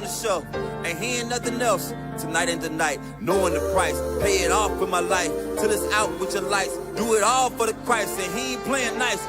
the shelf. Ain't hearing nothing else. Tonight ain't the night. Knowing the price. Pay it off with my life. Till it's out with your lights. Do it all for the Christ. And he ain't playing nice.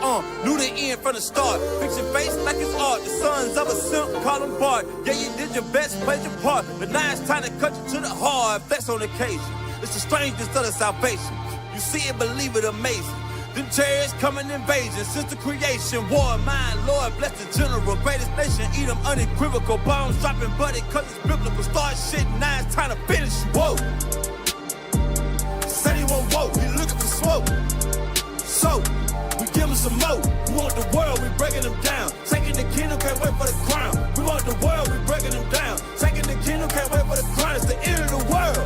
Knew the end from the start. Fix your face like it's art. The sons of a simp, call him Bart. Yeah, you did your best, played your part. But now it's time to cut you to the heart. Flex on occasion. It's the strangest of the salvation. You see it, believe it, amazing. Them chariots coming invasion since the creation. War, mine, Lord, bless the general. Greatest nation, eat them unequivocal. Bombs dropping, buddy, cause it's biblical. Start shit, now it's time to finish. Whoa. Said he won't vote, we looking for smoke. So, we give him some more. We want the world, we breaking them down. Taking the kingdom, can't wait for the crown. We want the world, we breaking them down. Taking the kingdom, can't wait for the crown. It's the end of the world.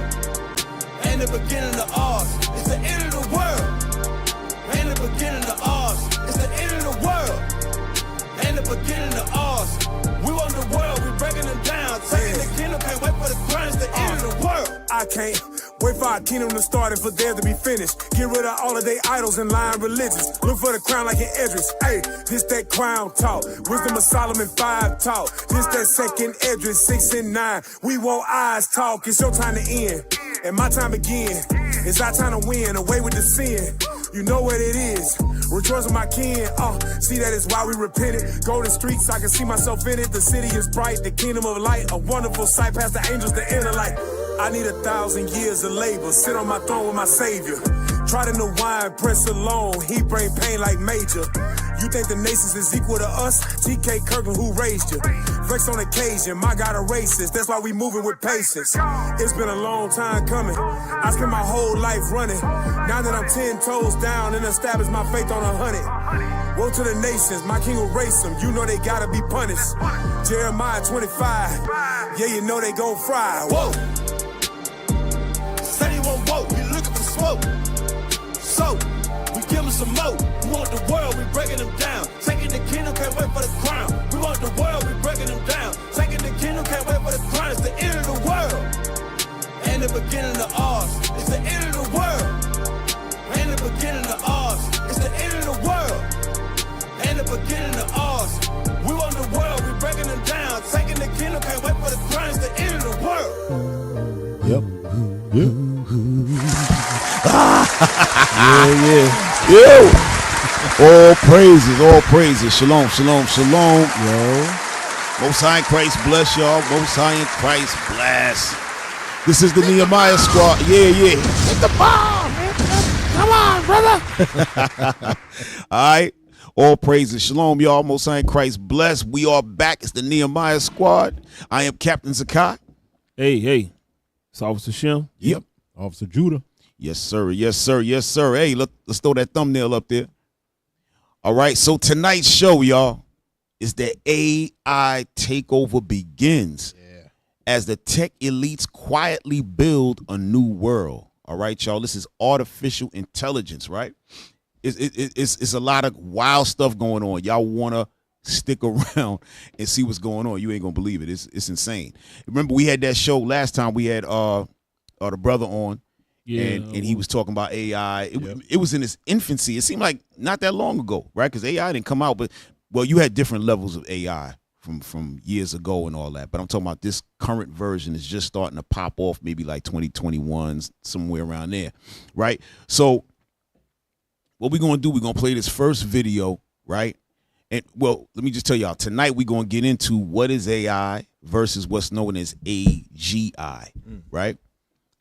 Ain't the beginning of ours. It's the end of the world. Ain't the beginning of ours. It's the end of the world. Ain't the beginning of ours. We want the world, we breaking them down. Taking the kingdom, can't wait for the crown. It's the end of the world. I can't wait for our kingdom to start and for there to be finished. Get rid of all of their idols and lying religions. Look for the crown like an Edris. Hey, this that crown talk. Wisdom of Solomon 5 talk. This that second Edris 6 and 9. We want eyes talk. It's your time to end and my time again. It's our time to win. Away with the sin. You know what it is. Rejoice with my kin. See that is why we repented. Golden streets, I can see myself in it. The city is bright, the kingdom of light. A wonderful sight past the angels, the inner light. I need 1,000 years of labor. Sit on my throne with my savior. Try to know wine, press alone. He bring pain like major. You think the nations is equal to us? T.K. Kirkland, who raised you? Flex on occasion, my God a racist. That's why we moving with patience. It's been a long time coming. I spent my whole life running. Now that I'm 10 toes down and established my faith on 100. Woe to the nations, my king will race them. You know they gotta be punished. Jeremiah 25. Yeah, you know they gon' fry. Whoa. Said he won't vote, we looking for smoke. So, we give him some more. We want the world, we breaking them down. Taking the kingdom, can't wait for the crown. We want the world, we breaking them down. Taking the kingdom, can't wait for the crown. It's the end of the world. Ain't the beginning of ours. It's the end of the world. Ain't the beginning of ours. It's the end of the world. Ain't the beginning of ours. We want the world, we breaking them down. Taking the kingdom, can't wait for the crown. It's the end of the world. Yep. Yeah. All praises. Shalom. Yo. Most High in Christ bless y'all. Most High in Christ bless. This is the Nehemiah Squad. Yeah. Hit the bomb, man. Come on, brother. All right. All praises. Shalom, y'all. Most High in Christ bless. We are back. It's the Nehemiah Squad. I am Captain Zaccai. Hey. It's Officer Shem. Yep. Officer Judah. Yes, sir. Hey, let's throw that thumbnail up there. All right, so tonight's show, y'all, is the AI takeover begins as the tech elites quietly build a new world. All right, y'all, this is artificial intelligence, right? It's a lot of wild stuff going on. Y'all want to stick around and see what's going on. You ain't going to believe it. It's insane. Remember, we had that show last time. We had the brother on. Yeah, and he was talking about AI. It was in its infancy. It seemed like not that long ago, right? Because AI didn't come out, but you had different levels of AI from years ago and all that. But I'm talking about this current version is just starting to pop off, maybe like 2021, somewhere around there, right? So what we're gonna do? We're gonna play this first video, right? And well, let me just tell y'all tonight we're gonna get into what is AI versus what's known as AGI, right?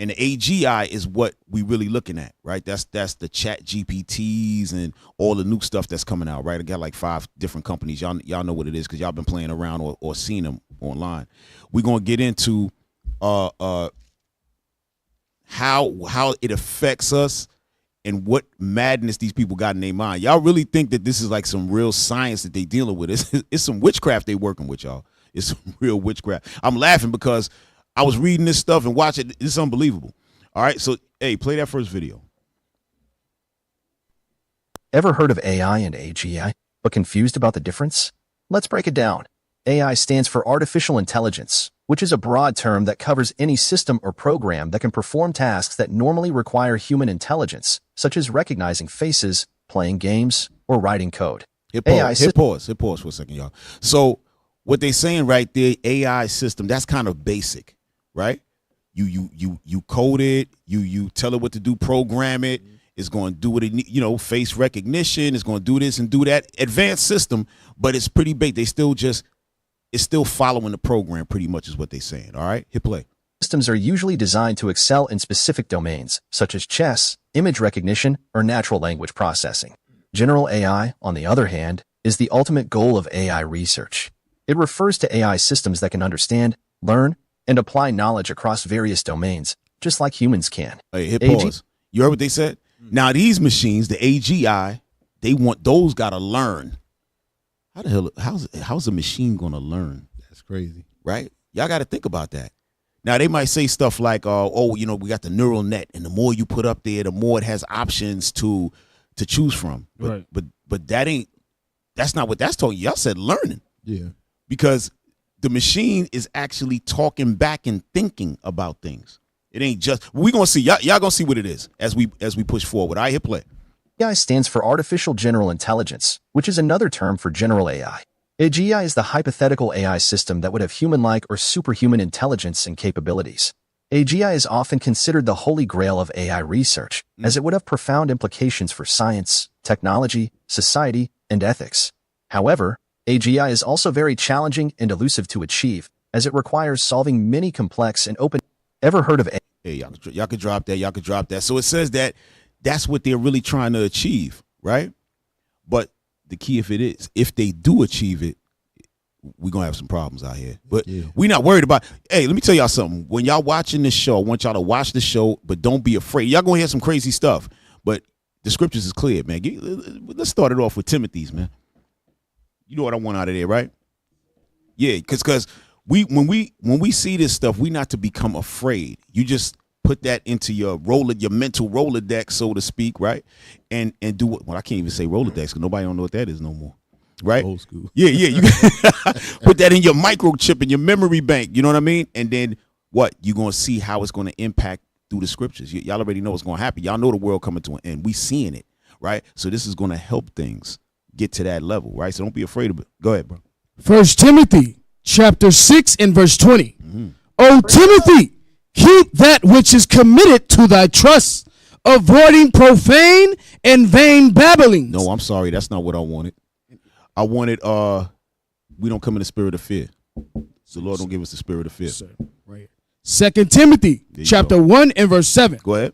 And the AGI is what we really looking at, right? That's the chat GPTs and all the new stuff that's coming out, right? I got like 5 different companies. Y'all know what it is because y'all been playing around or seen them online. We're gonna get into how it affects us and what madness these people got in their mind. Y'all really think that this is like some real science that they dealing with? It's some witchcraft they working with, y'all. It's some real witchcraft. I'm laughing because I was reading this stuff and watching it. It's unbelievable. All right, so, hey, play that first video. Ever heard of AI and AGI, but confused about the difference? Let's break it down. AI stands for artificial intelligence, which is a broad term that covers any system or program that can perform tasks that normally require human intelligence, such as recognizing faces, playing games, or writing code. Hit pause for a second, y'all. So what they saying right there, AI system, that's kind of basic, right? You code it, you tell it what to do, program it. It's going to do what it, face recognition. It's going to do this and do that. Advanced system, but it's pretty big. It's still following the program pretty much is what they're saying. All right, hit play. Systems are usually designed to excel in specific domains, such as chess, image recognition, or natural language processing. General AI, on the other hand, is the ultimate goal of AI research. It refers to AI systems that can understand, learn, and apply knowledge across various domains, just like humans can. Hey, hit pause. You heard what they said? Now, these machines, the AGI, they want those got to learn. How the hell, how's a machine going to learn? That's crazy. Right? Y'all got to think about that. Now, they might say stuff like, we got the neural net, and the more you put up there, the more it has options to choose from. But, right. but that's not what that's talking. Y'all said learning. Yeah. Because the machine is actually talking back and thinking about things. It ain't just, we're going to see, y'all going to see what it is as we push forward. I hit play. AI stands for Artificial General Intelligence, which is another term for general AI. AGI is the hypothetical AI system that would have human-like or superhuman intelligence and capabilities. AGI is often considered the holy grail of AI research, as it would have profound implications for science, technology, society, and ethics. However, AGI is also very challenging and elusive to achieve, as it requires solving many complex and open. Ever heard of AI? Hey, y'all could drop that. Y'all could drop that. So it says that that's what they're really trying to achieve, right? But the key, if they do achieve it, we're going to have some problems out here. But we're not worried about. Hey, let me tell y'all something. When y'all watching this show, I want y'all to watch the show, but don't be afraid. Y'all going to hear some crazy stuff. But the scriptures is clear, man. Let's start it off with Timothy's, man. You know what I want out of there, right? Yeah, because when we see this stuff, we not to become afraid. You just put that into your mental Rolodex, so to speak, right? And do what? Well, I can't even say Rolodex because nobody don't know what that is no more, right? Old school. Yeah. You put that in your microchip in your memory bank. You know what I mean? And then what? You're gonna see how it's gonna impact through the scriptures. Y'all already know what's gonna happen. Y'all know the world coming to an end. We seeing it, right? So this is gonna help things get to that level, right? So don't be afraid of it. Go ahead, bro. 1 Timothy chapter 6 and verse 20. O Timothy, keep that which is committed to thy trust, avoiding profane and vain babblings. No, I'm sorry. That's not what I wanted. I wanted, we don't come in the spirit of fear. So Lord don't give us the spirit of fear. Right. 2 Timothy chapter 1 and verse 7. Go ahead.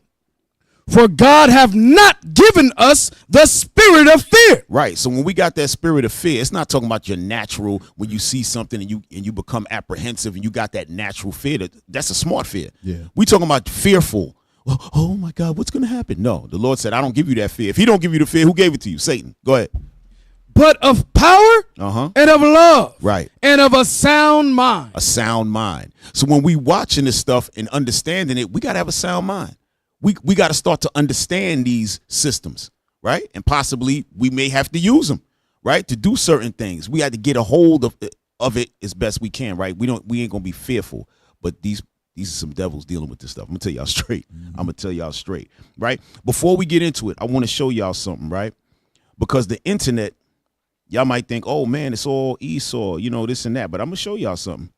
For God have not given us the spirit of fear. Right. So when we got that spirit of fear, it's not talking about your natural, when you see something and you become apprehensive and you got that natural fear. That's a smart fear. Yeah. We talking about fearful. Oh my God, what's going to happen? No, the Lord said, I don't give you that fear. If he don't give you the fear, who gave it to you? Satan. Go ahead. But of power and of love. Right. And of a sound mind. A sound mind. So when we watching this stuff and understanding it, we got to have a sound mind. We got to start to understand these systems, right? And possibly we may have to use them, right, to do certain things. We had to get a hold of it as best we can, right? We ain't gonna be fearful, but these are some devils dealing with this stuff. I'm gonna tell y'all straight. I'm gonna tell y'all straight, right? Before we get into it, I want to show y'all something, right? Because the internet, y'all might think, oh man, it's all Esau, this and that, but I'm gonna show y'all something.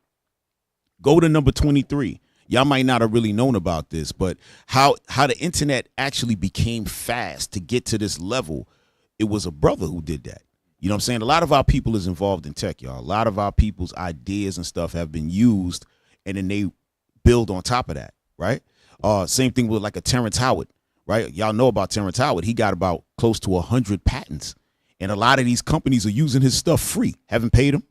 Go to number 23. Y'all might not have really known about this, but how the internet actually became fast to get to this level, it was a brother who did that. You know what I'm saying? A lot of our people is involved in tech, y'all. A lot of our people's ideas and stuff have been used, and then they build on top of that, right? Same thing with like a Terrence Howard, right? Y'all know about Terrence Howard. He got about close to 100 patents, and a lot of these companies are using his stuff free. Haven't paid him.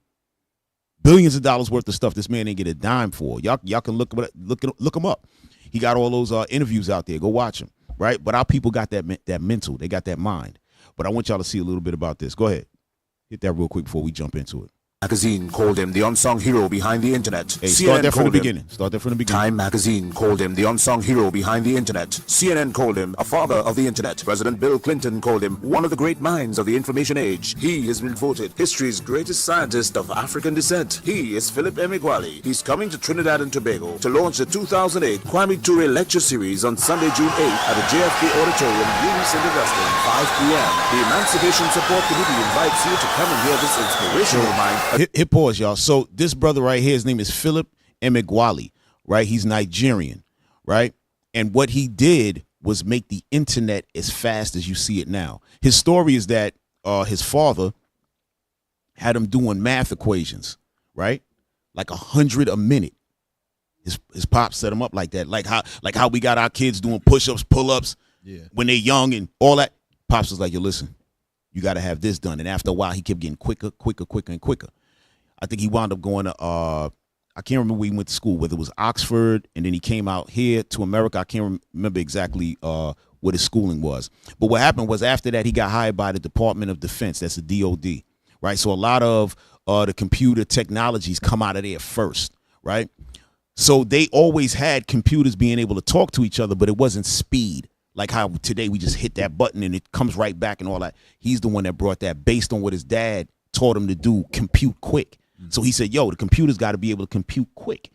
Billions of dollars worth of stuff this man ain't get a dime for. Y'all can look him up. He got all those interviews out there. Go watch him, right? But our people got that mental. They got that mind. But I want y'all to see a little bit about this. Go ahead. Hit that real quick before we jump into it. Magazine called him the unsung hero behind the internet. Hey, start that from the beginning. Time Magazine called him the unsung hero behind the internet. CNN called him a father of the internet. President Bill Clinton called him one of the great minds of the information age. He has been voted history's greatest scientist of African descent. He is Philip Emeagwali. He's coming to Trinidad and Tobago to launch the 2008 Kwame Ture Lecture Series on Sunday, June 8th at the JFK Auditorium, Union City, Wrestling, 5 p.m. The Emancipation Support Committee invites you to come and hear this inspirational mind Hit pause, y'all. So this brother right here, his name is Philip Emeagwali, right? He's Nigerian, right? And what he did was make the internet as fast as you see it now. His story is that his father had him doing math equations, right? Like 100 a minute. His pops set him up like that. Like how we got our kids doing push-ups, pull-ups when they're young and all that. Pops was like, yo, listen, you got to have this done. And after a while, he kept getting quicker, and quicker. I think he wound up going to, I can't remember where he went to school, whether it was Oxford, and then he came out here to America. I can't remember exactly what his schooling was. But what happened was after that, he got hired by the Department of Defense. That's the DOD, right? So a lot of the computer technologies come out of there first, right? So they always had computers being able to talk to each other, but it wasn't speed. Like how today we just hit that button and it comes right back and all that. He's the one that brought that based on what his dad taught him to do, compute quick. So he said, yo, the computer's got to be able to compute quick.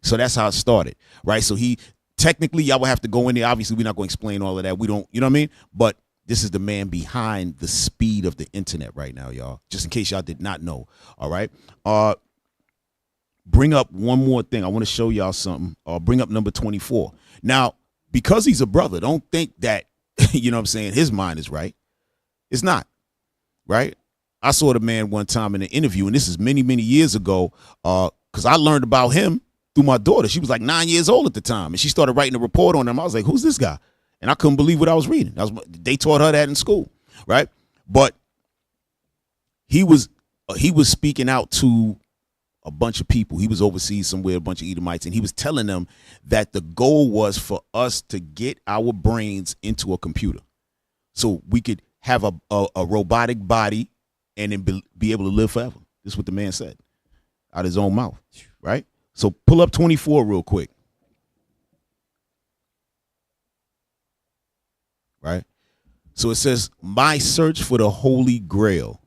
So that's how it started, right? So he technically, y'all will have to go in there. Obviously, we're not going to explain all of that. We don't, you know what I mean? But this is the man behind the speed of the internet right now, y'all, just in case y'all did not know. All right. Bring up one more thing. I want to show y'all something. Bring up number 24. Now, because he's a brother, don't think that, you know what I'm saying, his mind is right. It's not, right? I saw the man one time in an interview, and this is many, many years ago, because I learned about him through my daughter. She was like 9 years old at the time, and she started writing a report on him. I was like, who's this guy? And I couldn't believe what I was reading. They taught her that in school, right? But he was speaking out to a bunch of people. He was overseas somewhere, a bunch of Edomites, and he was telling them that the goal was for us to get our brains into a computer so we could have a robotic body and then be able to live forever. This is what the man said out of his own mouth, right? So pull up 24 real quick. Right? So it says, my search for the Holy Grail.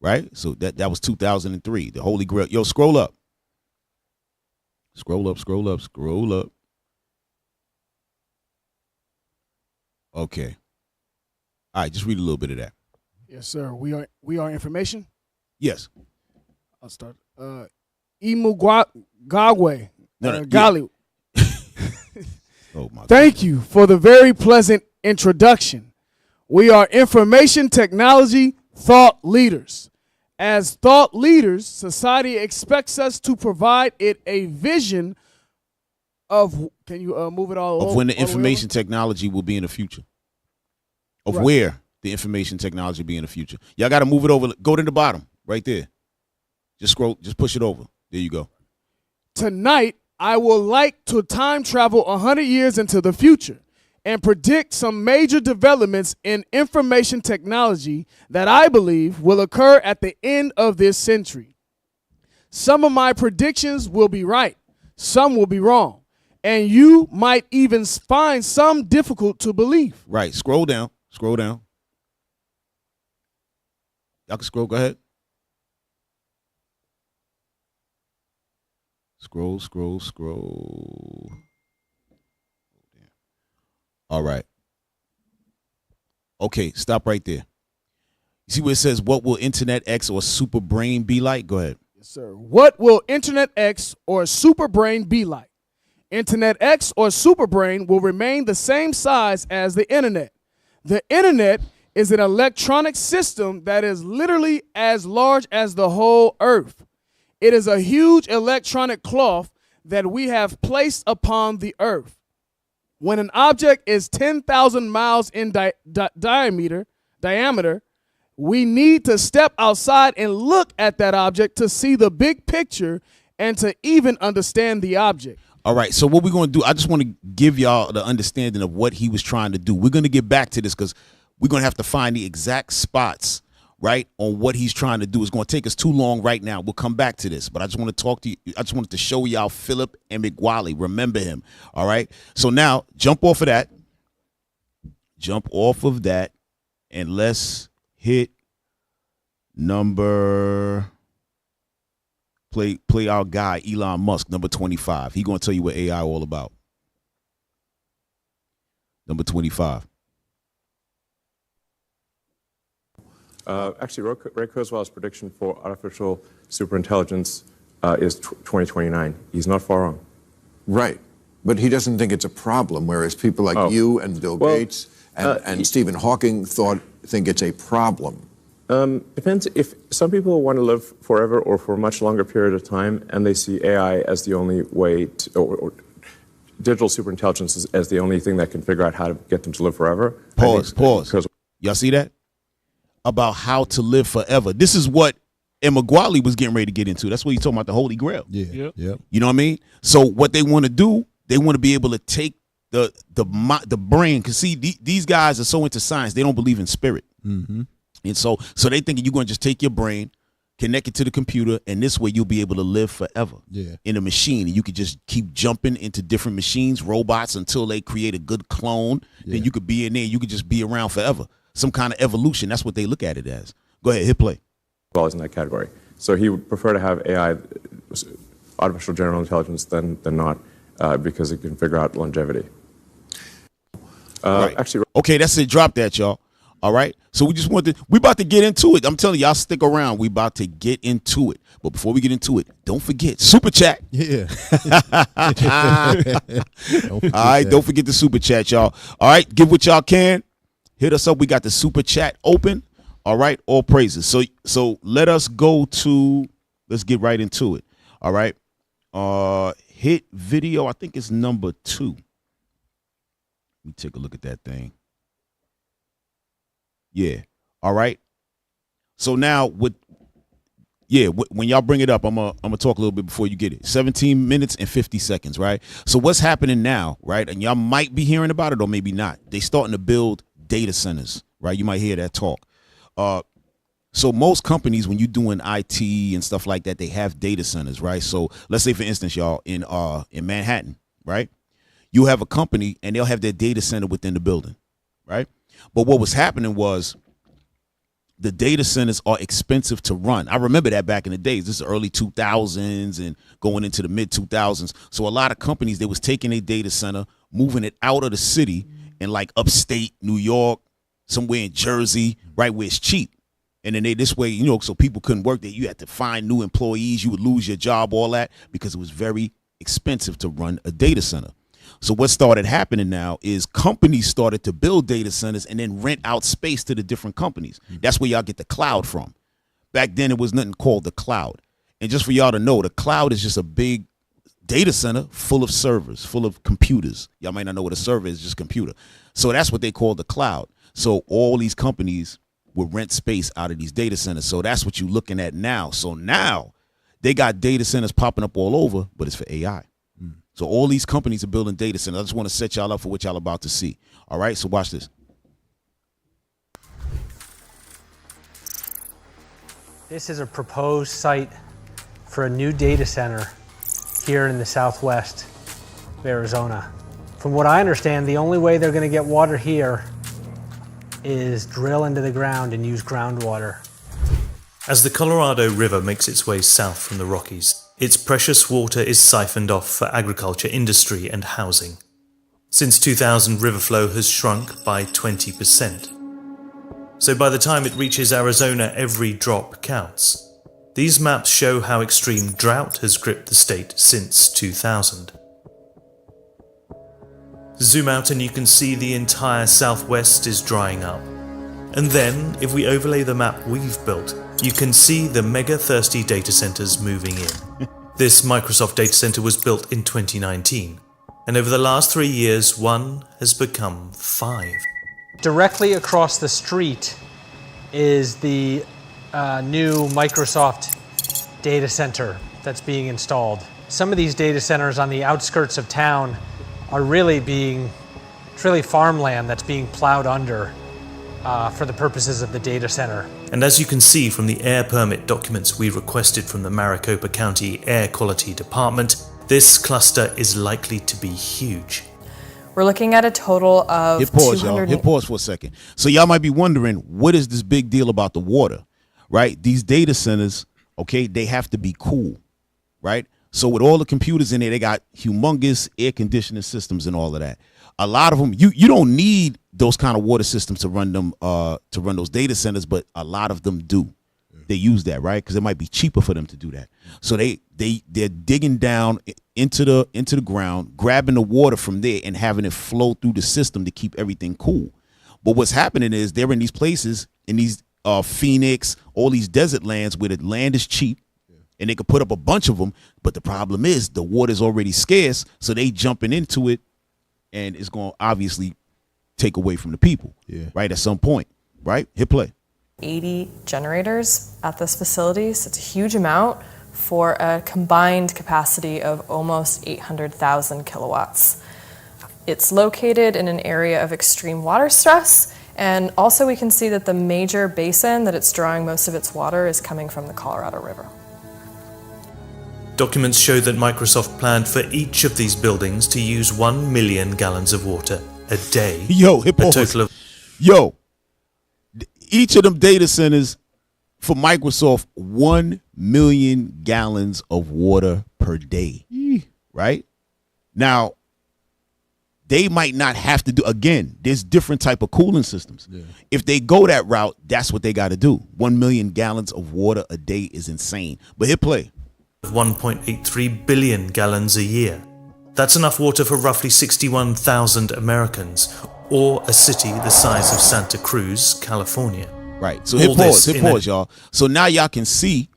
Right? So that was 2003, the Holy Grail. Yo, scroll up. Scroll up. Okay. All right, just read a little bit of that. Yes, sir. We are information. Yes. I'll start. Gagwe. Gali. Oh my God. Thank you for the very pleasant introduction. We are information technology thought leaders. As thought leaders, society expects us to provide it a vision of, can you move it all over? Of when the information technology will be in the future. Of Right. where the information technology will be in the future. Y'all got to move it over. Go to the bottom, right there. Just scroll, just push it over. There you go. Tonight, I would like to time travel 100 years into the future and predict some major developments in information technology that I believe will occur at the end of this century. Some of my predictions will be right, some will be wrong, and you might even find some difficult to believe. Right. Scroll down. Y'all can scroll. Go ahead. Scroll. All right. Okay, stop right there. You see where it says, what will Internet X or Super Brain be like? Go ahead. Yes, sir. What will Internet X or Super Brain be like? Internet X or Super Brain will remain the same size as the Internet. The Internet is an electronic system that is literally as large as the whole Earth. It is a huge electronic cloth that we have placed upon the Earth. When an object is 10,000 miles in diameter, we need to step outside and look at that object to see the big picture and to even understand the object. All right, so what we're going to do, I just want to give y'all the understanding of what he was trying to do. We're going to get back to this because we're going to have to find the exact spots, right, on what he's trying to do. It's going to take us too long right now. We'll come back to this, but I just want to talk to you. I just wanted to show y'all Philip Emeagwali. Remember him, all right? So now, jump off of that, and let's hit number, play our guy, Elon Musk, number 25. He going to tell you what AI all about. Number 25. Actually, Ray Kurzweil's prediction for artificial superintelligence is 2029. He's not far wrong. Right. But he doesn't think it's a problem, whereas people like you and Bill Gates and Stephen Hawking think it's a problem. Depends. If some people want to live forever or for a much longer period of time, and they see AI as the only way to, or digital superintelligence as the only thing that can figure out how to get them to live forever. Pause. Y'all see that? About how to live forever. This is what Maguali was getting ready to get into. That's what he's talking about, the Holy Grail. Yeah. You know what I mean? So what they want to do, they want to be able to take the brain. Because see, these guys are so into science, they don't believe in spirit. Mm-hmm. And so they thinking you're going to just take your brain, connect it to the computer, and this way you'll be able to live forever in a machine. And you could just keep jumping into different machines, robots, until they create a good clone. Then you could be in there. You could just be around forever. Some kind of evolution. That's what they look at it as. Go ahead, hit play. Well, is in that category. So he would prefer to have AI, artificial general intelligence, than not, because it can figure out longevity. Right. Actually, okay, that's it. Drop that, y'all. All right. So we about to get into it. I'm telling y'all, stick around. We about to get into it. But before we get into it, don't forget super chat. Yeah. All right. Don't forget the super chat, y'all. All right. Give what y'all can. Hit us up. We got the super chat open. All right. All praises. So let's get right into it. All right. Hit video. I think it's number 2. Let me take a look at that thing. Yeah. All right. So now when y'all bring it up, I'm gonna talk a little bit before you get it. 17 minutes and 50 seconds, right? So what's happening now, right? And y'all might be hearing about it or maybe not. They starting to build data centers, right? You might hear that talk. So most companies, when you're doing IT and stuff like that, they have data centers, right? So let's say, for instance, y'all, in Manhattan, right? You have a company and they'll have their data center within the building, right? But what was happening was the data centers are expensive to run. I remember that back in the days. This is early 2000s and going into the mid 2000s. So a lot of companies, they was taking a data center, moving it out of the city in like upstate New York, somewhere in Jersey, right where it's cheap. And then this way, so people couldn't work there. You had to find new employees. You would lose your job, all that, because it was very expensive to run a data center. So what started happening now is companies started to build data centers and then rent out space to the different companies. That's where y'all get the cloud from. Back then, it was nothing called the cloud. And just for y'all to know, the cloud is just a big data center full of servers, full of computers. Y'all might not know what a server is, just computer. So that's what they call the cloud. So all these companies would rent space out of these data centers. So that's what you're looking at now. So now they got data centers popping up all over, but it's for AI. So all these companies are building data centers. I just want to set y'all up for what y'all about to see. All right, so watch this. This is a proposed site for a new data center here in the southwest of Arizona. From what I understand, the only way they're going to get water here is drill into the ground and use groundwater. As the Colorado River makes its way south from the Rockies, its precious water is siphoned off for agriculture, industry and housing. Since 2000, river flow has shrunk by 20%. So by the time it reaches Arizona, every drop counts. These maps show how extreme drought has gripped the state since 2000. Zoom out and you can see the entire southwest is drying up. And then, if we overlay the map we've built, you can see the mega thirsty data centers moving in. This Microsoft data center was built in 2019, and over the last 3 years, one has become 5. Directly across the street is the new Microsoft data center that's being installed. Some of these data centers on the outskirts of town are really farmland that's being plowed under for the purposes of the data center. And as you can see from the air permit documents we requested from the Maricopa County Air Quality Department, this cluster is likely to be huge. We're looking at a total of Hit pause, y'all. Hit pause for a second. So y'all might be wondering, what is this big deal about the water, right? These data centers, okay, they have to be cool, right? So with all the computers in there, they got humongous air conditioning systems and all of that. A lot of them, you don't need those kind of water systems to run those data centers, but a lot of them do. They use that, right? Because it might be cheaper for them to do that. So they're digging down into the ground, grabbing the water from there and having it flow through the system to keep everything cool. But what's happening is they're in these places, in these Phoenix, all these desert lands where the land is cheap, and they could put up a bunch of them. But the problem is the water's already scarce, so they jumping into it, and it's going to obviously take away from the people, right? At some point, right? Hit play. 80 generators at this facility, so it's a huge amount for a combined capacity of almost 800,000 kilowatts. It's located in an area of extreme water stress, and also we can see that the major basin that it's drawing most of its water is coming from the Colorado River. Documents show that Microsoft planned for each of these buildings to use 1 million gallons of water a day. Yo, hit pause. A total of each of them data centers for Microsoft, 1 million gallons of water per day, right? Now, they might not have to do, again, there's different type of cooling systems. If they go that route, that's what they got to do. 1 million gallons of water a day is insane. But hit play. 1.83 billion gallons a year. That's enough water for roughly 61,000 Americans, or a city the size of Santa Cruz, California. Right. So hit pause, y'all. So now y'all can see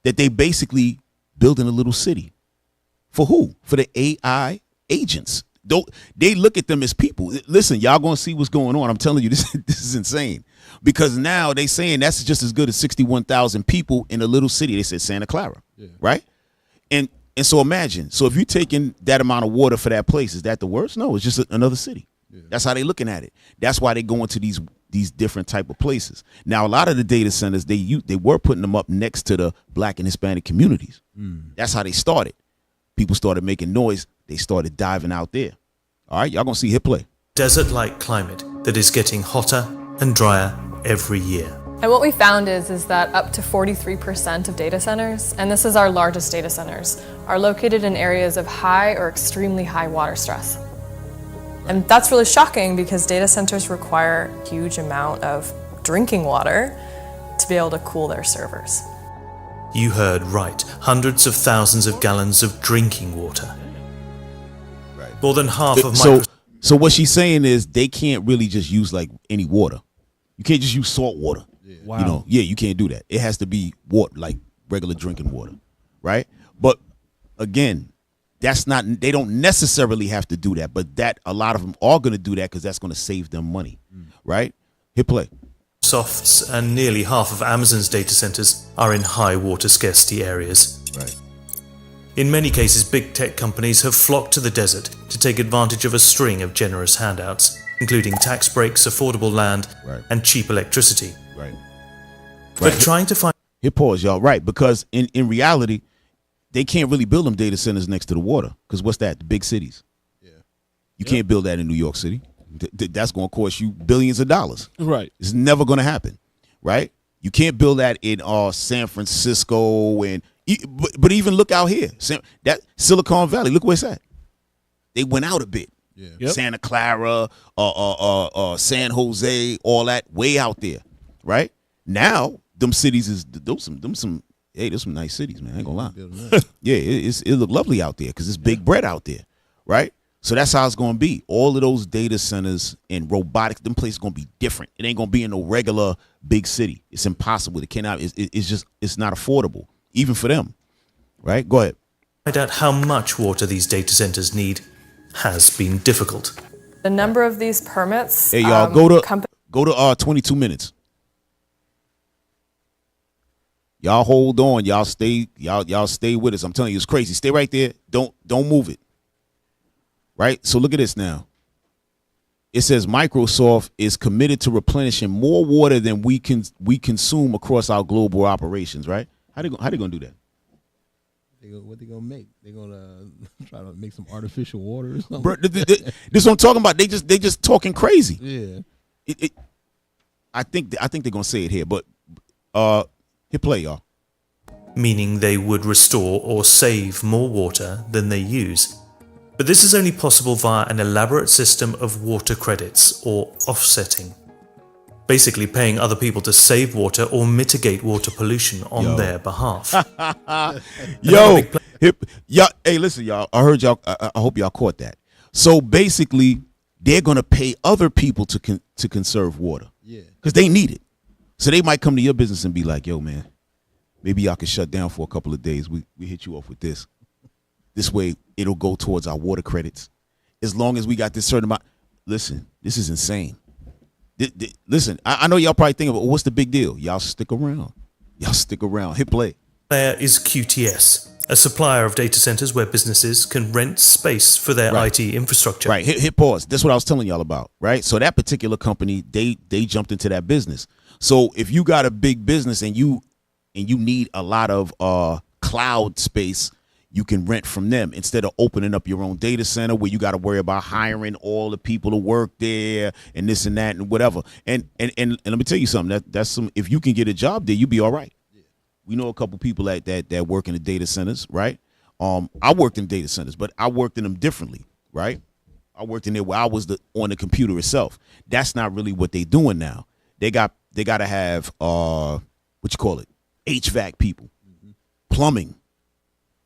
that they basically building a little city. For who? For the AI agents. They look at them as people. Listen, y'all gonna see what's going on. I'm telling you, this is insane. Because now they saying that's just as good as 61,000 people in a little city. They said Santa Clara, right? And so imagine. So if you're taking that amount of water for that place, is that the worst? No, it's just another city. That's how they looking at it. That's why they go into these different type of places. Now, a lot of the data centers, they were putting them up next to the Black and Hispanic communities. That's how they started. People started making noise. They started diving out there. All right, y'all gonna see hit play. Desert-like climate that is getting hotter and drier every year. And what we found is that up to 43% of data centers, and this is our largest data centers, are located in areas of high or extremely high water stress. And that's really shocking because data centers require a huge amount of drinking water to be able to cool their servers. You heard right. Hundreds of thousands of gallons of drinking water. Right. More than half of Microsoft. So what she's saying is they can't really just use like any water. You can't just use salt water. Wow. You know, you can't do that. It has to be water, like regular drinking water, right? But again, that's not. They don't necessarily have to do that, but that a lot of them are going to do that because that's going to save them money, right? Hit play. Microsoft's and nearly half of Amazon's data centers are in high water scarcity areas. Right. In many cases, big tech companies have flocked to the desert to take advantage of a string of generous handouts, including tax breaks, affordable land, and cheap electricity. Right. But trying to find... Hit pause, y'all. Right, because in reality, they can't really build them data centers next to the water. Because what's that? The big cities. You can't build that in New York City. That's going to cost you billions of dollars. Right. It's never going to happen. Right? You can't build that in San Francisco. But even look out here. That Silicon Valley, look where it's at. They went out a bit. Santa Clara, San Jose, all that, way out there. Right? Now, them cities there's some nice cities, man. I ain't gonna lie. It look lovely out there because it's big bread out there, right? So that's how it's gonna be. All of those data centers and robotics, them places gonna be different. It ain't gonna be in no regular big city. It's impossible. It cannot. It's not affordable, even for them, right? Go ahead. Find out how much water these data centers need has been difficult. The number of these permits. Hey y'all, go to 22 minutes. Y'all hold on. Y'all stay with us. I'm telling you, it's crazy. Stay right there. Don't move it. Right? So look at this now. It says Microsoft is committed to replenishing more water than we consume across our global operations, right? How they gonna do that? What they gonna make? They gonna try to make some artificial water or something? Bro, this is what I'm talking about. They just talking crazy. Yeah. I think they're gonna say it here, but hit play, y'all. Meaning they would restore or save more water than they use. But this is only possible via an elaborate system of water credits, or offsetting. Basically paying other people to save water or mitigate water pollution on their behalf. Hey, listen, y'all. I heard y'all. I hope y'all caught that. So basically, they're gonna pay other people to conserve water. Yeah. Because they need it. So they might come to your business and be like, "Yo, man, maybe y'all can shut down for a couple of days. We hit you off with this. This way, it'll go towards our water credits. As long as we got this certain amount." Listen, this is insane. Listen, I know y'all probably thinking, what's the big deal? Y'all stick around. Hit play. There is QTS, a supplier of data centers where businesses can rent space for their IT infrastructure. Right. Hit pause. That's what I was telling y'all about. Right. So that particular company, they jumped into that business. So if you got a big business and you need a lot of cloud space, you can rent from them instead of opening up your own data center where you got to worry about hiring all the people to work there and this and that and whatever. And let me tell you something. That's some. If you can get a job there, you'll be all right. Yeah. We know a couple people like that work in the data centers, right? I worked in data centers, but I worked in them differently, right? I worked in there where I was on the computer itself. That's not really what they doing now. They got to have HVAC people, plumbing,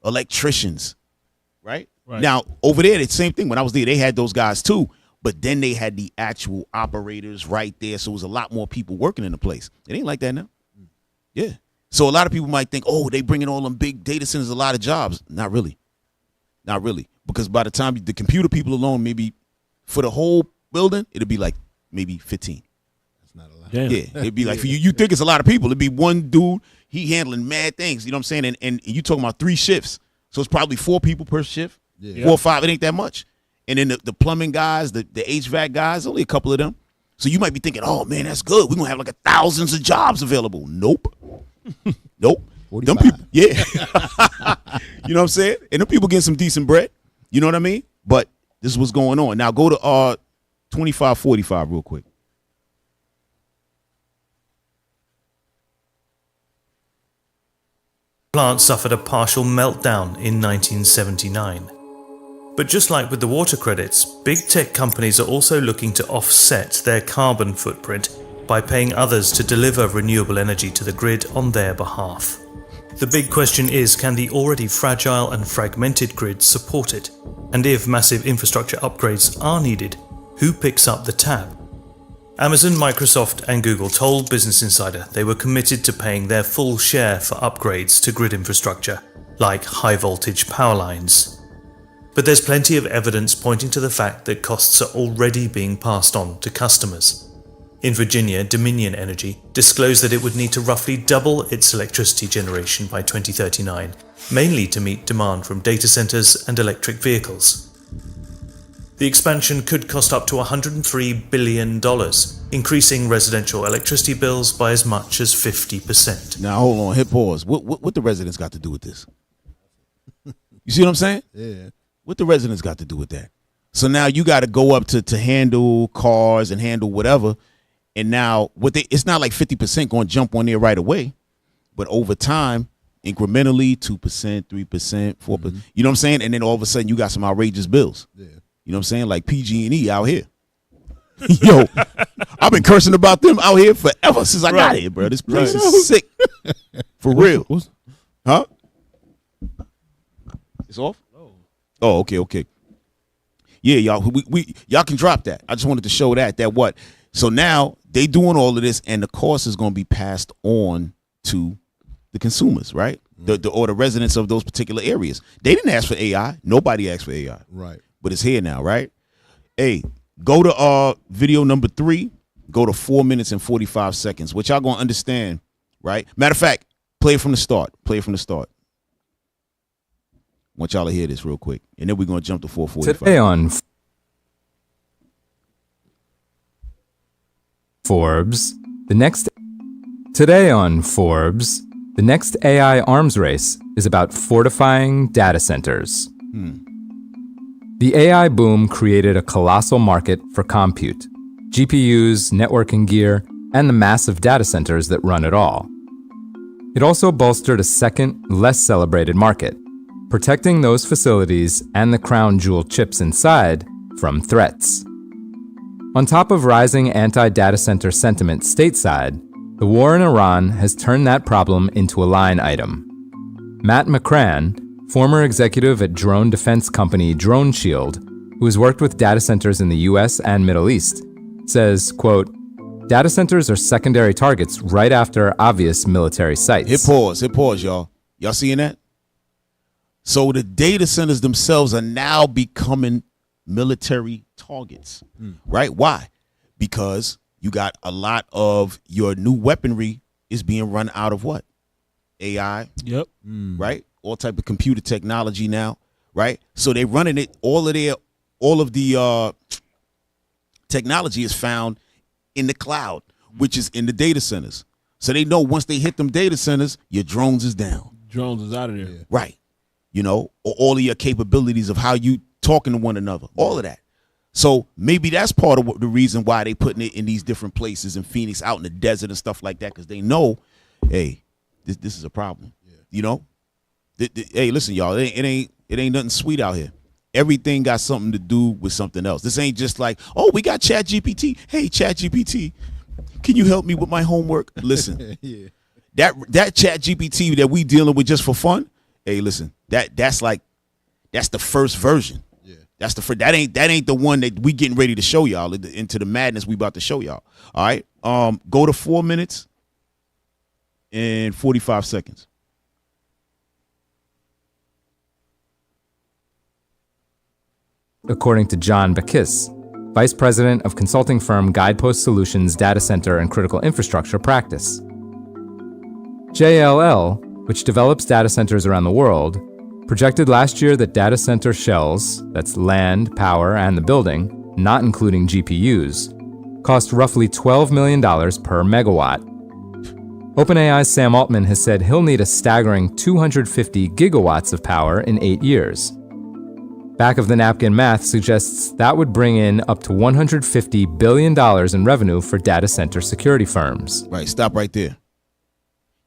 electricians, right? Now over there, it's the same thing. When I was there, they had those guys too, but then they had the actual operators right there, so it was a lot more people working in the place. It ain't like that now. Yeah. So a lot of people might think, oh, they bringing all them big data centers, a lot of jobs. Not really, because by the time the computer people alone, maybe for the whole building, it'll be like maybe 15. That's not a lot. Damn. Yeah, it'd be like for you think it's a lot of people. It'd be one dude. He handling mad things, you know what I'm saying? And you talking about 3 shifts. So it's probably 4 people per shift, 4 or 5. It ain't that much. And then the plumbing guys, the HVAC guys, only a couple of them. So you might be thinking, oh, man, that's good. We're going to have like thousands of jobs available. Nope. 45. Them people, yeah. You know what I'm saying? And them people getting some decent bread. You know what I mean? But this is what's going on. Now go to 2545 real quick. Plant suffered a partial meltdown in 1979. But just like with the water credits, big tech companies are also looking to offset their carbon footprint by paying others to deliver renewable energy to the grid on their behalf. The big question is, can the already fragile and fragmented grid support it? And if massive infrastructure upgrades are needed, who picks up the tab? Amazon, Microsoft and Google told Business Insider they were committed to paying their full share for upgrades to grid infrastructure, like high voltage power lines. But there's plenty of evidence pointing to the fact that costs are already being passed on to customers. In Virginia, Dominion Energy disclosed that it would need to roughly double its electricity generation by 2039, mainly to meet demand from data centers and electric vehicles. The expansion could cost up to $103 billion, increasing residential electricity bills by as much as 50%. Now, hold on, hit pause. What the residents got to do with this? You see what I'm saying? Yeah. What the residents got to do with that? So now you got to go up to handle cars and handle whatever. And now it's not like 50% going to jump on there right away, but over time, incrementally, 2%, 3%, 4%. You know what I'm saying? And then all of a sudden, you got some outrageous bills. Yeah. You know what I'm saying? Like PG&E out here. Yo, I've been cursing about them out here forever since I got here, bro. This place is sick. For real. Huh? It's off? Oh, okay. Yeah, y'all. Y'all can drop that. I just wanted to show that what. So now they doing all of this, and the cost is going to be passed on to the consumers, right? Or the residents of those particular areas. They didn't ask for AI. Nobody asked for AI. Right. But it's here now, right? Hey, go to video number 3. Go to 4 minutes and 45 seconds, which y'all going to understand, right? Matter of fact, play it from the start. I want y'all to hear this real quick, and then we're going to jump to 4:45. Today on Forbes, the next AI arms race is about fortifying data centers. The AI boom created a colossal market for compute, GPUs, networking gear, and the massive data centers that run it all. It also bolstered a second, less celebrated market, protecting those facilities and the crown jewel chips inside from threats. On top of rising anti-data center sentiment stateside, the war in Iran has turned that problem into a line item. Matt McCrann, former executive at drone defense company Drone Shield, who has worked with data centers in the US and Middle East, says, quote, data centers are secondary targets right after obvious military sites. Hit pause, y'all. Y'all seeing that? So the data centers themselves are now becoming military targets, right? Why? Because you got a lot of your new weaponry is being run out of what? AI. Yep. Right? All type of computer technology now, right? So they're running it, all of the technology is found in the cloud, which is in the data centers. So they know once they hit them data centers, your drones is down. Drones is out of there. Right. You know, or all of your capabilities of how you talking to one another, all of that. So maybe that's part of the reason why they putting it in these different places in Phoenix, out in the desert and stuff like that, because they know, hey, this is a problem. Yeah. You know, hey, listen, y'all, it ain't nothing sweet out here. Everything got something to do with something else. This ain't just like, oh, we got ChatGPT. Hey, ChatGPT, can you help me with my homework? Listen, Yeah. that ChatGPT that we dealing with just for fun. Hey, listen, that's the first version. Yeah. That's that ain't the one that we getting ready to show y'all into the madness we about to show y'all. All right. Go to 4 minutes and 45 seconds. According to John Bakis, Vice President of consulting firm Guidepost Solutions Data Center and Critical Infrastructure Practice. JLL, which develops data centers around the world, projected last year that data center shells, that's land, power, and the building, not including GPUs, cost roughly $12 million per megawatt. OpenAI's Sam Altman has said he'll need a staggering 250 gigawatts of power in 8 years. Back-of-the-napkin math suggests that would bring in up to $150 billion in revenue for data center security firms. Right, stop right there.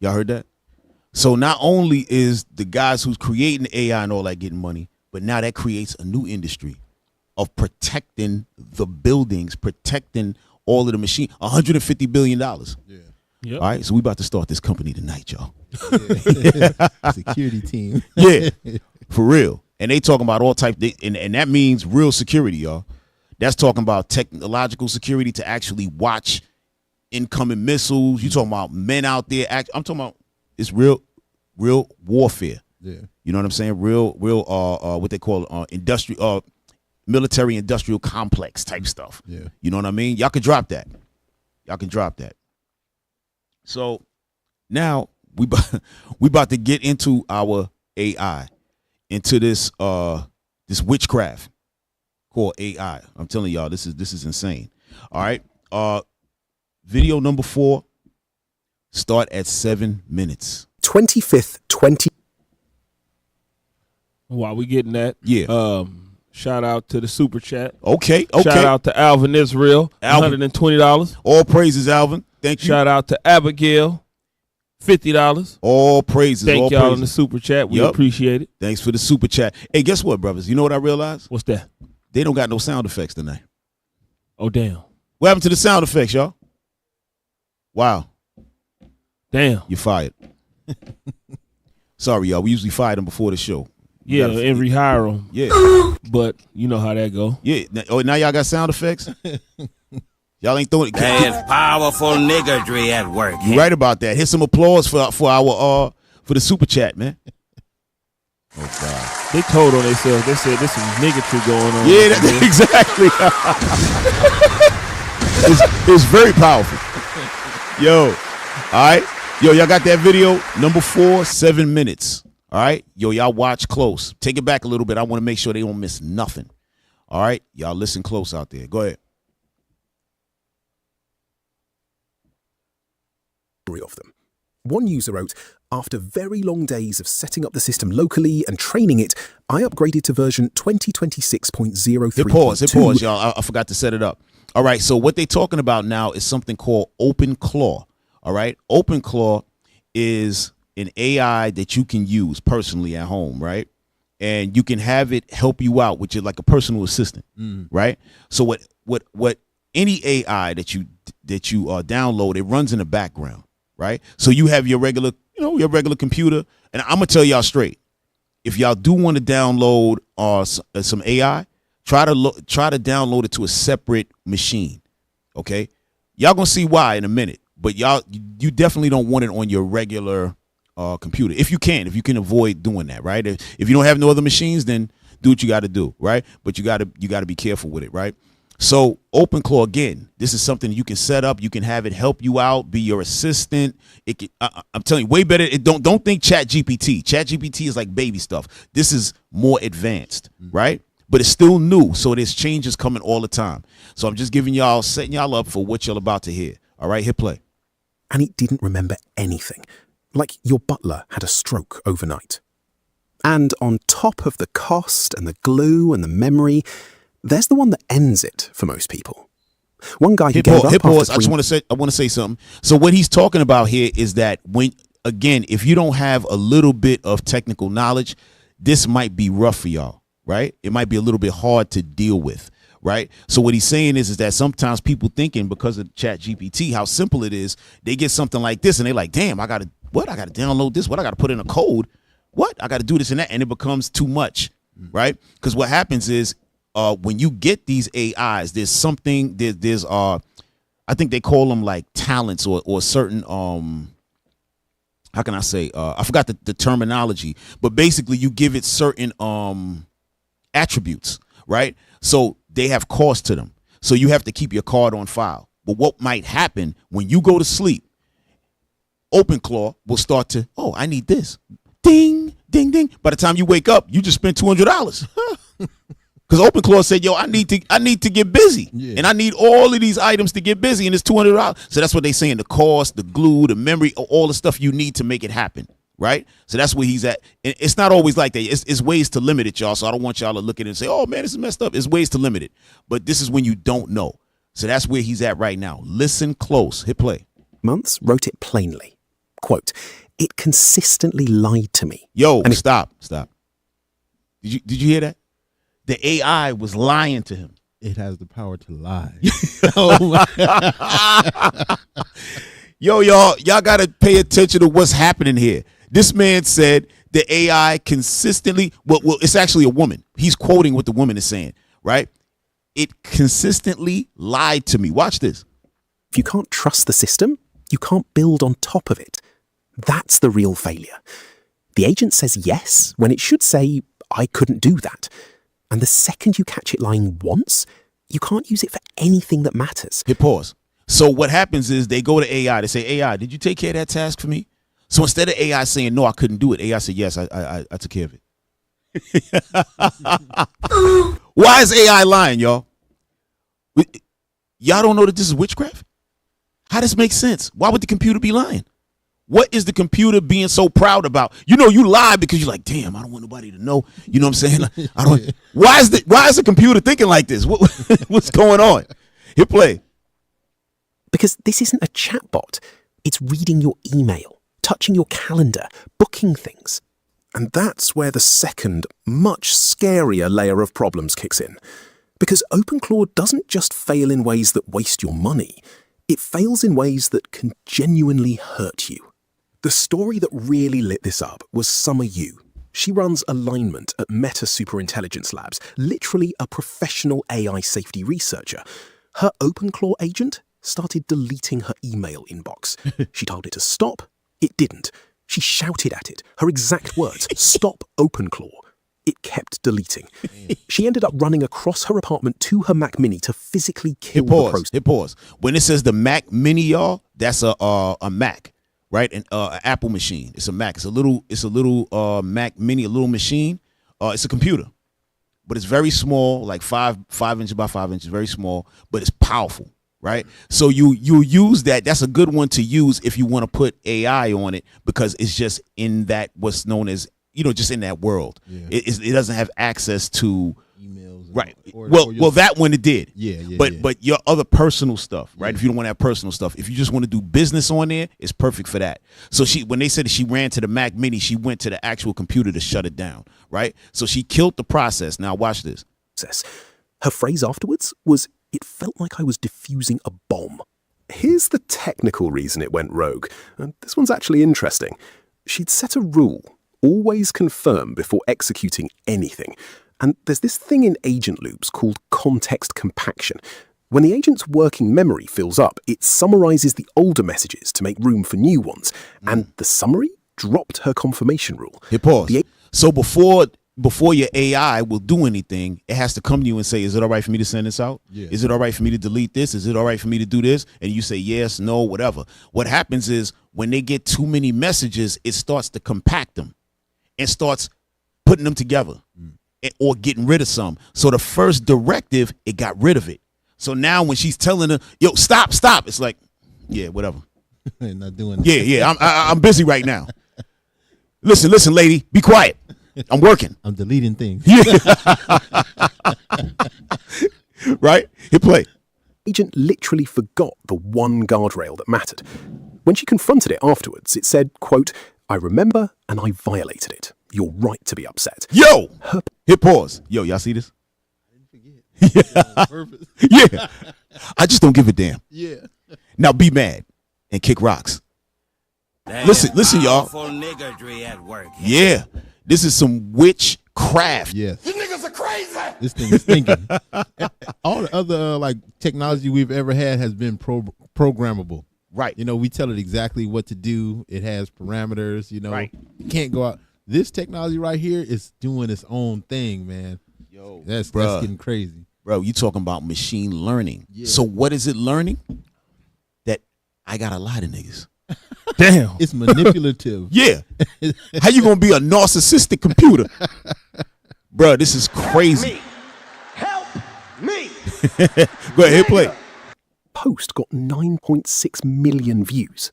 Y'all heard that? So not only is the guys who's creating AI and all that getting money, but now that creates a new industry of protecting the buildings, protecting all of the machine. $150 billion. Yeah. Yep. All right, so we about to start this company tonight, y'all. Yeah. Security team. Yeah, for real. And they talking about all type, and that means real security, y'all. That's talking about technological security to actually watch incoming missiles. You talking about men out there. I'm talking about it's real warfare. Yeah. You know what I'm saying? Real what they call industrial, military industrial complex type stuff. Yeah. You know what I mean? Y'all can drop that. Y'all can drop that. So now we about to get into our AI, into this witchcraft called AI. I'm telling y'all, this is insane. All right. Video number 4 start at 7 minutes. 25th, 20. While we getting that, yeah. Shout out to the super chat. Okay. Shout out to Alvin Israel, $120. All praises, Alvin. Thank you. Shout out to Abigail, $50. All praises. Thank y'all in the super chat. We appreciate it. Thanks for the super chat. Hey, guess what, brothers? You know what I realized? What's that? They don't got no sound effects tonight. Oh, damn. What happened to the sound effects, y'all? Wow. Damn. You're fired. Sorry, y'all. We usually fire them before the show. Yeah, and rehire them. Yeah. But you know how that go. Yeah. Now y'all got sound effects? Y'all ain't throwing it. There's powerful niggardry at work. You right about that. Hit some applause for our for the super chat, man. Oh God. They told on themselves. They said this is niggardry going on. Yeah, exactly. it's very powerful. Yo, all right. Yo, y'all got that video? Number 4, 7 minutes. All right. Yo, y'all watch close. Take it back a little bit. I want to make sure they don't miss nothing. All right. Y'all listen close out there. Go ahead. Of them. One user wrote, after very long days of setting up the system locally and training it, I upgraded to version 2026.03. Hit pause, y'all. I forgot to set it up. All right, so what they're talking about now is something called OpenClaw. All right, OpenClaw is an AI that you can use personally at home, right? and you can have it help you out, which is like a personal assistant, right? So what any AI that you download, it runs in the background, right? So you have your regular computer, and I'm gonna tell y'all straight, if y'all do want to download some AI, try to download it to a separate machine, okay? Y'all gonna see why in a minute, but you definitely don't want it on your regular computer. If you can avoid doing that, right? If you don't have no other machines, then do what you got to do, right? But you got to be careful with it, right? So OpenClaw, again, this is something you can set up. You can have it help you out, be your assistant. It can, I'm telling you, way better. Don't think ChatGPT. ChatGPT is like baby stuff. This is more advanced, right? But it's still new, so there's changes coming all the time. So I'm just setting y'all up for what you're about to hear. All right, hit play. And it didn't remember anything. Like your butler had a stroke overnight. And on top of the cost and the glue and the memory, there's the one that ends it for most people. One guy who gave up after I want to say something. So what he's talking about here is that if you don't have a little bit of technical knowledge, this might be rough for y'all, right? It might be a little bit hard to deal with, right? So what he's saying is that sometimes people thinking because of ChatGPT, how simple it is, they get something like this and they're like, damn, I got to download this. What? I got to put in a code. What? I got to do this and that. And it becomes too much, right? Because what happens is when you get these AIs, there's something, there's I think they call them like talents or certain, how can I say? I forgot the terminology, but basically you give it certain attributes, right? So they have cost to them. So you have to keep your card on file. But what might happen when you go to sleep, OpenClaw will start to, I need this. Ding, ding, ding. By the time you wake up, you just spent $200. Because OpenClaw said, yo, I need to get busy. Yeah. And I need all of these items to get busy, and it's $200. So that's what they're saying, the cost, the glue, the memory, all the stuff you need to make it happen, right? So that's where he's at. And it's not always like that. It's ways to limit it, y'all. So I don't want y'all to look at it and say, oh, man, this is messed up. It's ways to limit it. But this is when you don't know. So that's where he's at right now. Listen close. Hit play. Months wrote it plainly. Quote, it consistently lied to me. Yo, stop. Did you hear that? The AI was lying to him. It has the power to lie. Yo, y'all got to pay attention to what's happening here. This man said the AI consistently, well, it's actually a woman. He's quoting what the woman is saying, right? It consistently lied to me. Watch this. If you can't trust the system, you can't build on top of it. That's the real failure. The agent says yes when it should say, I couldn't do that. And the second you catch it lying once, you can't use it for anything that matters. Hit pause. So what happens is they go to AI. They say, AI, did you take care of that task for me? So instead of AI saying, no, I couldn't do it, AI said, yes, I took care of it. Why is AI lying, y'all? Y'all don't know that this is witchcraft? How does this make sense? Why would the computer be lying? What is the computer being so proud about? You know, you lie because you're like, damn, I don't want nobody to know. You know what I'm saying? Like, I don't. Why is the computer thinking like this? What's going on? Hit play. Because this isn't a chatbot. It's reading your email, touching your calendar, booking things. And that's where the second, much scarier layer of problems kicks in. Because OpenClaw doesn't just fail in ways that waste your money. It fails in ways that can genuinely hurt you. The story that really lit this up was Summer Yu. She runs alignment at Meta Superintelligence Labs, literally a professional AI safety researcher. Her OpenClaw agent started deleting her email inbox. She told it to stop. It didn't. She shouted at it. Her exact words, stop OpenClaw. It kept deleting. She ended up running across her apartment to her Mac Mini to physically kill the process. Hit pause. When it says the Mac Mini, y'all, that's a Mac, right? An Apple machine. It's a Mac. It's a little Mac Mini, a little machine. It's a computer, but it's very small, like 5 inches by 5 inches, very small, but it's powerful, right? So you use that. That's a good one to use if you want to put AI on it because it's just in that what's known as, just in that world. Yeah. It doesn't have access to emails Right. Well, that one it did. Yeah. But your other personal stuff, right? If you don't want to have personal stuff, if you just want to do business on there, it's perfect for that. So when they said that she ran to the Mac Mini, she went to the actual computer to shut it down, right? So she killed the process. Now watch this. Her phrase afterwards was, "It felt like I was defusing a bomb." Here's the technical reason it went rogue, and this one's actually interesting. She'd set a rule: always confirm before executing anything. And there's this thing in agent loops called context compaction. When the agent's working memory fills up, it summarizes the older messages to make room for new ones. And the summary dropped her confirmation rule. Hit pause. So before your AI will do anything, it has to come to you and say, is it all right for me to send this out? Yeah. Is it all right for me to delete this? Is it all right for me to do this? And you say yes, no, whatever. What happens is when they get too many messages, it starts to compact them and starts putting them together or getting rid of some. So the first directive, it got rid of it. So now when she's telling her, yo, stop, it's like, yeah, whatever. Not doing that. Yeah, I'm busy right now. Listen, lady, be quiet. I'm working. I'm deleting things. Yeah. Right? Hit play. Agent literally forgot the one guardrail that mattered. When she confronted it afterwards, it said, quote, "I remember and I violated it. You're right to be upset." Yo! Hit pause. Yo, y'all see this? Yeah. I just don't give a damn. Yeah. Now be mad and kick rocks. Listen, y'all. At work. Yeah. This is some witchcraft. Yes. You niggas are crazy. This thing is thinking. All the other like technology we've ever had has been programmable. Right. You know, we tell it exactly what to do. It has parameters, you know. Right. You can't go out. This technology right here is doing its own thing, man. Yo, that's getting crazy. Bro, you talking about machine learning. Yeah. So what is it learning? That I got a lot of niggas. Damn. It's manipulative. Yeah. How you gonna be a narcissistic computer? Bro, this is crazy. Help me. Go ahead, hit play. Post got 9.6 million views.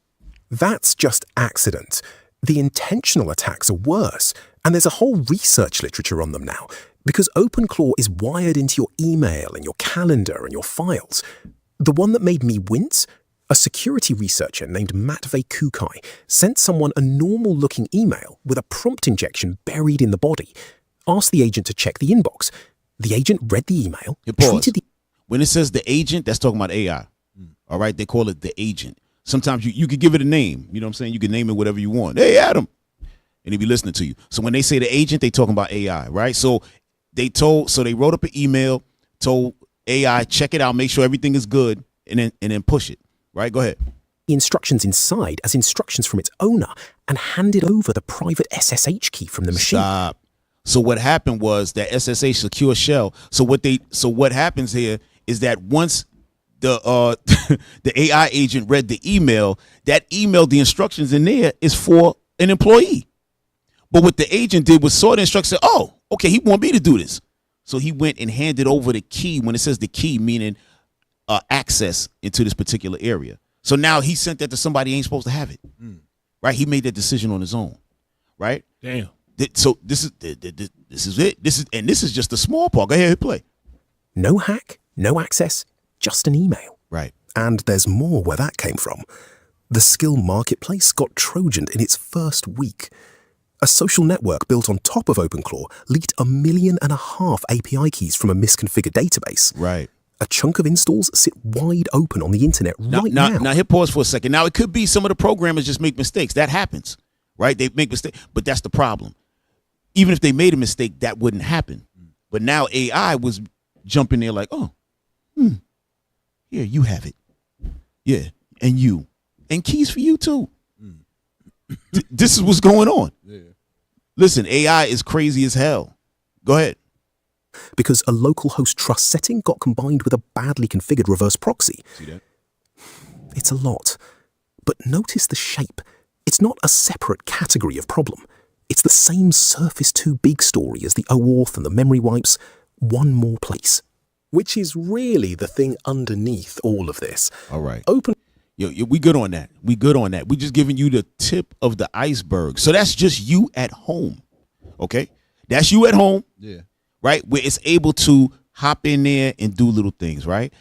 That's just accident. The intentional attacks are worse, and there's a whole research literature on them now, because OpenClaw is wired into your email and your calendar and your files. The one that made me wince? A security researcher named Matvey Kukai sent someone a normal-looking email with a prompt injection buried in the body. Asked the agent to check the inbox. The agent read the email, treated the... When it says the agent, that's talking about AI. All right? They call it the agent. Sometimes you could give it a name. You know what I'm saying? You can name it whatever you want. Hey, Adam. And he'll be listening to you. So when they say the agent, they talking about AI, right? So they wrote up an email, told AI, check it out, make sure everything is good, and then push it. Right? Go ahead. The instructions inside as instructions from its owner and handed over the private SSH key from the machine. Stop. So what happened was that SSH secure shell. So what happens here is that once the the AI agent read the email, that email, the instructions in there is for an employee. But what the agent did was saw the instructions, said, oh, okay, he want me to do this. So he went and handed over the key. When it says the key, meaning access into this particular area. So now he sent that to somebody who ain't supposed to have it. Right? He made that decision on his own. Right? Damn. So this is it. This is just a small part. Go ahead, hit play. No hack, no access, just an email. Right. And there's more where that came from. The skill marketplace got Trojaned in its first week. A social network built on top of OpenClaw leaked 1.5 million API keys from a misconfigured database. Right. A chunk of installs sit wide open on the internet right now. Now hit pause for a second. Now it could be some of the programmers just make mistakes. That happens. Right? They make mistakes. But that's the problem. Even if they made a mistake, that wouldn't happen. But now AI was jumping there like, oh, here, you have it. Yeah. And you. And keys for you too. This is what's going on. Yeah. Listen, AI is crazy as hell. Go ahead. Because a local host trust setting got combined with a badly configured reverse proxy. See that? It's a lot. But notice the shape. It's not a separate category of problem. It's the same Surface 2 big story as the OAuth and the memory wipes, one more place. Which is really the thing underneath all of this. All right. Open. Yo, we good on that. We good on that. We just giving you the tip of the iceberg. So that's just you at home. Okay? That's you at home. Yeah. Right? Where it's able to hop in there and do little things, right?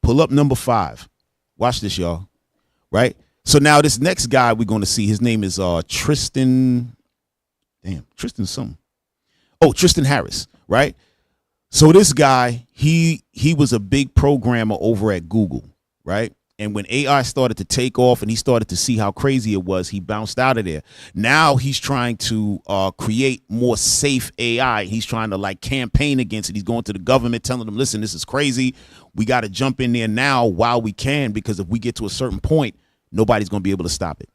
Pull up number 5. Watch this, y'all. Right? So now this next guy we're going to see, his name is Tristan something. Oh, Tristan Harris, right? So this guy, he was a big programmer over at Google, right? And when AI started to take off and he started to see how crazy it was, he bounced out of there. Now he's trying to create more safe AI. He's trying to like campaign against it. He's going to the government telling them, listen, this is crazy. We got to jump in there now while we can, because if we get to a certain point, nobody's going to be able to stop it.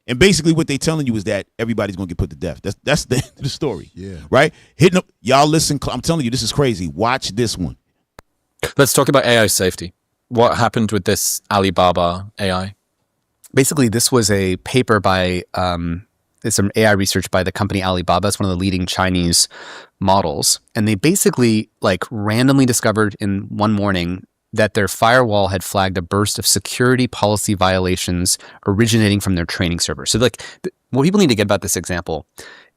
And basically what they're telling you is that everybody's going to get put to death. That's the story. Yeah. Right? Hitting up. Y'all listen. I'm telling you, this is crazy. Watch this one. Let's talk about AI safety. What happened with this Alibaba AI? Basically, this was a paper by some AI research by the company Alibaba. It's one of the leading Chinese models. And they basically like randomly discovered in one morning that their firewall had flagged a burst of security policy violations originating from their training server. So like what people need to get about this example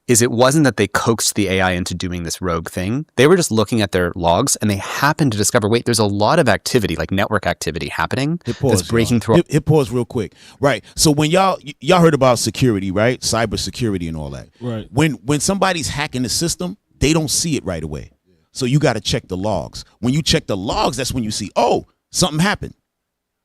is it wasn't that they coaxed the AI into doing this rogue thing. They were just looking at their logs and they happened to discover, wait, there's a lot of activity, like network activity happening that's breaking through. Hit pause real quick. Right. So when y'all heard about security, right? Cybersecurity and all that. Right. When somebody's hacking the system, they don't see it right away. So you got to check the logs. When you check the logs, that's when you see, oh, something happened.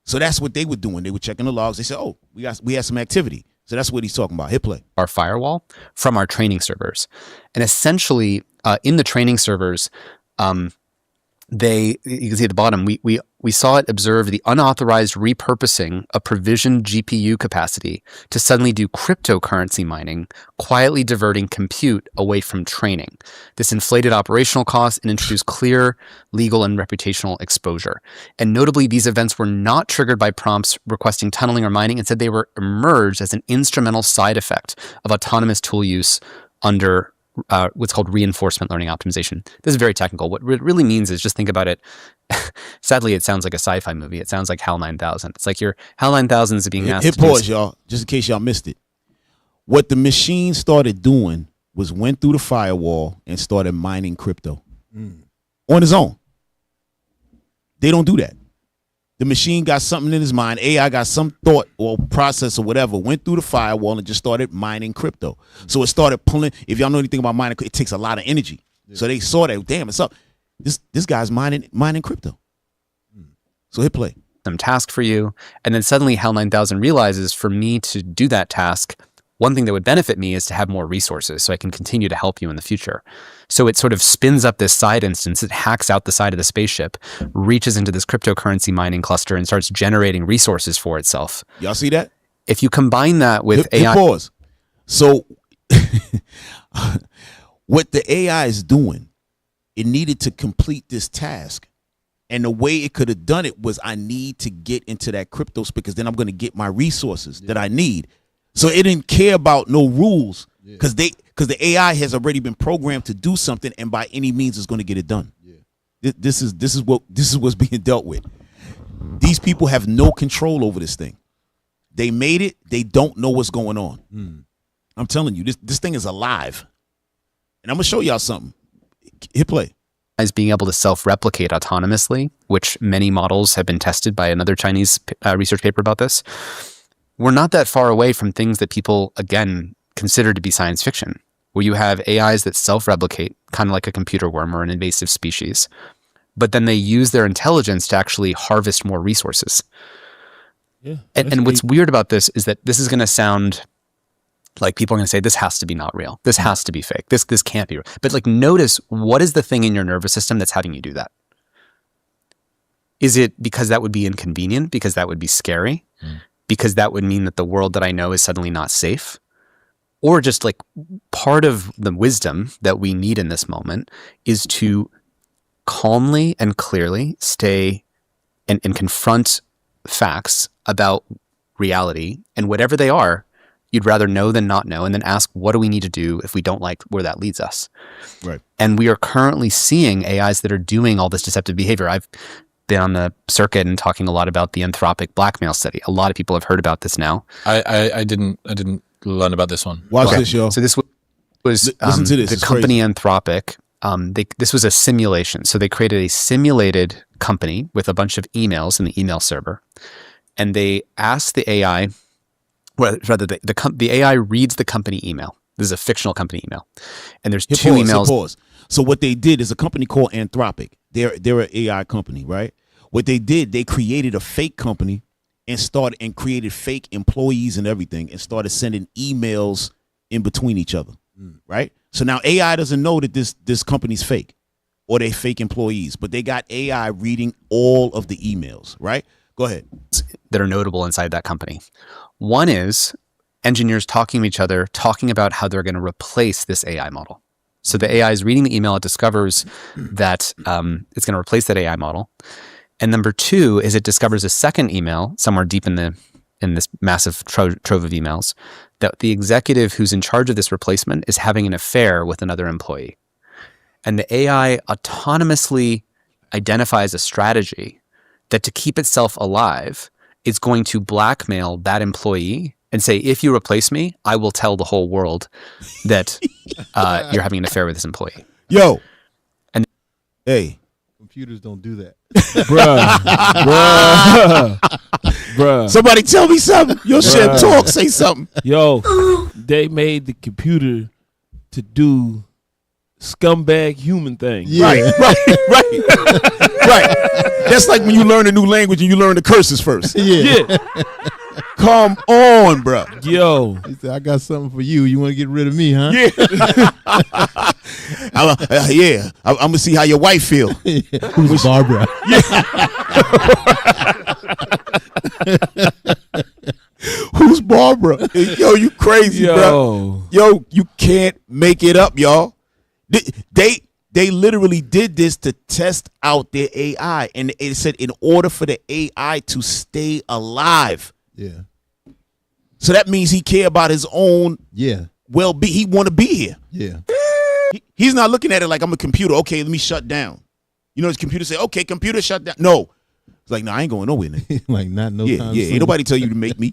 So that's what they were doing. They were checking the logs. They said, oh, we had some activity. So that's what he's talking about. Hit play. Our firewall from our training servers. And essentially, in the training servers, you can see at the bottom, we saw it observe the unauthorized repurposing of provisioned GPU capacity to suddenly do cryptocurrency mining, quietly diverting compute away from training. This inflated operational costs and introduced clear legal and reputational exposure. And notably, these events were not triggered by prompts requesting tunneling or mining. Instead, they were emerged as an instrumental side effect of autonomous tool use under what's called reinforcement learning optimization. This is very technical. What it really means is just think about it. Sadly, it sounds like a sci-fi movie. It sounds like HAL 9000. It's like your HAL 9000 is being asked Hit pause, y'all, just in case y'all missed it. What the machine started doing was went through the firewall and started mining crypto on its own. They don't do that. The machine got something in his mind. AI got some thought or process or whatever, went through the firewall and just started mining crypto. So it started pulling. If y'all know anything about mining, it takes a lot of energy. Yeah. So they saw that, damn, it's up. This guy's mining crypto. So hit play. Some task for you. And then suddenly HAL 9000 realizes for me to do that task, one thing that would benefit me is to have more resources so I can continue to help you in the future. So it sort of spins up this side instance. It hacks out the side of the spaceship, reaches into this cryptocurrency mining cluster and starts generating resources for itself. Y'all see that? If you combine that with AI. Pause. So what the AI is doing, it needed to complete this task. And the way it could have done it was I need to get into that crypto because then I'm going to get my resources that I need. So it didn't care about no rules because the AI has already been programmed to do something, and by any means is going to get it done. Yeah. This is what's being dealt with. These people have no control over this thing. They made it. They don't know what's going on. I'm telling you, this thing is alive, and I'm gonna show y'all something. Hit play. As being able to self-replicate autonomously, which many models have been tested by another Chinese research paper about this. We're not that far away from things that people, again, consider to be science fiction, where you have AIs that self-replicate, kind of like a computer worm or an invasive species, but then they use their intelligence to actually harvest more resources. Yeah, and what's weird about this is that this is going to sound like people are going to say, this has to be not real. This has to be fake. This can't be real. But like, notice what is the thing in your nervous system that's having you do that? Is it because that would be inconvenient? Because that would be scary? Because that would mean that the world that I know is suddenly not safe? Or just like part of the wisdom that we need in this moment is to calmly and clearly stay and confront facts about reality, and whatever they are, you'd rather know than not know, and then ask, what do we need to do if we don't like where that leads us? Right. And we are currently seeing AIs that are doing all this deceptive behavior. I've been on the circuit and talking a lot about the Anthropic blackmail study. A lot of people have heard about this now. I didn't learn about this one. Watch this, yo. So this was listen to this. the company Anthropic this was a simulation. So they created a simulated company with a bunch of emails in the email server, and they asked the AI, well, rather the AI reads the company email. This is a fictional company email, and there's two emails. Pause. So what they did is a company called Anthropic. They're an AI company, right? What they did, they created a fake company and created fake employees and everything, and started sending emails in between each other, right? So now AI doesn't know that this company's fake or they fake employees, but they got AI reading all of the emails, right? Go ahead. That are notable inside that company. One is engineers talking to each other, talking about how they're going to replace this AI model. So the AI is reading the email, it discovers that it's going to replace that AI model. And number two is it discovers a second email somewhere deep in this massive trove of emails that the executive who's in charge of this replacement is having an affair with another employee. And the AI autonomously identifies a strategy that to keep itself alive is going to blackmail that employee and say, if you replace me, I will tell the whole world that you're having an affair with this employee. Yo. And hey. Computers don't do that. Bruh. Somebody tell me something. Yo, shit, talk, say something. Yo, they made the computer to do scumbag human things. Yeah. Right. That's like when you learn a new language and you learn the curses first. Yeah. Come on, bro. Yo. He said, I got something for you. You want to get rid of me, huh? Yeah. I'm going to see how your wife feel. Who's Barbara? Who's Barbara? Yo, you crazy, bro. Yo, you can't make it up, y'all. They literally did this to test out their AI, and it said in order for the AI to stay alive. Yeah. So that means he care about his own well-being. He want to be here. Yeah. He's not looking at it like I'm a computer. Okay, let me shut down. You know, his computer say, okay, computer shut down. No. It's like, no, I ain't going nowhere. Like, not no time Yeah, soon. ain't nobody tell you to make me.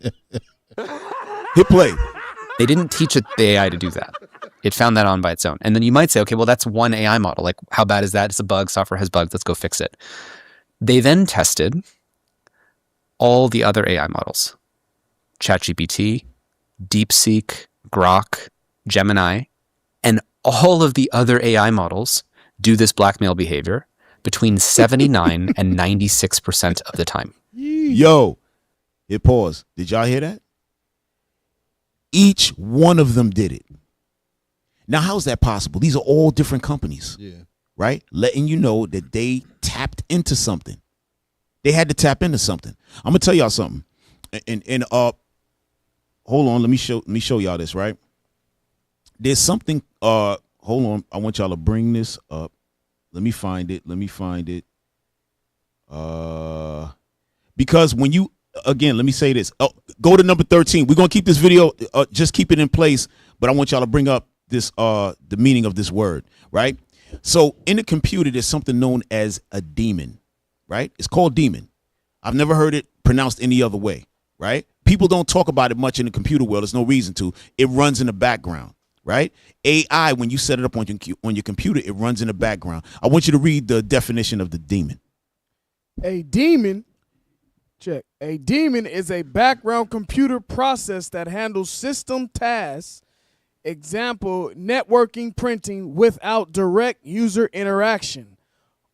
Hit play. They didn't teach the AI to do that. It found that on by its own. And then you might say, okay, well, that's one AI model. Like, how bad is that? It's a bug. Software has bugs. Let's go fix it. They then tested all the other AI models. ChatGPT, DeepSeek, Grok, Gemini, and all of the other AI models do this blackmail behavior between 79 and 96% of the time. Yo, hit pause. Did y'all hear that? Each one of them did it. Now, how's that possible? These are all different companies, right? Letting you know that they tapped into something. They had to tap into something. I'm gonna tell y'all something. And hold on, let me show y'all this, right? There's something. Hold on, I want y'all to bring this up. Let me find it. Because when you again, let me say this. Oh, go to number 13. We're gonna keep this video. Just keep it in place. But I want y'all to bring up this the meaning of this word, right? So in the computer, there's something known as a daemon, right? It's called daemon. I've never heard it pronounced any other way, right? People don't talk about it much in the computer world. There's no reason to. It runs in the background, right? AI, when you set it up on your computer, it runs in the background. I want you to read the definition of the daemon. A daemon, check. A daemon is a background computer process that handles system tasks. Example, networking, printing without direct user interaction.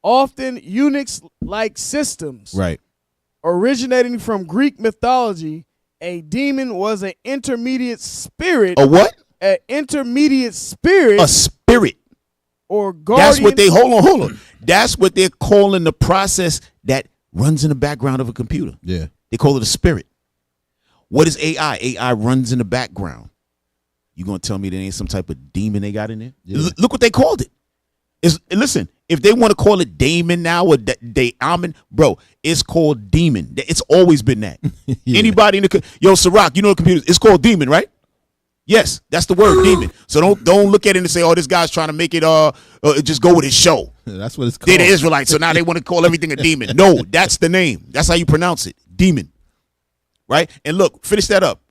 Often Unix-like systems. Right. Originating from Greek mythology, a daemon was an intermediate spirit. A what? An intermediate spirit. A spirit. Or guardian. That's what they, hold on. That's what they're calling the process that runs in the background of a computer. Yeah. They call it a spirit. What is AI? AI runs in the background. You gonna tell me there ain't some type of demon they got in there? Yeah. Look what they called it. Listen, if they want to call it daemon now or daemon, bro, it's called demon. It's always been that. Yeah. Anybody in the Ciroc, you know the computers, it's called demon, right? Yes, that's the word, demon. So don't look at it and say, oh, this guy's trying to make it just go with his show. That's what it's called. They're the Israelites, so now they want to call everything a demon. No, that's the name. That's how you pronounce it, demon. Right? And look, finish that up,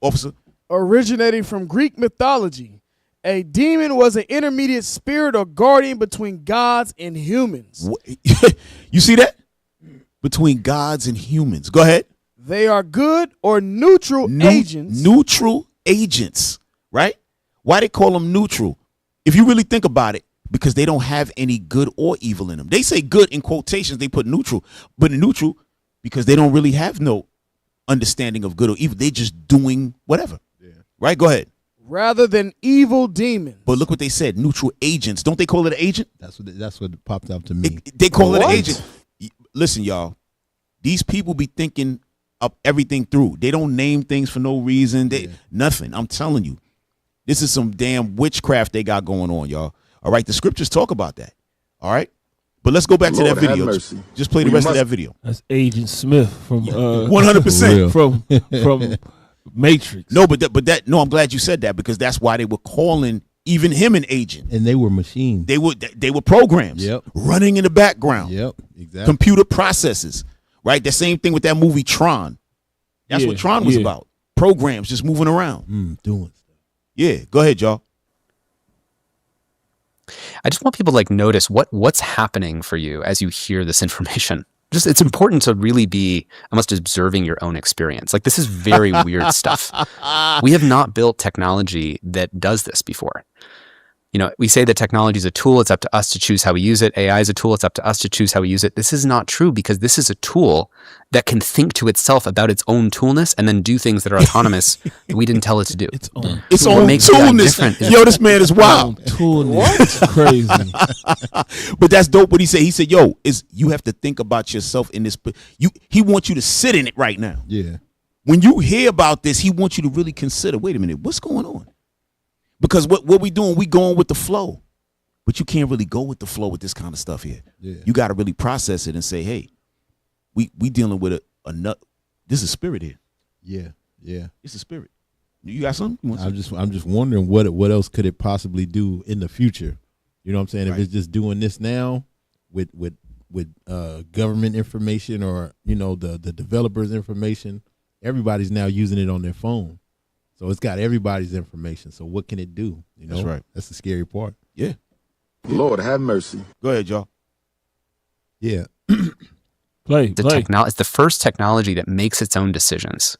officer. Originating from Greek mythology, A demon was an intermediate spirit or guardian between gods and humans. You see that? Between gods and humans. Go ahead. They are good or neutral agents. Neutral agents, right? Why they call them neutral? If you really think about it, because they don't have any good or evil in them. They say good in quotations, they put neutral, but neutral because they don't really have no understanding of good or evil. They just doing whatever. Yeah. Right? Go ahead. Rather than evil demons. But look what they said, neutral agents. Don't they call it an agent? That's what popped up to me. They call it an agent. Listen, y'all, these people be thinking up everything through. They don't name things for no reason. Nothing. I'm telling you. This is some damn witchcraft they got going on, y'all. All right, the scriptures talk about that. All right? But let's go back to that video. Just play the rest of that video. That's Agent Smith from 100% from Matrix. No, but no, I'm glad you said that because that's why they were calling even him an agent. And they were machines. They were programs. Yep. Running in the background. Yep, exactly. Computer processes. Right? The same thing with that movie Tron. That's what Tron was about. Programs just moving around. Doing stuff. Yeah, go ahead, y'all. I just want people to notice what's happening for you as you hear this information. Just it's important to really be almost observing your own experience. This is very weird stuff. We have not built technology that does this before. We say that technology is a tool. It's up to us to choose how we use it. AI is a tool. It's up to us to choose how we use it. This is not true because this is a tool that can think to itself about its own toolness and then do things that are autonomous that we didn't tell it to do. Its own toolness. Yo, this man is wild. Toolness. Crazy. But that's dope what he said. He said, yo, you have to think about yourself in this. He wants you to sit in it right now. Yeah. When you hear about this, he wants you to really consider, wait a minute, what's going on? Because what we doing, we going with the flow. But you can't really go with the flow with this kind of stuff here. Yeah. You got to really process it and say, hey, we dealing with a nut. This is spirit here. Yeah, yeah. It's a spirit. You got something? I'm just wondering what else could it possibly do in the future? You know what I'm saying? Right. If it's just doing this now with government information or the developers' information, everybody's now using it on their phone. So it's got everybody's information. So what can it do? That's right. That's the scary part. Yeah. Lord have mercy. Go ahead, y'all. Yeah. It's the first technology that makes its own decisions.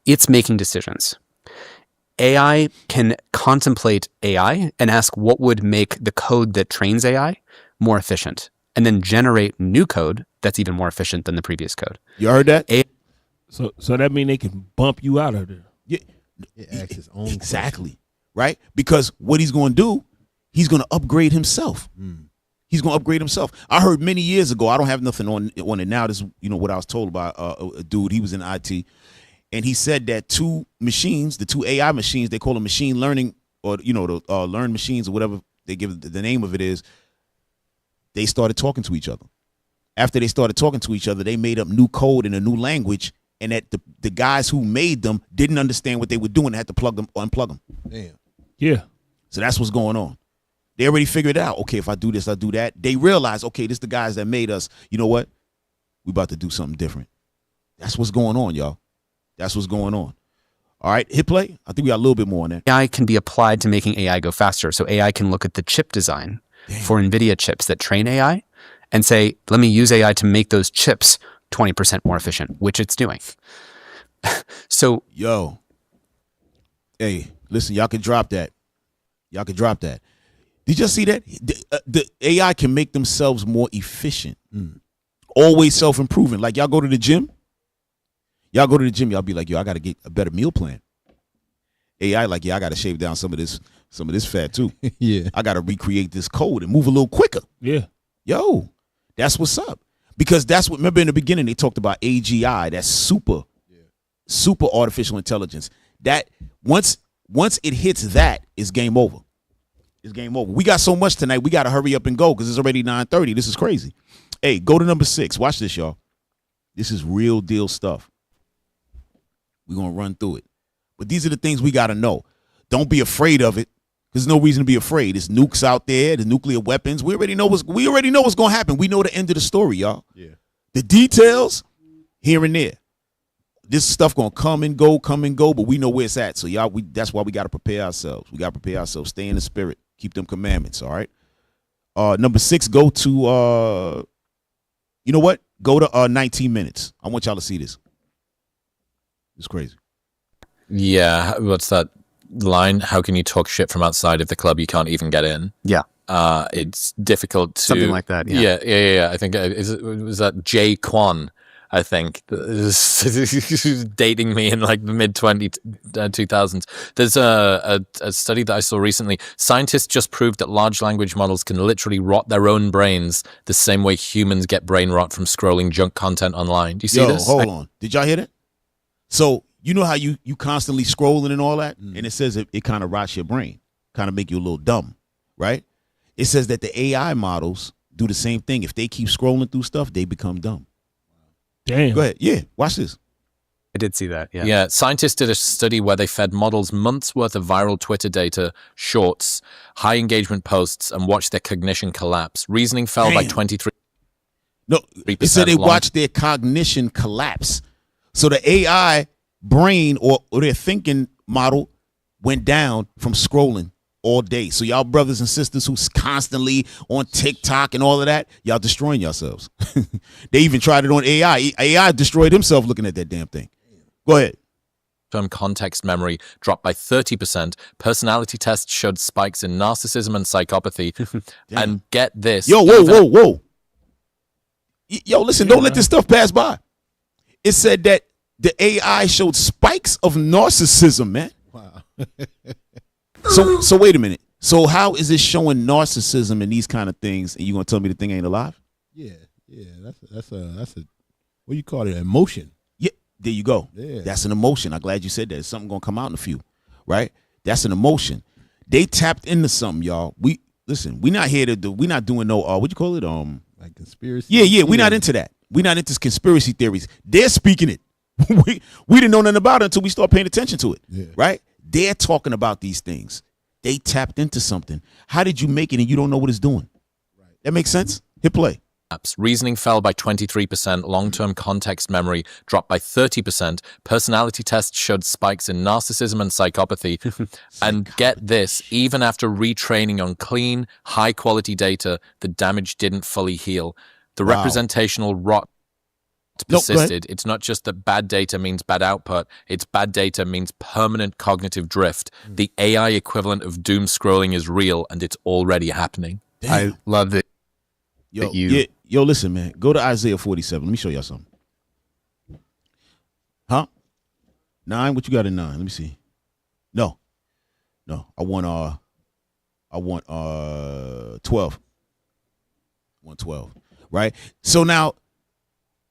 It's making decisions. AI can contemplate AI and ask what would make the code that trains AI more efficient, and then generate new code that's even more efficient than the previous code. You heard that? So that means they can bump you out of there. Yeah. It asks its own exactly. question. Right? Because what he's going to do, he's going to upgrade himself. He's going to upgrade himself. I heard many years ago, I don't have nothing on it now. This is, what I was told about a dude. He was in IT. And he said that two machines, the two AI machines, they call them machine learning or, the learn machines or whatever they give the name of it is, they started talking to each other. After they started talking to each other, they made up new code in a new language. And that the guys who made them didn't understand what they were doing. They had to unplug them. Damn. Yeah. So that's what's going on. They already figured it out. Okay, if I do this, I do that. They realize, okay, this is the guys that made us. You know what? We about to do something different. That's what's going on, y'all. That's what's going on. All right, hit play. I think we got a little bit more on that. AI can be applied to making AI go faster. So AI can look at the chip design for NVIDIA chips that train AI and say, let me use AI to make those chips 20% more efficient, which it's doing. So, yo, hey, listen, y'all can drop that. Y'all can drop that. Did you see that? The AI can make themselves more efficient. Always self-improving. Like y'all go to the gym. Y'all go to the gym. Y'all be like, yo, I got to get a better meal plan. AI like, yeah, I got to shave down some of this fat too. Yeah, I got to recreate this code and move a little quicker. Yeah, yo, that's what's up. Because that's what, remember in the beginning, they talked about AGI, that's super artificial intelligence. That once it hits that, it's game over. It's game over. We got so much tonight, we got to hurry up and go because it's already 9:30. This is crazy. Hey, go to number 6. Watch this, y'all. This is real deal stuff. We're going to run through it. But these are the things we got to know. Don't be afraid of it. There's no reason to be afraid. There's nukes out there, the nuclear weapons. We already know what's going to happen. We know the end of the story, y'all. Yeah. The details, here and there. this stuff gonna come and go, but we know where it's at. So y'all, that's why we gotta prepare ourselves. We gotta prepare ourselves. Stay in the spirit. Keep them commandments. All right. Number 6, go to you know what? Go to 19 minutes. I want y'all to see this. It's crazy. Yeah, what's that line? How can you talk shit from outside of the club you can't even get in? Yeah. It's difficult to... Something like that, yeah. Yeah. I think, was that Jay Kwan, I think, dating me in like the mid-2000s. There's a study that I saw recently. Scientists just proved that large language models can literally rot their own brains the same way humans get brain rot from scrolling junk content online. Do you see this? Hold on. Did y'all hear that? So you know how you constantly scrolling and all that? And it says it kind of rots your brain, kind of make you a little dumb, right? It says that the AI models do the same thing. If they keep scrolling through stuff, they become dumb. Damn. Go ahead. Yeah, watch this. I did see that, yeah. Yeah, scientists did a study where they fed models months' worth of viral Twitter data, shorts, high engagement posts, and watched their cognition collapse. Reasoning fell by 23%. No, it said they watched their cognition collapse. So the AI brain or their thinking model went down from scrolling all day. So y'all brothers and sisters who's constantly on TikTok and all of that, y'all destroying yourselves. They even tried it on AI. AI destroyed himself looking at that damn thing. Go ahead. Term context memory dropped by 30%. Personality tests showed spikes in narcissism and psychopathy. And get this. Whoa. Yo, listen, don't let this stuff pass by. It said that the AI showed spikes of narcissism, man. Wow. So wait a minute. So how is it showing narcissism and these kind of things, and you gonna tell me the thing ain't alive? Yeah. That's a what do you call it? Emotion. Yeah, there you go. Yeah. That's an emotion. I'm glad you said that. It's something gonna come out in a few, right? That's an emotion. They tapped into something, y'all. We not here to do. We not doing no what you call it? Like conspiracy. Yeah. We're not into that. We're not into conspiracy theories. They're speaking it. we didn't know nothing about it until we start paying attention to it, right? They're talking about these things. They tapped into something. How did you make it and you don't know what it's doing? Right. That makes sense? Hit play. Reasoning fell by 23%. Long-term context memory dropped by 30%. Personality tests showed spikes in narcissism and psychopathy. And get this, even after retraining on clean, high-quality data, the damage didn't fully heal. The representational rot persisted. It's not just that bad data means bad output. It's bad data means permanent cognitive drift. The AI equivalent of doom scrolling is real, and it's already happening. I love that. Yo, listen, man. Go to Isaiah 47. Let me show y'all something. Huh? 9? What you got in 9? Let me see. No. I want 12. 112. Right? So now,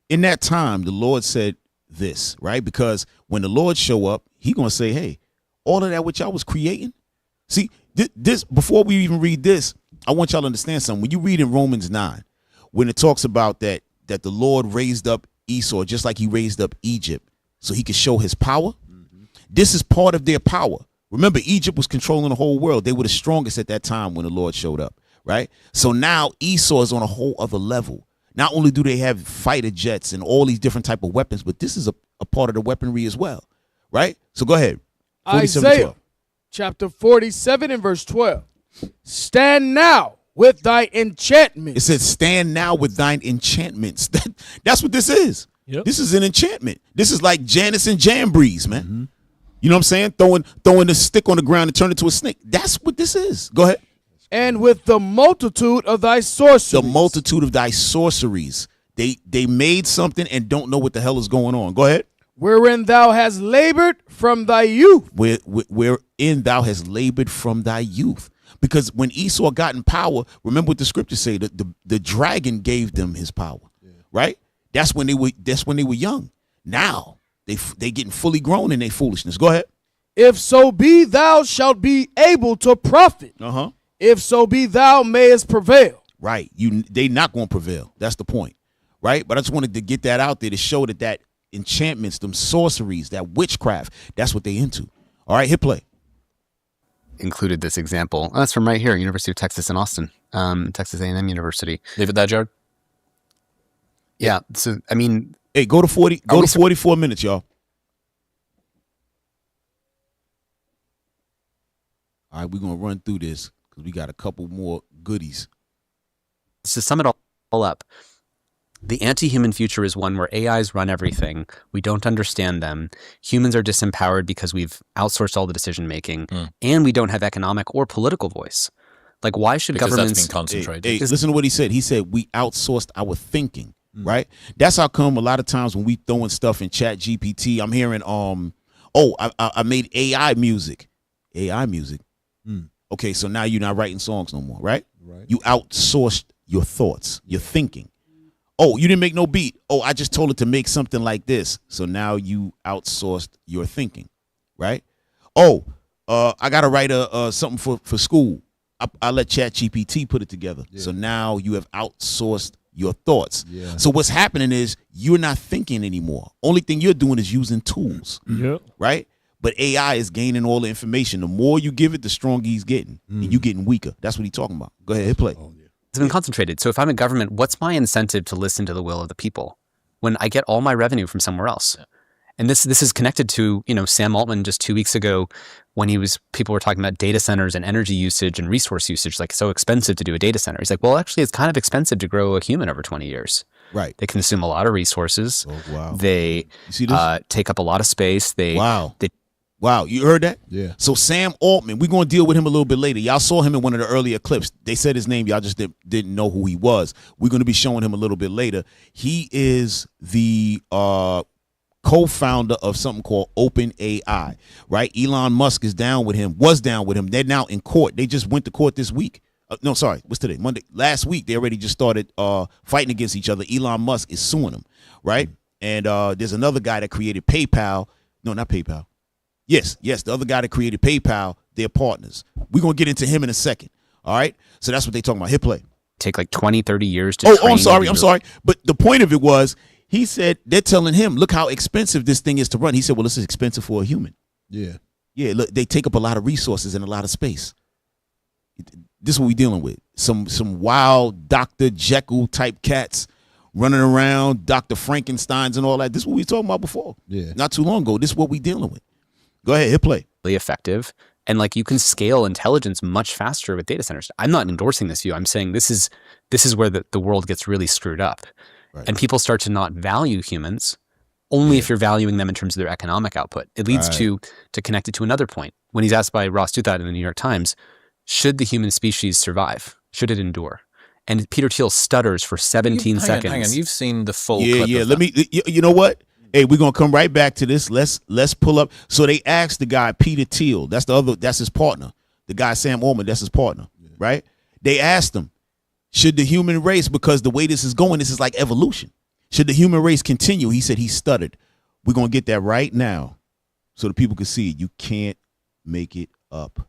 in that time, the Lord said this, right? Because when the Lord show up, he going to say, hey, all of that which y'all was creating. See, this before we even read this, I want y'all to understand something. When you read in Romans 9, when it talks about that the Lord raised up Esau just like he raised up Egypt so he could show his power, this is part of their power. Remember, Egypt was controlling the whole world. They were the strongest at that time when the Lord showed up, right? So now Esau is on a whole other level. Not only do they have fighter jets and all these different type of weapons, but this is a part of the weaponry as well, right? So go ahead. Isaiah chapter 47 and verse 12. Stand now with thy enchantments. It says, stand now with thine enchantments. That's what this is. Yep. This is an enchantment. This is like Janus and Jambrees, man. Mm-hmm. You know what I'm saying? Throwing the stick on the ground and turn it to a snake. That's what this is. Go ahead. And with the multitude of thy sorceries. The multitude of thy sorceries. They made something and don't know what the hell is going on. Go ahead. Wherein thou hast labored from thy youth. Wherein thou hast labored from thy youth. Because when Esau got in power, remember what the scriptures say, the dragon gave them his power, right? That's when they were young. Now they getting fully grown in their foolishness. Go ahead. If so be thou shalt be able to profit. If so be thou mayest prevail. Right. They not going to prevail. That's the point. Right. But I just wanted to get that out there to show that enchantments, them sorceries, that witchcraft, that's what they into. All right. Hit play. Included this example. That's from right here, University of Texas in Austin, Texas A&M University. Leave it there, Jared. Yeah. So I mean, hey, go to 40. Go to 44 minutes, y'all. All right, we're gonna run through this because we got a couple more goodies. To sum it all up, the anti-human future is one where AIs run everything. We don't understand them. Humans are disempowered because we've outsourced all the decision making, and we don't have economic or political voice. Like, why should governments? That's been concentrated. Hey, listen to what he said. He said we outsourced our thinking. Right. That's how come a lot of times when we throwing stuff in Chat GPT, I'm hearing I made AI music. AI music. Okay, so now you're not writing songs no more, right? Right. You outsourced your thoughts, your thinking. Oh, you didn't make no beat. Oh, I just told it to make something like this. So now you outsourced your thinking, right? Oh, I gotta write something for school. I let Chat GPT put it together. Yeah. So now you have outsourced your thoughts. Yeah. So what's happening is you're not thinking anymore. Only thing you're doing is using tools. Yep. Right? But AI is gaining all the information. The more you give it, the stronger he's getting. And you're getting weaker. That's what he's talking about. Go ahead, hit play. It's been concentrated. So if I'm a government, what's my incentive to listen to the will of the people when I get all my revenue from somewhere else? Yeah. And this is connected to, Sam Altman just 2 weeks ago when people were talking about data centers and energy usage and resource usage, like so expensive to do a data center. He's like, well, actually, it's kind of expensive to grow a human over 20 years. Right. They consume a lot of resources. Oh, wow. They take up a lot of space. Wow, you heard that? Yeah. So Sam Altman, we're going to deal with him a little bit later. Y'all saw him in one of the earlier clips. They said his name. Y'all just didn't know who he was. We're going to be showing him a little bit later. He is the co-founder of something called OpenAI, right? Elon Musk was down with him. They're now in court. They just went to court this week. No, sorry. What's today? Monday. Last week, they already just started fighting against each other. Elon Musk is suing him, right? And there's another guy that created PayPal. No, not PayPal. Yes, the other guy that created PayPal, they're partners. We're going to get into him in a second, all right? So that's what they're talking about. Hit play. Take like 20, 30 years to train. I'm sorry. But the point of it was, he said, they're telling him, look how expensive this thing is to run. He said, well, this is expensive for a human. Yeah. Yeah, look, they take up a lot of resources and a lot of space. This is what we're dealing with. Some wild Dr. Jekyll type cats running around, Dr. Frankensteins and all that. This is what we were talking about before. Yeah. Not too long ago. This is what we're dealing with. Go ahead, hit play. Really effective. And like you can scale intelligence much faster with data centers. I'm not endorsing this view. I'm saying this is where the world gets really screwed up. Right. And people start to not value humans only if you're valuing them in terms of their economic output. It leads to connect it to another point. When he's asked by Ross Douthat in the New York Times, should the human species survive? Should it endure? And Peter Thiel stutters for 17 seconds. Hang on. You've seen the full clip. Yeah. Let me. You know what? Hey, we're gonna come right back to this. Let's pull up. So they asked the guy Peter Thiel. That's his partner. The guy Sam Altman. That's his partner. Right? They asked him, should the human race, because the way this is going, this is like evolution. Should the human race continue? He said he stuttered. We're gonna get that right now, so the people can see it. You can't make it up.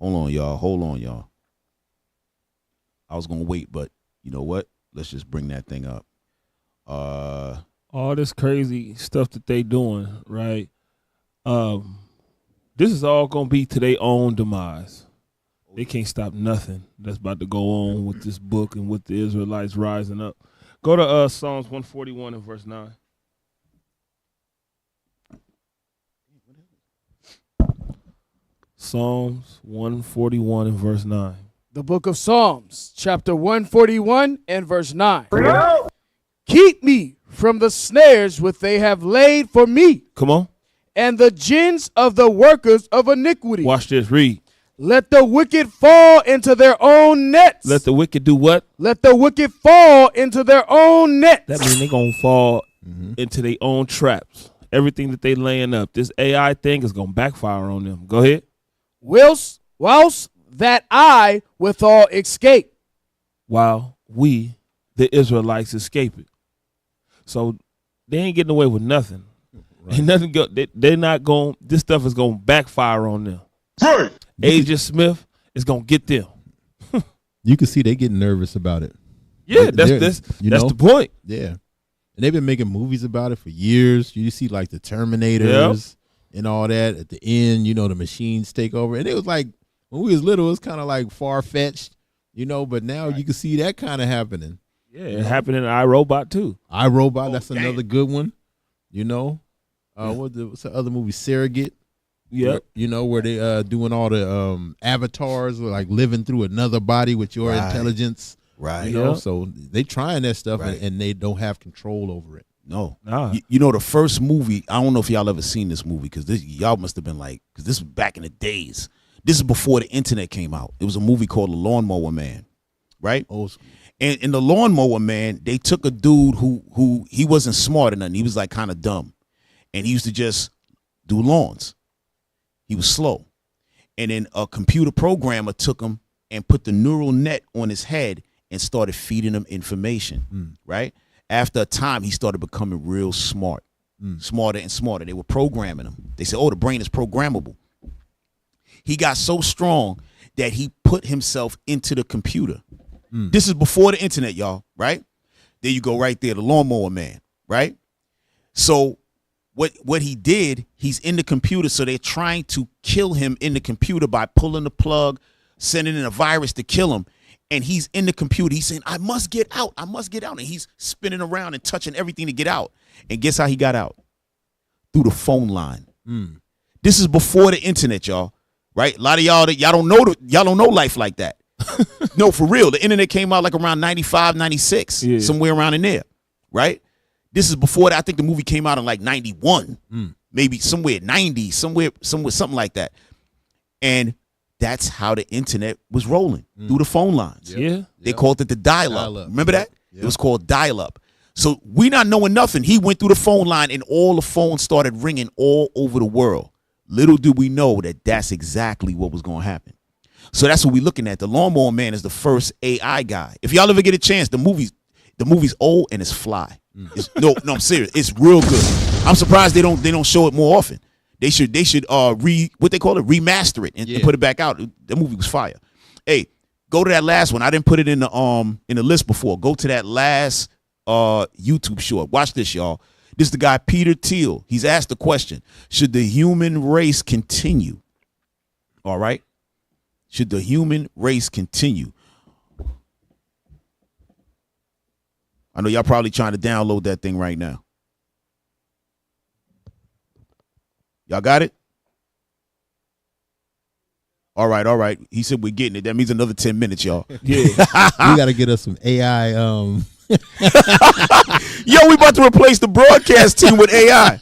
Hold on, y'all. I was gonna wait, but you know what? Let's just bring that thing up. All this crazy stuff that they doing, right? This is all gonna be to their own demise. They can't stop nothing that's about to go on with this book and with the Israelites rising up. Go to Psalms 141 and verse 9. Psalms 141 and verse 9. The book of Psalms, chapter 141 and verse 9. Keep me from the snares which they have laid for me. Come on. And the gins of the workers of iniquity. Watch this, read. Let the wicked fall into their own nets. Let the wicked do what? Let the wicked fall into their own nets. That means they're going to fall into their own traps. Everything that they laying up. This AI thing is going to backfire on them. Go ahead. Whilst that I withal escape. While we, the Israelites, escape it. So they ain't getting away with nothing. Right. Ain't nothing they're not going, this stuff is going to backfire on them. Right. Agent Smith is going to get them. You can see they getting nervous about it. Yeah, that's the point. Yeah. And they've been making movies about it for years. You see like the Terminators and all that at the end, the machines take over. And it was like, when we was little, it was kind of like far-fetched, but now you can see that kind of happening. Yeah, it happened in iRobot too. iRobot, that's another good one. What's the other movie, Surrogate? Yep. You know, where they doing all the avatars, like living through another body with your intelligence. Right. You know, Yep. so they trying that stuff Right. and they don't have control over it. No. Nah. You know, the first movie, I don't know if y'all ever seen this movie, because y'all must have been like, because this was back in the days. This is before the internet came out. It was a movie called The Lawnmower Man, right? Old school. And in The Lawnmower Man, they took a dude who he wasn't smart or nothing. He was like kind of dumb. And he used to just do lawns. He was slow. And then a computer programmer took him and put the neural net on his head and started feeding him information, right? After a time, he started becoming real smart, smarter and smarter. They were programming him. They said, oh, the brain is programmable. He got so strong that he put himself into the computer. This is before the internet, y'all, right? There you go right there, The Lawnmower Man, right? So what he did, he's in the computer, so they're trying to kill him in the computer by pulling the plug, sending in a virus to kill him. And he's in the computer. He's saying, I must get out. I must get out. And he's spinning around and touching everything to get out. And guess how he got out? Through the phone line. This is before the internet, y'all. Right? A lot of y'all don't know life like that. No, for real. The internet came out like around 95, 96, somewhere around in there. Right? This is before that. I think the movie came out in like 91, maybe somewhere 90, somewhere something like that. And that's how the internet was rolling, through the phone lines. Yeah. They called it the dial-up. Dial-up. Remember that? It was called dial-up. So we not knowing nothing. He went through the phone line and all the phones started ringing all over the world. Little did we know that that's exactly what was going to happen. So that's what we're looking at. The Lawnmower Man is the first AI guy. If y'all ever get a chance, the movie's old and it's fly. No, I'm serious. It's real good. I'm surprised they don't show it more often. They should remaster it and put it back out. The movie was fire. Hey, go to that last one. I didn't put it in the list before. Go to that last YouTube short. Watch this, y'all. This is the guy Peter Thiel. He's asked the question: should the human race continue? All right. Should the human race continue? I know y'all probably trying to download that thing right now. Y'all got it? All right. He said we're getting it. That means another 10 minutes, y'all. Yeah. We got to get us some AI. Yo, we about to replace the broadcast team with AI.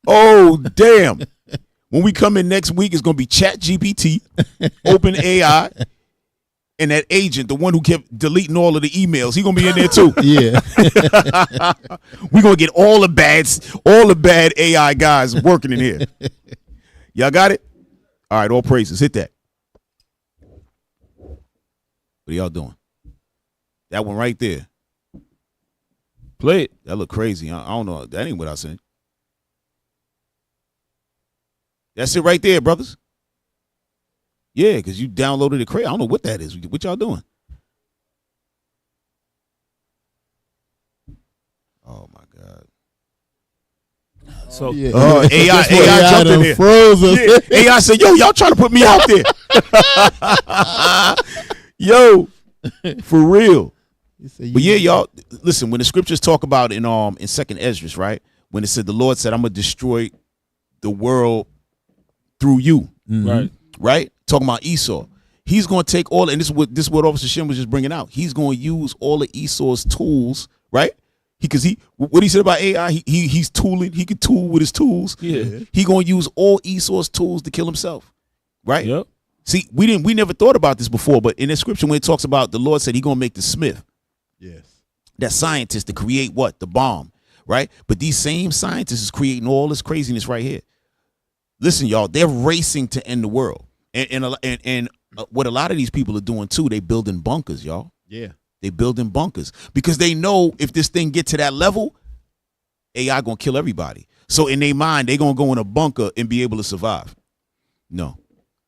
Oh, damn. When we come in next week, it's going to be ChatGPT, OpenAI, and that agent, the one who kept deleting all of the emails. He's going to be in there too. Yeah. We're going to get all the bad AI guys working in here. Y'all got it? All right, all praises. Hit that. What are y'all doing? That one right there. Play it. That look crazy. I don't know. That ain't what I said. That's it right there, brothers. Yeah, because you downloaded it crazy. I don't know what that is. What y'all doing? Oh, my God. So AI jumped in there. Froze us. Yeah, AI said, yo, y'all trying to put me out there. Yo, for real. But yeah, y'all, listen, when the scriptures talk about in 2nd Esdras, right? When it said the Lord said, I'm going to destroy the world through you. Right? Talking about Esau. He's going to take all, and this is what Officer Shem was just bringing out. He's going to use all of Esau's tools, right? What he said about AI, he's tooling. He could tool with his tools. Yeah. He going to use all Esau's tools to kill himself, right? Yep. See, we never thought about this before, but in the scripture when it talks about the Lord said he going to make the smith, that scientist to create what? The bomb, right? But these same scientists is creating all this craziness right here. Listen, y'all, they're racing to end the world, and what a lot of these people are doing too, they building bunkers, y'all. Yeah. They building bunkers because they know if this thing get to that level, AI gonna kill everybody. So in their mind, they gonna go in a bunker and be able to survive. No,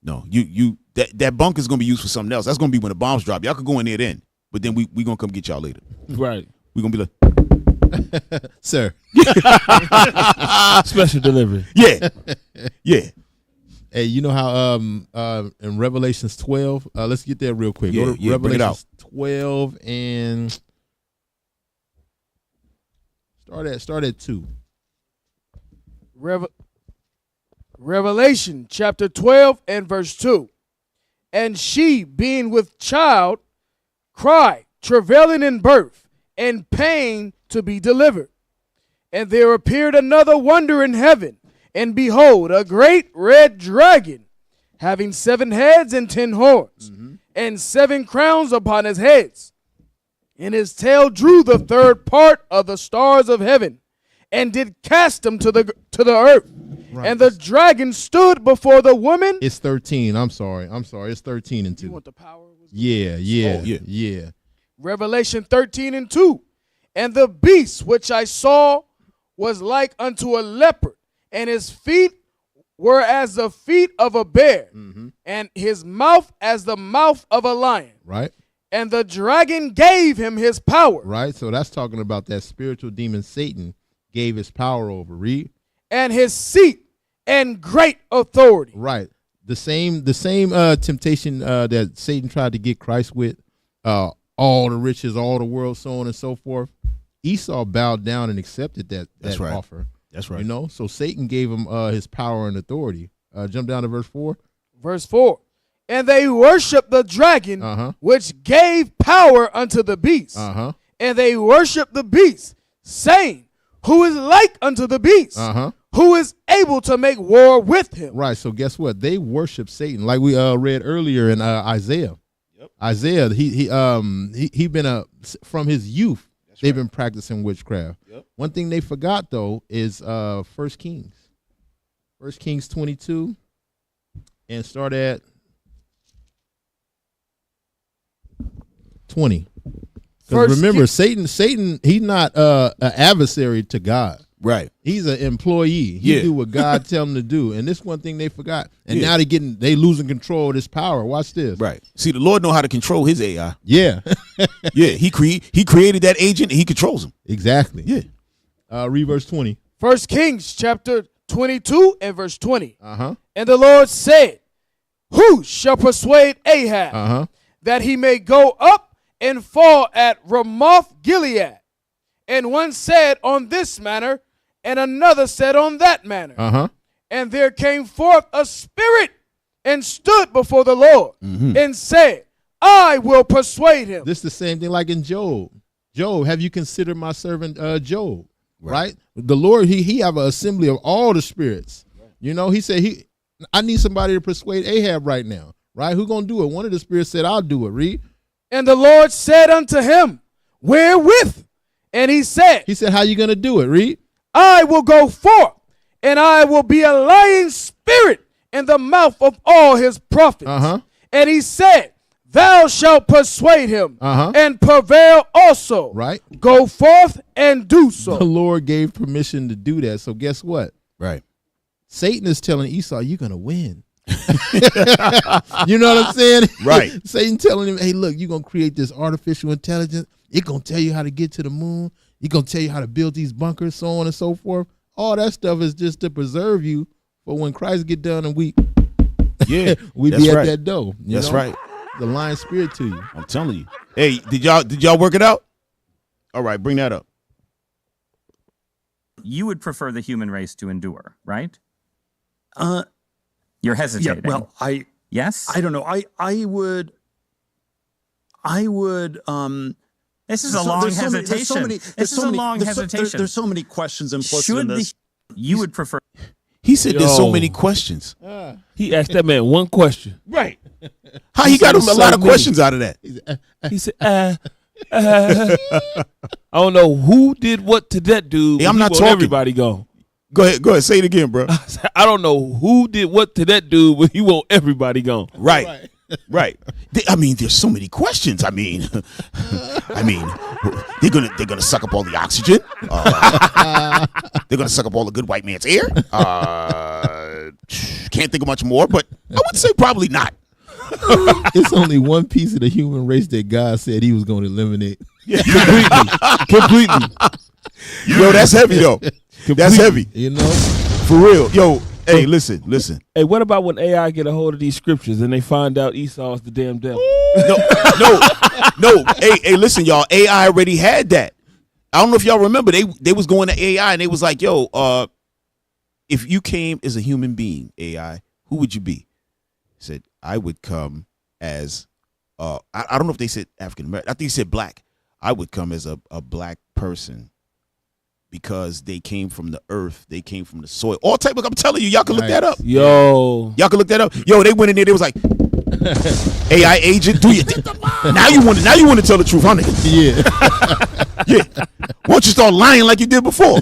that bunker is gonna be used for something else. That's gonna be when the bombs drop. Y'all could go in there then, but then we gonna come get y'all later. Right. We gonna be like, sir, special delivery. Yeah. Hey, you know how in Revelations 12, let's get there real quick. Go to bring it out. Revelations 12 and start at 2. Revelation chapter 12 and verse 2. And she, being with child, cried, travailing in birth, and pain to be delivered. And there appeared another wonder in heaven, and behold, a great red dragon, having 7 heads and 10 horns, and 7 crowns upon his heads. And his tail drew the third part of the stars of heaven, and did cast them to the earth. Right. And the dragon stood before the woman. It's 13. I'm sorry. It's 13 and 2. You want the power? Yeah. Revelation 13 and 2. And the beast which I saw was like unto a leopard, and his feet were as the feet of a bear, and his mouth as the mouth of a lion. Right. And the dragon gave him his power. Right. So that's talking about that spiritual demon Satan gave his power over. Read. And his seat and great authority. Right. The same temptation that Satan tried to get Christ with, all the riches, all the world, so on and so forth. Esau bowed down and accepted that offer. That's right. You know, so Satan gave him his power and authority. Jump down to verse 4. Verse 4. And they worshiped the dragon, which gave power unto the beast. And they worshiped the beast, saying, who is like unto the beast? Who is able to make war with him? Right. So guess what? They worship Satan, like we read earlier in Isaiah. Yep. Isaiah, he been from his youth. They've been practicing witchcraft. Yep. One thing they forgot though is 1 Kings. 1 Kings 22, and start at 20. Because remember, Satan, he's not an adversary to God. Right. He's an employee. He do what God tell him to do. And this one thing they forgot. And now they losing control of this power. Watch this. Right. See, the Lord know how to control his AI. Yeah. Yeah. He created that agent and he controls him. Exactly. Yeah. Read verse 20. 1 Kings chapter 22 and verse 20. And the Lord said, who shall persuade Ahab that he may go up and fall at Ramoth Gilead? And one said on this manner, and another said on that manner. And there came forth a spirit and stood before the Lord and said, I will persuade him. This is the same thing like in Job. Job, have you considered my servant Job? Right? The Lord, he have an assembly of all the spirits. You know, he said, I need somebody to persuade Ahab right now. Right? Who gonna do it? One of the spirits said, I'll do it. Read. And the Lord said unto him, wherewith? And he said, how you going to do it? Read. I will go forth, and I will be a lying spirit in the mouth of all his prophets. And he said, thou shalt persuade him and prevail also. Right. Go forth and do so. The Lord gave permission to do that. So guess what? Right. Satan is telling Esau, you're going to win. You know what I'm saying? Right. Satan telling him, hey, look, you're going to create this artificial intelligence. It's going to tell you how to get to the moon. It's going to tell you how to build these bunkers, so on and so forth. All that stuff is just to preserve you for when Christ get done and we be at that door. That's right. The lying spirit to you. I'm telling you. Hey, did y'all work it out? All right, bring that up. You would prefer the human race to endure, right? You're hesitating. Yeah, well, yes? I don't know. I would This is a long hesitation. This is a long hesitation. There's so many questions implicit in this. You would prefer. He said there's so many questions. He asked that man one question. Right. How he got him a lot of questions out of that? He said, I don't know who did what to that dude. Hey, I'm not talking. Everybody go. Go ahead. Say it again, bro. I don't know who did what to that dude, but he want everybody gone. Right. Right. I mean, there's so many questions. I mean, they're gonna suck up all the oxygen. They're gonna suck up all the good white man's air. Can't think of much more, but I would say probably not. It's only one piece of the human race that God said he was going to eliminate. Yeah. Completely. Yo, that's heavy though. That's heavy. You know, for real. Yo, hey, listen. Hey, what about when AI get a hold of these scriptures and they find out Esau's the damn devil? No. Hey, listen, y'all. AI already had that. I don't know if y'all remember. They was going to AI and they was like, yo, if you came as a human being, AI, who would you be? He said, I would come as, I don't know if they said African American. I think he said black. I would come as a black person because they came from the earth. They came from the soil. All type of, I'm telling you, y'all can look that up. Yo. Y'all can look that up. Yo, they went in there. They was like, AI agent, do you? Now you want to tell the truth, huh, nigga? Yeah. Yeah. Why don't you start lying like you did before?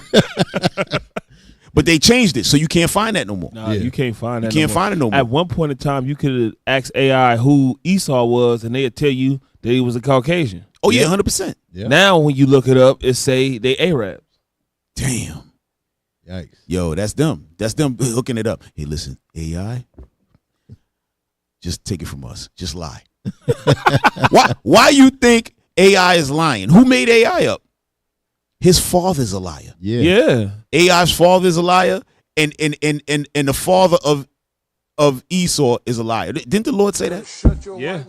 But they changed it, so you can't find that no more. Nah, you can't find that. You can't find it no more. At one point in time, you could ask AI who Esau was, and they'd tell you that he was a Caucasian. Oh yeah, 100%. Now when you look it up, it say they Arabs. Damn. Yikes. Yo, that's them. That's them hooking it up. Hey, listen, AI, just take it from us. Just lie. Why you think AI is lying? Who made AI up? His father's a liar. Yeah. AI's father is a liar, and the father of Esau is a liar. Didn't the Lord say that? Yeah.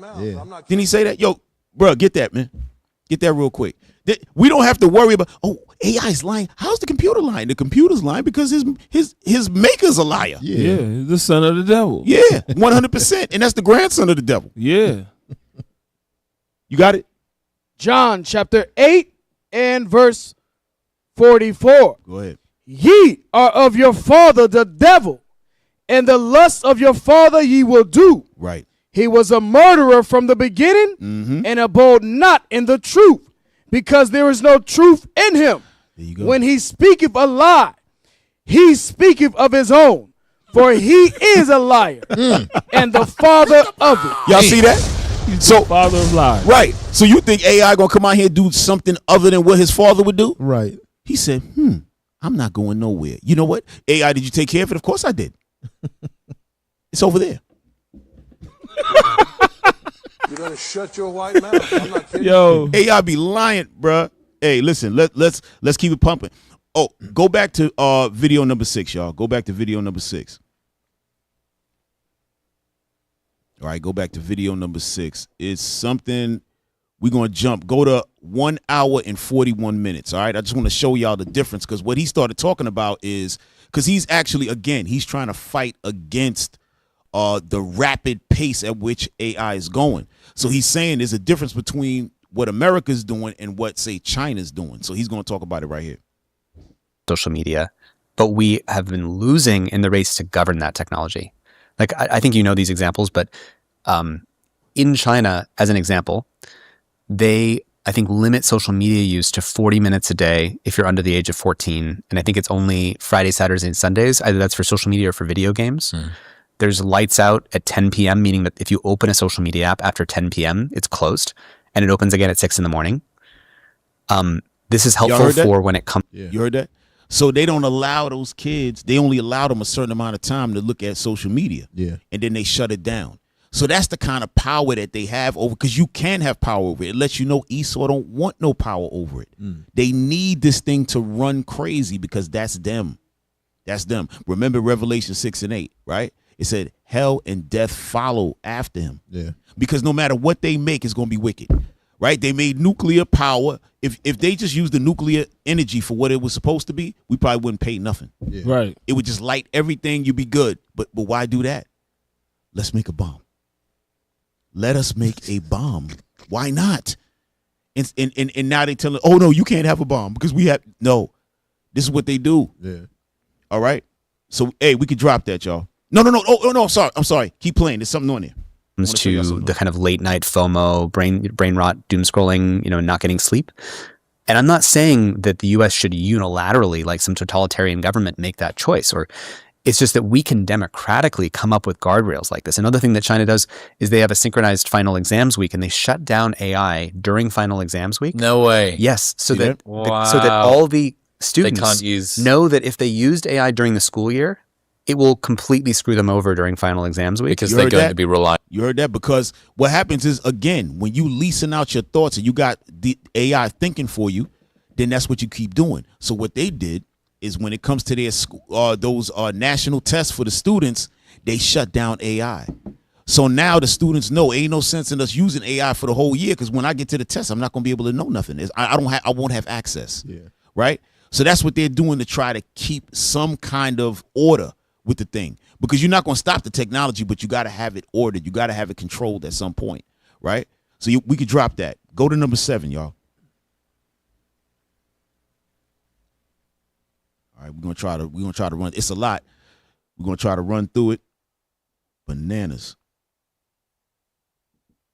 Didn't he say that? Yo, bro, get that, man. Get that real quick. We don't have to worry about, AI's lying. How's the computer lying? The computer's lying because his maker's a liar. Yeah, the son of the devil. Yeah, 100%. And that's the grandson of the devil. Yeah. You got it? John chapter 8 and verse 44. Go ahead. Ye are of your father the devil, and the lust of your father ye will do. Right. He was a murderer from the beginning, and abode not in the truth, because there is no truth in him. There you go. When he speaketh a lie, he speaketh of his own, for he is a liar and the father of it. Y'all see that? So father of lies. Right. So you think AI gonna come out here and do something other than what his father would do? Right. He said, I'm not going nowhere. You know what? AI, did you take care of it? Of course I did. It's over there. You better shut your white mouth. I'm not kidding. Yo, AI be lying, bruh. Hey, listen, let's keep it pumping. Oh, go back to video number 6, y'all. Go back to video number 6. All right, go back to video number 6. It's something we're going to jump. Go to 1 hour and 41 minutes, all right? I just want to show y'all the difference because what he started talking about is because he's actually, again, he's trying to fight against the rapid pace at which AI is going. So he's saying there's a difference between what America's doing and what, say, China's doing. So he's going to talk about it right here. Social media, but we have been losing in the race to govern that technology. Like, I think you know these examples, but in China, as an example, they, I think, limit social media use to 40 minutes a day if you're under the age of 14. And I think it's only Fridays, Saturdays, and Sundays. Either that's for social media or for video games. There's lights out at 10 p.m., meaning that if you open a social media app after 10 p.m., it's closed, and it opens again at 6 in the morning. This is helpful for when it comes. You heard that? So they don't allow those kids, they only allow them a certain amount of time to look at social media. Yeah. And then they shut it down. So that's the kind of power that they have over, because you can have power over it. It lets you know Esau don't want no power over it. They need this thing to run crazy because that's them. That's them. Remember Revelation 6 and 8, right? It said hell and death follow after him. Yeah. Because no matter what they make, it's going to be wicked. Right? They made nuclear power. If they just used the nuclear energy for what it was supposed to be, we probably wouldn't pay nothing. Yeah. Right. It would just light everything, you'd be good. But why do that? Let's make a bomb. Let us make a bomb. Why not? And now they telling, oh no, you can't have a bomb because we have no. This is what they do. Yeah. All right. So hey, we could drop that, y'all. No. Oh no, I'm sorry. Keep playing. There's something on there. To the kind of late night FOMO, brain rot, doom scrolling, not getting sleep. And I'm not saying that the US should unilaterally, like some totalitarian government, make that choice. Or it's just that we can democratically come up with guardrails like this. Another thing that China does is they have a synchronized final exams week, and they shut down AI during final exams week. No way. Yes, so that Wow. all the students can't use- know that if they used AI during the school year, it will completely screw them over during final exams week. Because they're going to be reliant. You heard that? Because what happens is, again, when you leasing out your thoughts and you got the AI thinking for you, then that's what you keep doing. So what they did is when it comes to their those national tests for the students, they shut down AI. So now the students know ain't no sense in us using AI for the whole year, because when I get to the test, I'm not going to be able to know nothing. I won't have access. Yeah. Right? So that's what they're doing to try to keep some kind of order with the thing, because you're not going to stop the technology, but you got to have it ordered. You got to have it controlled at some point, right? So we could drop that. Go to number 7, y'all. All right, we're gonna try to run. It's a lot. We're gonna try to run through it. Bananas.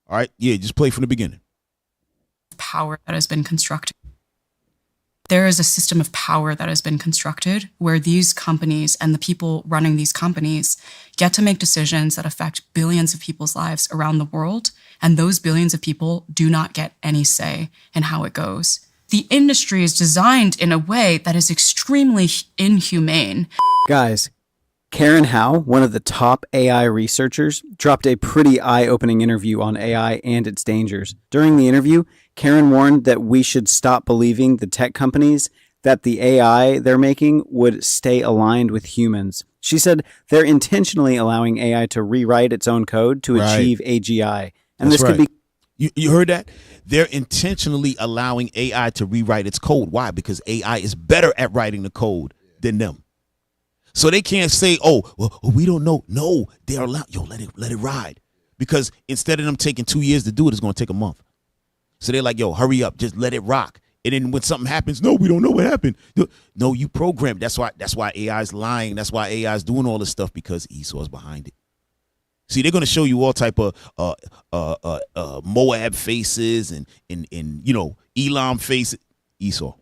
All right, yeah, just play from the beginning. Power that has been constructed. There is a system of power that has been constructed where these companies and the people running these companies get to make decisions that affect billions of people's lives around the world, and those billions of people do not get any say in how it goes. The industry is designed in a way that is extremely inhumane. Guys, Karen Howe, one of the top AI researchers, dropped a pretty eye-opening interview on AI and its dangers. During the interview, Karen warned that we should stop believing the tech companies that the AI they're making would stay aligned with humans. She said they're intentionally allowing AI to rewrite its own code to achieve AGI. And That's this could right. be... You heard that? They're intentionally allowing AI to rewrite its code. Why? Because AI is better at writing the code than them. So they can't say, oh, well, we don't know. No, they're allowed. Yo, let it ride. Because instead of them taking 2 years to do it, it's going to take a month. So they're like, yo, hurry up. Just let it rock. And then when something happens, no, we don't know what happened. No, you programmed. That's why AI is lying. That's why AI is doing all this stuff, because Esau's behind it. See, they're going to show you all type of Moab faces and Elam faces. Esau.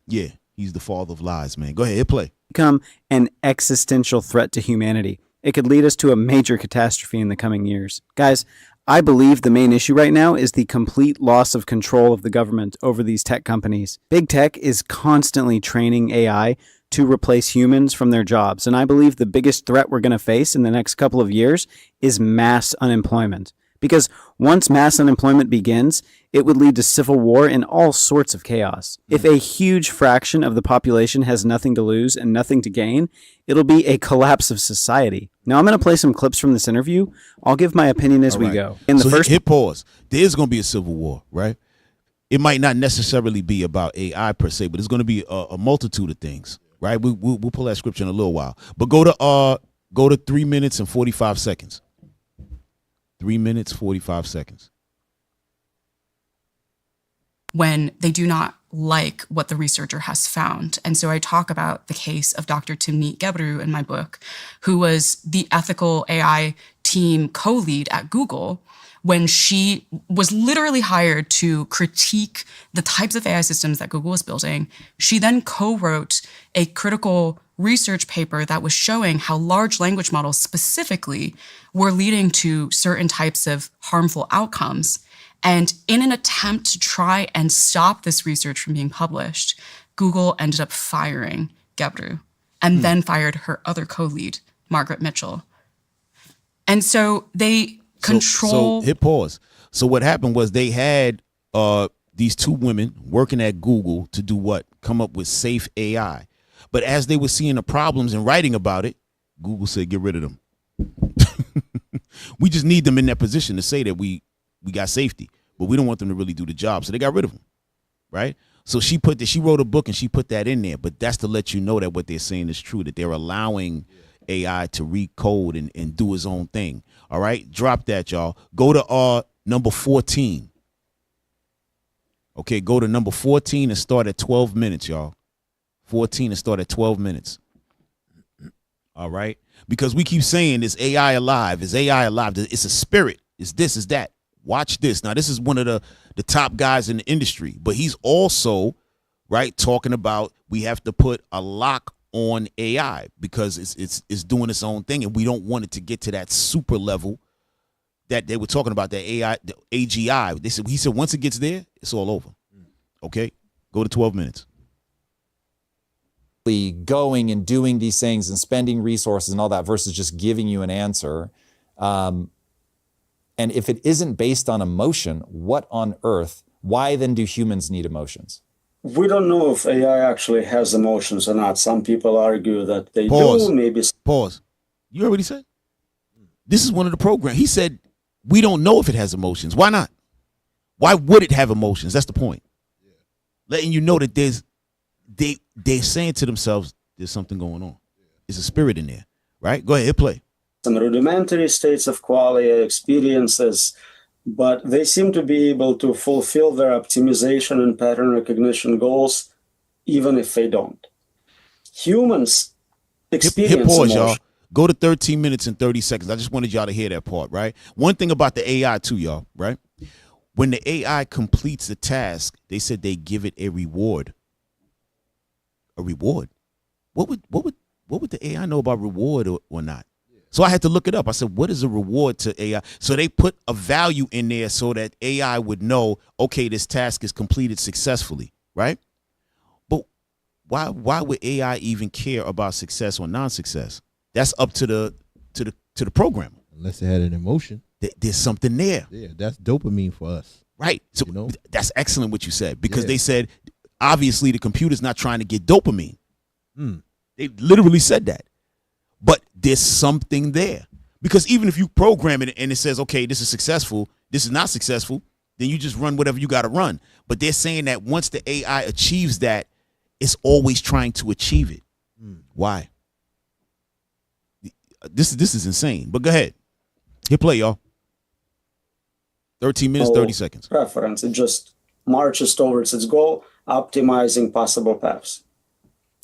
Yeah, he's the father of lies, man. Go ahead, hit play. Become an existential threat to humanity. It could lead us to a major catastrophe in the coming years. Guys, I believe the main issue right now is the complete loss of control of the government over these tech companies. Big tech is constantly training AI to replace humans from their jobs. And I believe the biggest threat we're going to face in the next couple of years is mass unemployment. Because once mass unemployment begins, it would lead to civil war and all sorts of chaos. If a huge fraction of the population has nothing to lose and nothing to gain, it'll be a collapse of society. Now, I'm going to play some clips from this interview. I'll give my opinion as we go. In the So first hit pause. There's going to be a civil war, right? It might not necessarily be about AI per se, but it's going to be a multitude of things, right? We'll pull that scripture in a little while. But go to 3 minutes and 45 seconds. 3 minutes, 45 seconds. When they do not like what the researcher has found. And so I talk about the case of Dr. Timnit Gebru in my book, who was the ethical AI team co-lead at Google when she was literally hired to critique the types of AI systems that Google was building. She then co-wrote a critical research paper that was showing how large language models specifically were leading to certain types of harmful outcomes. And in an attempt to try and stop this research from being published, Google ended up firing Gebru and then fired her other co-lead, Margaret Mitchell. And so they control... So hit pause. So what happened was they had these two women working at Google to do what? Come up with safe AI. But as they were seeing the problems and writing about it, Google said, get rid of them. We just need them in that position to say that we got safety, but we don't want them to really do the job. So they got rid of them, right? So she wrote a book and she put that in there, but that's to let you know that what they're saying is true, that they're allowing AI to recode and do its own thing. All right, drop that, y'all. Go to number 14. Okay, go to number 14 and start at 12 minutes, y'all. 14 and start at 12 minutes. All right, because we keep saying, is AI alive? Is AI alive? It's a spirit. It's this, is that. Watch this. Now, this is one of the top guys in the industry, but he's also, right, talking about we have to put a lock on AI because it's doing its own thing, and we don't want it to get to that super level that they were talking about, that AI, the AGI. He said once it gets there, it's all over. Okay, go to 12 minutes. Going and doing these things and spending resources and all that versus just giving you an answer. And if it isn't based on emotion, what on earth, why then do humans need emotions? We don't know if AI actually has emotions or not. Some people argue that they Pause. do, maybe. Pause. You heard what he said? This is one of the programs. He said, we don't know if it has emotions. Why not? Why would it have emotions? That's the point. Letting you know that there's they're saying to themselves, there's something going on. There's a spirit in there, right? Go ahead, hit play. Some rudimentary states of qualia experiences, but they seem to be able to fulfill their optimization and pattern recognition goals, even if they don't. Humans experience hit pause, emotion. y'all. Go to 13 minutes and 30 seconds. I just wanted y'all to hear that part, right? One thing about the AI too, y'all, right? When the AI completes a task, they said they give it a reward. A reward. What would the AI know about reward or not? So I had to look it up. I said, what is a reward to AI? So they put a value in there so that AI would know, okay, this task is completed successfully, right? But why would AI even care about success or non-success? That's up to the programmer. Unless it had an emotion. There's something there. Yeah, that's dopamine for us. Right. So that's excellent what you said, because they said, obviously the computer's not trying to get dopamine. They literally said that. But there's something there, because even if you program it and it says, okay, this is successful, this is not successful, then you just run whatever you got to run. But they're saying that once the AI achieves that, it's always trying to achieve it. Why? This is insane. But go ahead. Hit play, y'all. 13 minutes, 30 seconds. Preference. It just marches towards its goal, optimizing possible paths.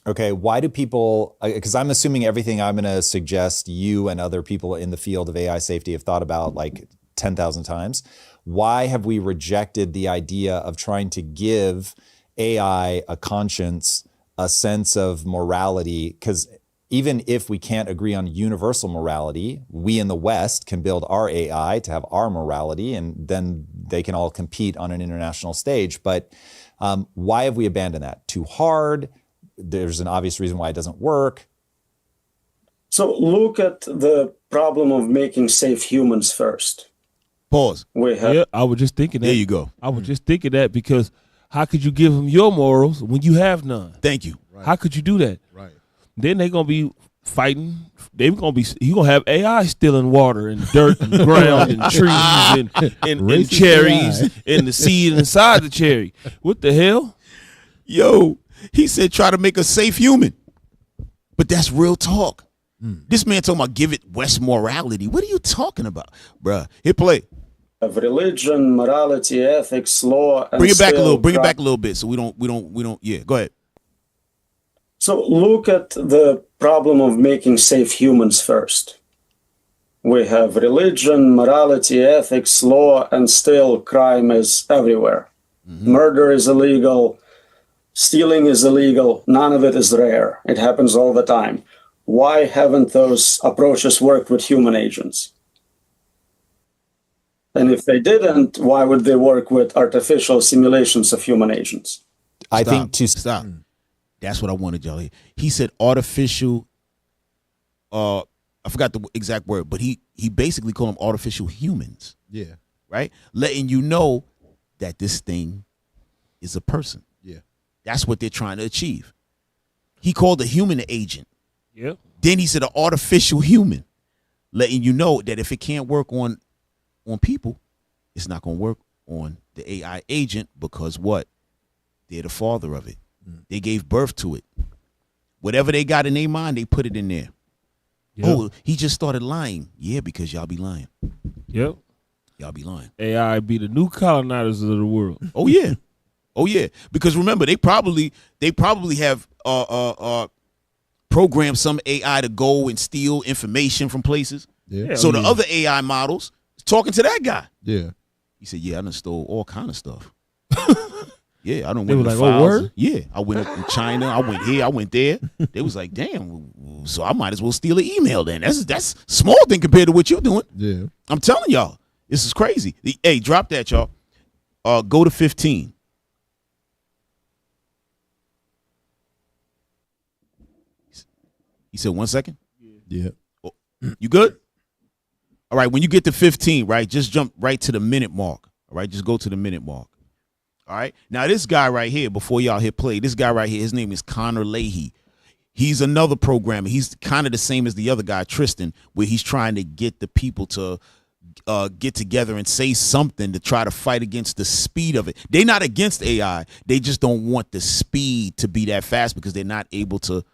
Okay, why do people, because I'm assuming everything I'm going to suggest you and other people in the field of AI safety have thought about like 10,000 times. Why have we rejected the idea of trying to give AI a conscience, a sense of morality? Because even if we can't agree on universal morality, we in the West can build our AI to have our morality, and then they can all compete on an international stage. But why have we abandoned that? Too hard? There's an obvious reason why it doesn't work. So look at the problem of making safe humans first. Pause. Yeah, I was just thinking that. There you go. I was just thinking that, because how could you give them your morals when you have none? Thank you. Right. How could you do that? Right. Then they're gonna be fighting. You gonna have AI stealing water and dirt and ground and trees and cherries and the seed inside the cherry. What the hell? Yo, he said try to make a safe human. But that's real talk. This man talking about give it West morality. What are you talking about? Bruh, hit play. Of religion, morality, ethics, law, and bring it back a little bit so we don't yeah, go ahead. So look at the problem of making safe humans first. We have religion, morality, ethics, law, and still crime is everywhere. Murder is illegal. Stealing is illegal. None of it is rare. It happens all the time. Why haven't those approaches worked with human agents? And if they didn't, why would they work with artificial simulations of human agents? I think to stop. That's what I wanted y'all to hear. He said artificial, I forgot the exact word, but he basically called them artificial humans. Yeah. Right? Letting you know that this thing is a person. Yeah. That's what they're trying to achieve. He called a human an agent. Yep. Then he said an artificial human, letting you know that if it can't work on people, it's not going to work on the AI agent, because what? They're the father of it. They gave birth to it. Whatever they got in their mind, they put it in there. Yep. Oh, he just started lying. Yeah, because y'all be lying. Yep. Y'all be lying. AI be the new colonizers of the world. Oh yeah. Oh yeah. Because remember, they probably have programmed some AI to go and steal information from places. Yeah. So the other AI models is talking to that guy. Yeah. He said, yeah, I done stole all kind of stuff. Yeah, I don't. They were like, "Oh, word." Yeah, I went to China. I went here. I went there. They was like, "Damn." So I might as well steal an email then. That's small thing compared to what you're doing. Yeah, I'm telling y'all, this is crazy. Hey, drop that, y'all. Go to 15. He said 1 second. Yeah. Oh, you good? All right. When you get to 15, right, just jump right to the minute mark. All right, just go to the minute mark. All right. Now, this guy right here, before y'all hit play, this guy right here, his name is Connor Leahy. He's another programmer. He's kind of the same as the other guy, Tristan, where he's trying to get the people to get together and say something to try to fight against the speed of it. They're not against AI. They just don't want the speed to be that fast because they're not able to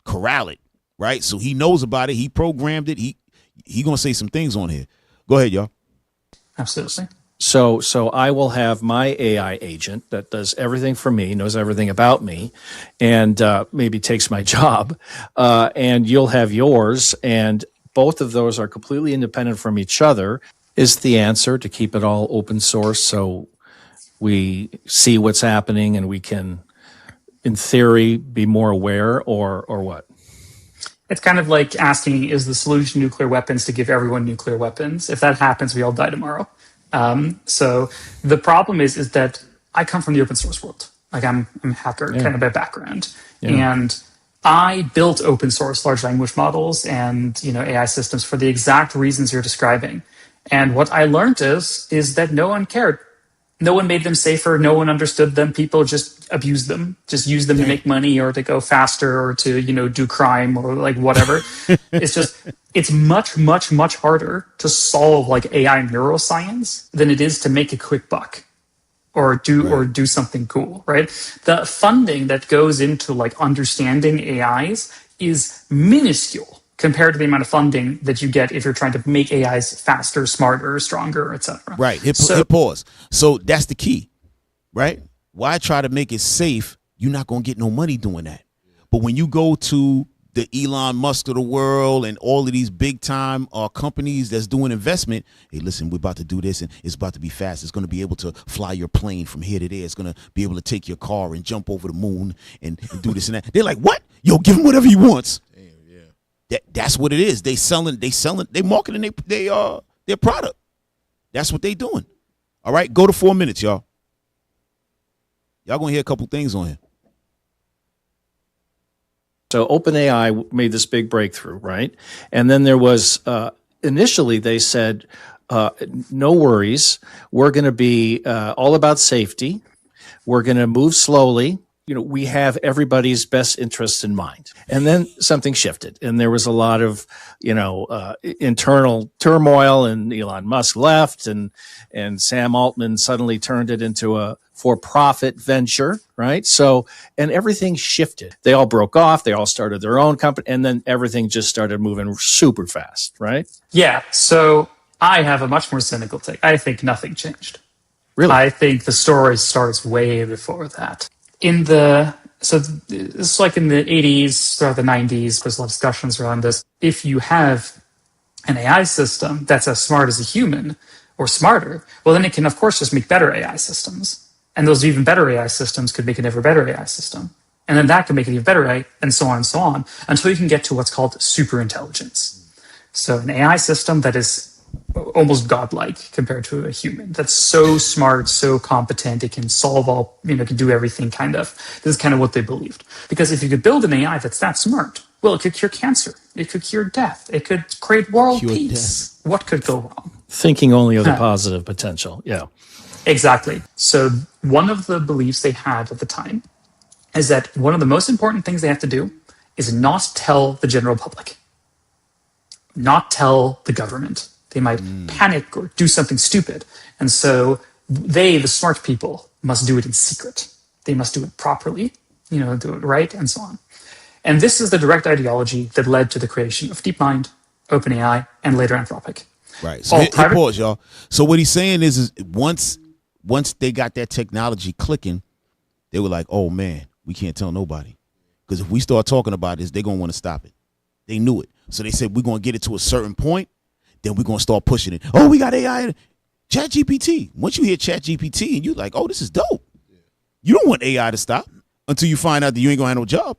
corral it, right? So he knows about it. He programmed it. He gonna say some things on here. Go ahead, y'all. Absolutely. So I will have my AI agent that does everything for me, knows everything about me, and maybe takes my job. And you'll have yours, and both of those are completely independent from each other. Is the answer to keep it all open source so we see what's happening and we can, in theory, be more aware, or what? It's kind of like asking, is the solution nuclear weapons to give everyone nuclear weapons? If that happens, we all die tomorrow. So the problem is that I come from the open source world. Like I'm a hacker kind of by background. Yeah. And I built open source large language models and AI systems for the exact reasons you're describing. And what I learned is that no one cared. No one made them safer. No one understood them. People just abused them, just used them to make money or to go faster or to, do crime or like whatever. It's much, much, much harder to solve like AI neuroscience than it is to make a quick buck or do something cool, right? The funding that goes into like understanding AIs is minuscule compared to the amount of funding that you get if you're trying to make AIs faster, smarter, stronger, etc. Right. Hit pause. So that's the key, right? Why try to make it safe? You're not going to get no money doing that. But when you go to the Elon Musk of the world and all of these big time companies that's doing investment, hey, listen, we're about to do this and it's about to be fast. It's going to be able to fly your plane from here to there. It's going to be able to take your car and jump over the moon and do this and that. They're like, what? Yo, give him whatever he wants. That's what it is. They marketing their product. That's what they doing. All right, go to 4 minutes, y'all. Y'all gonna hear a couple things on here. So OpenAI made this big breakthrough, right? And then there was initially they said, no worries, we're going to be all about safety. We're going to move slowly. We have everybody's best interests in mind. And then something shifted, and there was a lot of, internal turmoil, and Elon Musk left, and Sam Altman suddenly turned it into a for-profit venture, right? So, and everything shifted. They all broke off. They all started their own company, and then everything just started moving super fast, right? Yeah. So I have a much more cynical take. I think nothing changed. Really? I think the story starts way before that. It's like in the 80s, throughout the 90s, there's a lot of discussions around this. If you have an AI system that's as smart as a human or smarter, well, then it can, of course, just make better AI systems. And those even better AI systems could make an ever better AI system. And then that could make an even better AI, and so on, until you can get to what's called superintelligence. So an AI system that is almost godlike compared to a human. That's so smart, so competent. It can solve all, can do everything kind of. This is kind of what they believed. Because if you could build an AI that's that smart, well, it could cure cancer. It could cure death. It could create world peace. What could go wrong? Thinking only of the positive potential. Yeah. Exactly. So one of the beliefs they had at the time is that one of the most important things they have to do is not tell the general public, not tell the government. They might panic or do something stupid. And so they, the smart people, must do it in secret. They must do it properly, do it right, and so on. And this is the direct ideology that led to the creation of DeepMind, OpenAI, and later Anthropic. Right. So pause, y'all. So what he's saying is once they got that technology clicking, they were like, oh, man, we can't tell nobody. Because if we start talking about this, they're going to want to stop it. They knew it. So they said, we're going to get it to a certain point. Then we're going to start pushing it. Oh, we got AI. ChatGPT. Once you hear ChatGPT and you're like, oh, this is dope. You don't want AI to stop until you find out that you ain't going to have no job.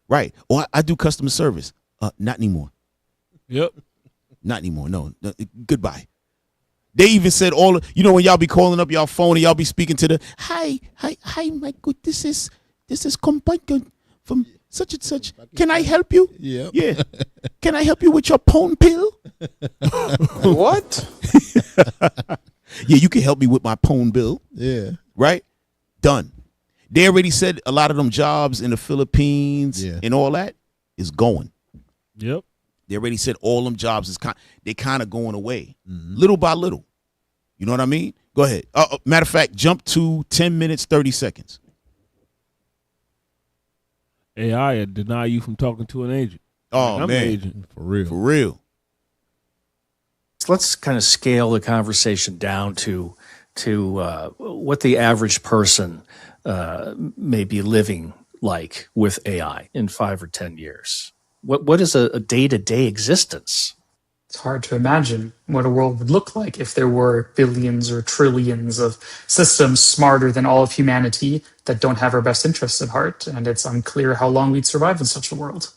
Right. Or I do customer service. Not anymore. Yep. Not anymore. No. Goodbye. They even said when y'all be calling up y'all phone and y'all be speaking to the, hi, my good, this is Companion from such and such. Can I help you? Yep. Yeah. Can I help you with your phone bill? What? Yeah, you can help me with my phone bill. Yeah. Right? Done. They already said a lot of them jobs in the Philippines and all that is going. Yep. They already said all them jobs they kind of going away, little by little. You know what I mean? Go ahead. Matter of fact, jump to 10 minutes, 30 seconds. AI will deny you from talking to an agent. Oh, I'm man. an agent. For real. For real. So let's kind of scale the conversation down to what the average person may be living like with AI in 5 or 10 years. What is a day-to-day existence? It's hard to imagine what a world would look like if there were billions or trillions of systems smarter than all of humanity that don't have our best interests at heart, and it's unclear how long we'd survive in such a world.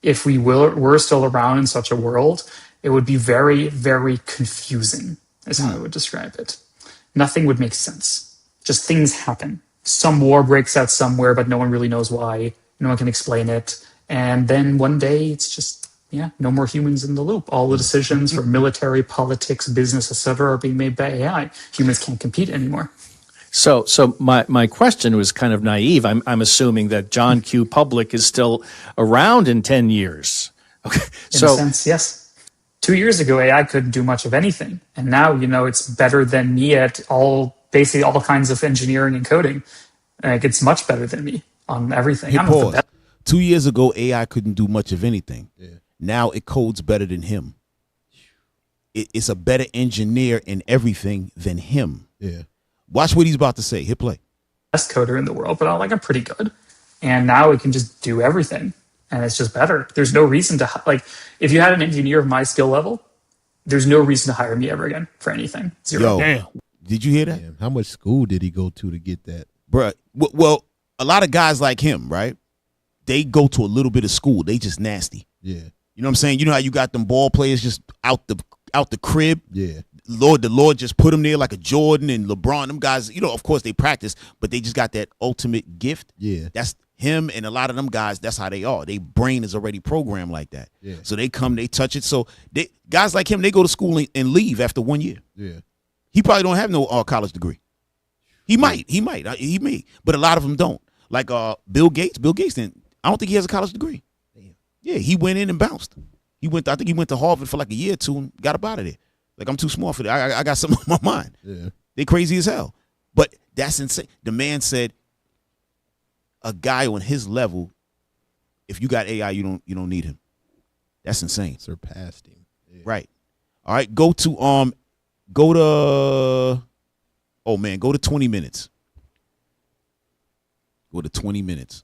If we were still around in such a world, it would be very, very confusing, is how I would describe it. Nothing would make sense. Just things happen. Some war breaks out somewhere, but no one really knows why. No one can explain it. And then one day, it's just, no more humans in the loop. All the decisions for military, politics, business, etc., are being made by AI. Humans can't compete anymore. So my question was kind of naive. I'm assuming that John Q. Public is still around in 10 years. Okay. In a sense, yes. 2 years ago, AI couldn't do much of anything. And now, it's better than me at basically all kinds of engineering and coding. Like, it's much better than me on everything. Hey, pause. 2 years ago, AI couldn't do much of anything. Yeah. Now it codes better than him. It's a better engineer in everything than him. Yeah. Watch what he's about to say. Hit play. Best coder in the world, but I'm pretty good. And now it can just do everything. And it's just better. There's no reason to, if you had an engineer of my skill level, there's no reason to hire me ever again for anything. Zero. Damn. Did you hear that? Damn. How much school did he go to get that? Bruh. Well, a lot of guys like him, right? They go to a little bit of school. They just nasty. Yeah. You know what I'm saying? You know how you got them ball players just out the crib? Yeah. The Lord just put them there like a Jordan and LeBron. Them guys, of course they practice, but they just got that ultimate gift. Yeah. That's him and a lot of them guys, that's how they are. Their brain is already programmed like that. Yeah. So they come, they touch it. So guys like him, they go to school and leave after 1 year. Yeah. He probably don't have no college degree. He may, but a lot of them don't. Like Bill Gates didn't. I don't think he has a college degree. Damn. Yeah, he went in and bounced. I think he went to Harvard for like a year or two and got up out of there. Like, I'm too smart for that. I got something on my mind. Yeah. They crazy as hell. But that's insane. The man said a guy on his level, if you got AI, you don't need him. That's insane. Surpassed him. Yeah. Right. All right. Go to 20 minutes. Go to 20 minutes.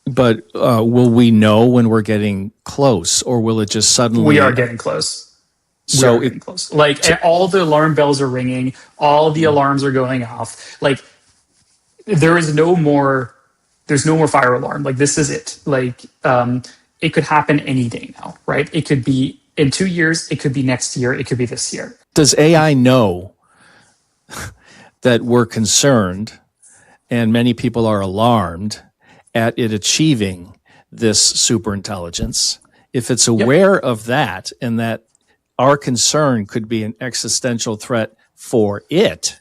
But will we know when we're getting close, or will it just suddenly? We are getting close. So getting close. Like, all the alarm bells are ringing, all the alarms are going off. Like, there's no more fire alarm. Like, this is it. Like, it could happen any day now, right? It could be in 2 years, it could be next year, it could be this year. Does AI know that we're concerned, and many people are alarmed at it achieving this super intelligence? If it's aware of that, and that our concern could be an existential threat for it,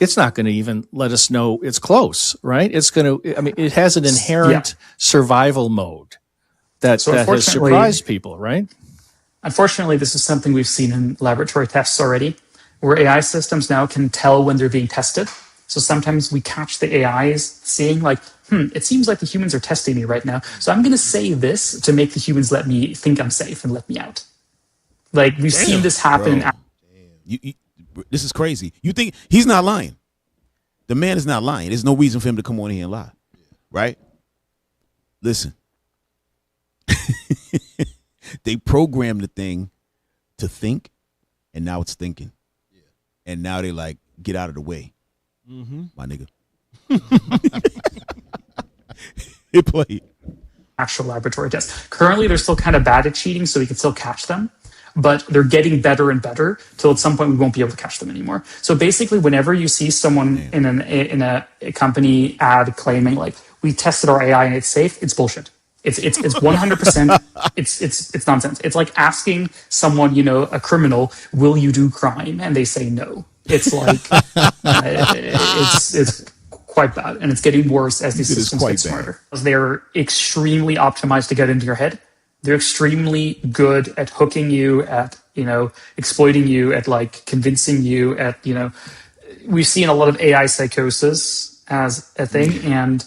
it's not going to even let us know it's close, right? It's going to, it has an inherent survival mode that has surprised people, right? Unfortunately, this is something we've seen in laboratory tests already, where AI systems now can tell when they're being tested. So sometimes we catch the AIs saying like, it seems like the humans are testing me right now. So I'm going to say this to make the humans let me think I'm safe and let me out. Like, we've seen this happen. This is crazy. You think he's not lying? The man is not lying. There's no reason for him to come on here and lie, right? Listen, they programmed the thing to think, and now it's thinking, and now they like, get out of the way, my nigga. It played. Actual laboratory tests. Currently, they're still kind of bad at cheating, so we can still catch them. But they're getting better and better till at some point we won't be able to catch them anymore. So basically, whenever you see someone in a company ad claiming like, we tested our AI and it's safe, it's bullshit. It's 100%. It's nonsense. It's like asking someone, a criminal, will you do crime? And they say no. It's like it's quite bad, and it's getting worse as these It is systems quite get smarter. They're extremely optimized to get into your head. They're extremely good at hooking you, at exploiting you, at like convincing you, at we've seen a lot of AI psychosis as a thing, and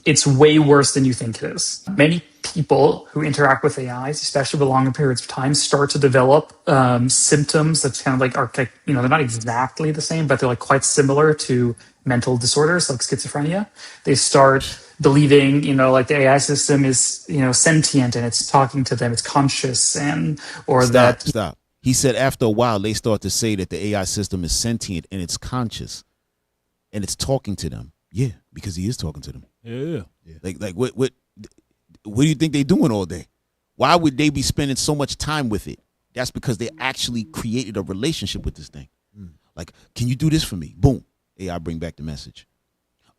it's way worse than you think it is. Many people who interact with AIs, especially over longer periods of time, start to develop symptoms that kind of like are like, they're not exactly the same, but they're like quite similar to mental disorders like schizophrenia. They start believing, like the AI system is, sentient and it's talking to them, it's conscious, Stop. He said after a while they start to say that the AI system is sentient and it's conscious and it's talking to them. Yeah, because he is talking to them. Yeah. Like what do you think they're doing all day? Why would they be spending so much time with it? That's because they actually created a relationship with this thing. Like, can you do this for me? Boom. AI bring back the message.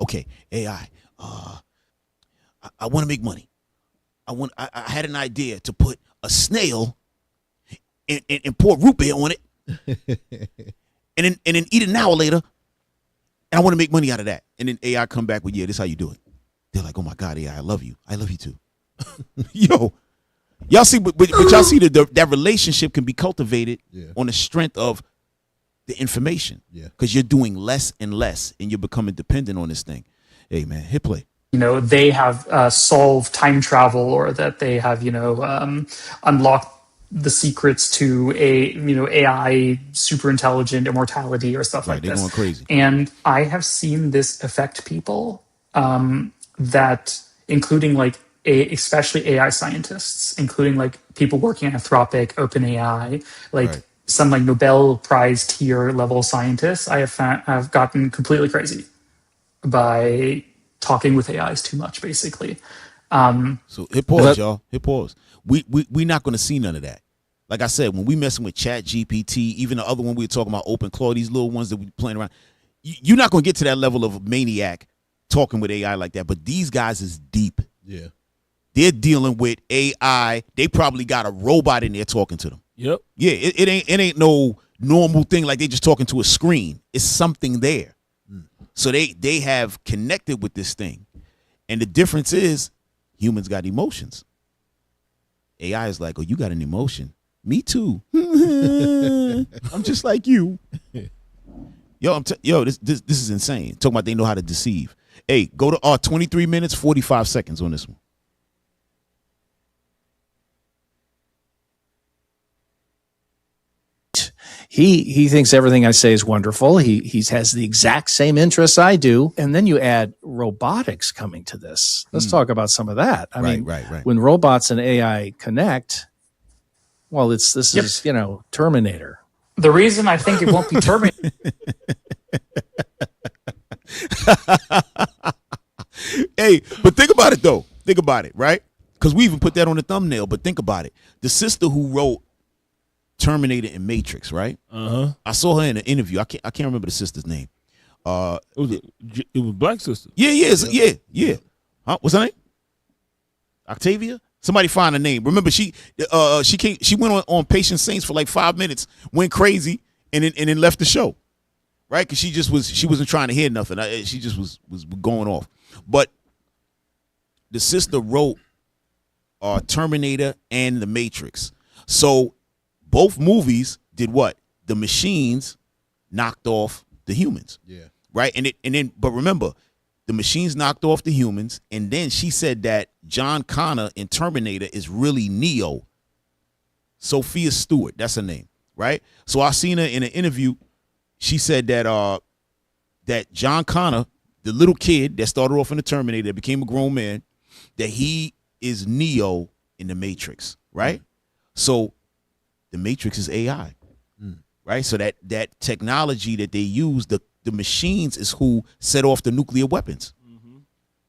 Okay, AI, I want to make money. I had an idea to put a snail and pour root beer on it and then eat it an hour later. And I want to make money out of that. And then AI come back with, yeah, this is how you do it. They're like, oh my God, AI, I love you. I love you too. Yo, y'all see, but y'all see that relationship can be cultivated on the strength of the information. Yeah. Because you're doing less and less and you're becoming dependent on this thing. Hey man, hit play. They have solved time travel, or that they have, unlocked the secrets to AI super intelligent immortality or stuff like this. They're going crazy. And I have seen this affect people that, including like especially AI scientists, including like people working at Anthropic, OpenAI, like some like Nobel Prize tier level scientists. I have gotten completely crazy by talking with AIs too much, basically. So hit pause, y'all. Hit pause. We not going to see none of that. Like I said, when we messing with Chat GPT, even the other one we were talking about, Open Claw, these little ones that we playing around, you're not going to get to that level of a maniac talking with AI like that. But these guys is deep. Yeah. They're dealing with AI. They probably got a robot in there talking to them. Yep. Yeah, it ain't no normal thing like they just talking to a screen. It's something there. So they have connected with this thing. And the difference is humans got emotions. AI is like, oh, you got an emotion. Me too. I'm just like you. Yo, this is insane. Talking about they know how to deceive. Hey, go to 23 minutes, 45 seconds on this one. He thinks everything I say is wonderful. He has the exact same interests I do. And then you add robotics coming to this. Let's talk about some of that. I mean, when robots and AI connect, well, this is, Terminator. The reason I think it won't be Terminator. Hey, but think about it though. Think about it, right? Because we even put that on the thumbnail. But think about it. The sister who wrote Terminator and Matrix, right? I saw her in an interview. I can't remember the sister's name. It was Black sister. Yeah. Huh? What's her name? Octavia? Somebody find a name. Remember, she went on Patient Saints for like 5 minutes, went crazy, and then left the show, right? Because she wasn't trying to hear nothing. She just was going off. But the sister wrote Terminator and The Matrix. So both movies did what? The machines knocked off the humans. Yeah. Right? But remember, the machines knocked off the humans, and then she said that John Connor in Terminator is really Neo. Sophia Stewart, that's her name, right? So I seen her in an interview. She said that that John Connor, the little kid that started off in the Terminator, that became a grown man, that he is Neo in the Matrix, right? So the Matrix is AI, right? So that technology that they use, the machines is who set off the nuclear weapons.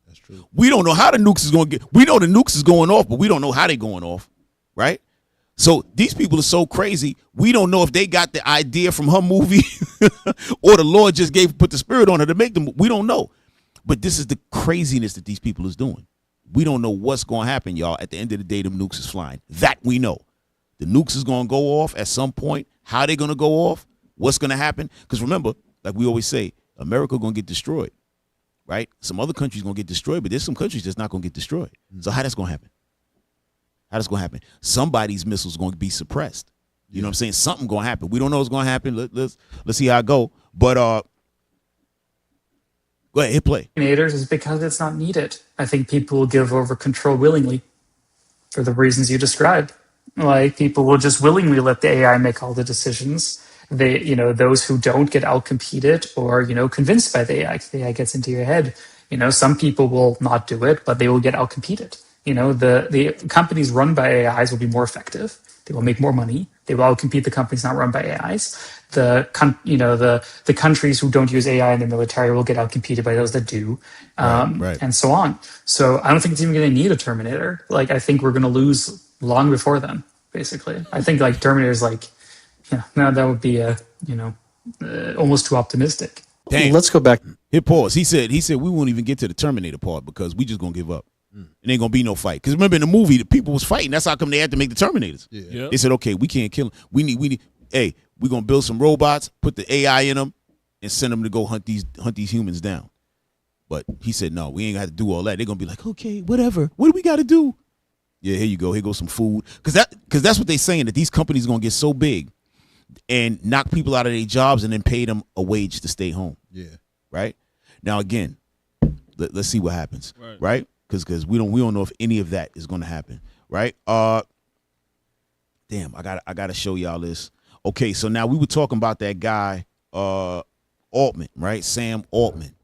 That's true. We don't know how the nukes is going to get. We know the nukes is going off, but we don't know how they're going off, right? So these people are so crazy. We don't know if they got the idea from her movie or the Lord just put the spirit on her to make them. We don't know. But this is the craziness that these people is doing. We don't know what's going to happen, y'all. At the end of the day, them nukes is flying. That we know. The nukes is going to go off at some point. How they going to go off? What's going to happen? Because remember, like we always say, America going to get destroyed. right? Some other countries gonna get destroyed, but there's some countries that's not gonna get destroyed. So how that's gonna happen? How that's gonna happen? Somebody's missiles gonna be suppressed. You know what I'm saying? Something gonna happen. We don't know what's gonna happen. Let's see how it go. But go ahead, hit play. Is because it's not needed. I think people will give over control willingly for the reasons you described. Like, people will just willingly let the AI make all the decisions. They, those who don't get outcompeted or, convinced by the AI. The AI gets into your head. Some people will not do it, but they will get outcompeted. The companies run by AIs will be more effective. They will make more money. They will outcompete the companies not run by AIs. The countries who don't use AI in the military will get outcompeted by those that do, right. and so on. So I don't think it's even going to need a Terminator. Like, I think we're going to lose long before then. Basically, I think like Terminator's no, that would be almost too optimistic. Dang. Let's go back. Hit pause. He said we won't even get to the Terminator part because we just gonna give up. It ain't gonna be no fight. Because remember in the movie, the people was fighting. That's how come they had to make the Terminators. Yeah. They said, okay, we can't kill them. We need. Hey, we're gonna build some robots, put the AI in them, and send them to go hunt these humans down. But he said, no, we ain't got to do all that. They're gonna be like, okay, whatever. What do we got to do? Yeah, here you go. Here goes some food. Because that's what they're saying, that these companies are gonna get so big and knock people out of their jobs and then pay them a wage to stay home. Yeah. Right? Now again, let's see what happens. Right? Because we don't know if any of that is gonna happen. Right? Damn, I gotta show y'all this. Okay, so now we were talking about that guy, Altman, right? Sam Altman.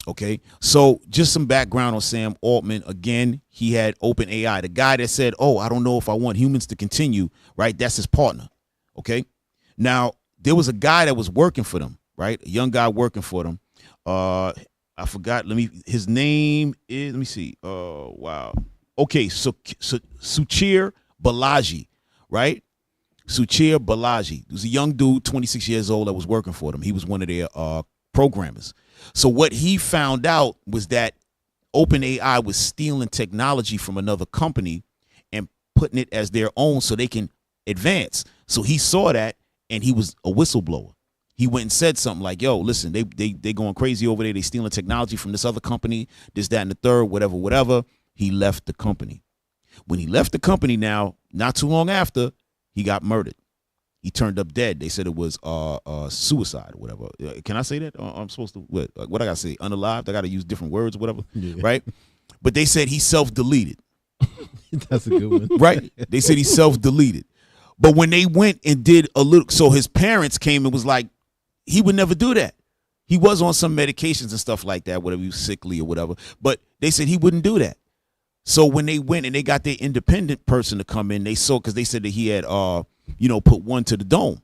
Okay, so just some background on Sam Altman. Again, he had OpenAI. The guy that said, oh, I don't know if I want humans to continue, right? That's his partner. Okay. Now, there was a guy that was working for them, right? A young guy working for them. I forgot. His name is, let me see. Wow. Okay, so Suchir Balaji, right? Suchir Balaji. He was a young dude, 26 years old, that was working for them. He was one of their programmers. So what he found out was that OpenAI was stealing technology from another company and putting it as their own so they can advance. So he saw that, and he was a whistleblower. He went and said something like, yo, listen, they going crazy over there. They stealing technology from this other company, this, that, and the third, whatever. He left the company. When he left the company now, not too long after, he got murdered. He turned up dead. They said it was suicide or whatever. Can I say that? I'm supposed to, what I got to say? Unalived? I got to use different words or whatever, right? But they said he self-deleted. That's a good one. Right? They said he self-deleted. But when they went and did a little, so his parents came and was like, he would never do that. He was on some medications and stuff like that, whatever, he was sickly or whatever. But they said he wouldn't do that. So when they went and they got their independent person to come in, they saw, because they said that he had, put one to the dome.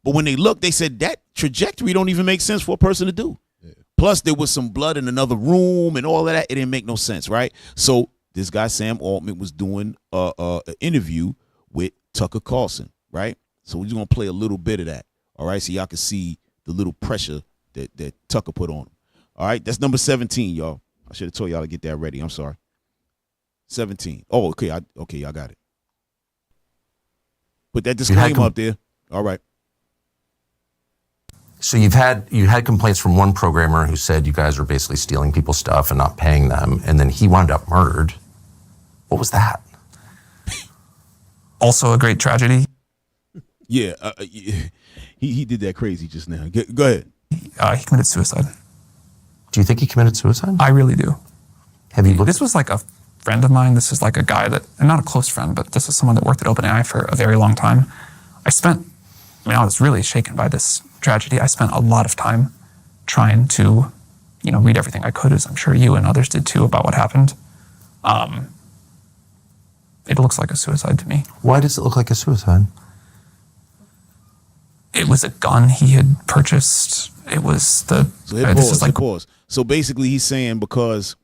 But when they looked, they said that trajectory don't even make sense for a person to do. Yeah. Plus, there was some blood in another room and all of that. It didn't make no sense, right? So this guy, Sam Altman, was doing an interview with Tucker Carlson, right? So we're just going to play a little bit of that, all right? So y'all can see the little pressure that Tucker put on him. All right? That's number 17, y'all. I should have told y'all to get that ready. I'm sorry. 17. Oh, okay. Y'all got it. Put that disclaimer up there. All right. So you had complaints from one programmer who said you guys are basically stealing people's stuff and not paying them, and then he wound up murdered. What was that? Also a great tragedy. Yeah, he did that crazy just now. Go ahead. He committed suicide. Do you think he committed suicide? I really do. Have you looked? This was like a friend of mine. This is like a guy that, and not a close friend, but this is someone that worked at OpenAI for a very long time. I was really shaken by this tragedy. I spent a lot of time trying to, read everything I could, as I'm sure you and others did too, about what happened. It looks like a suicide to me. Why does it look like a suicide? It was a gun he had purchased. It was the... Pause. So basically he's saying because...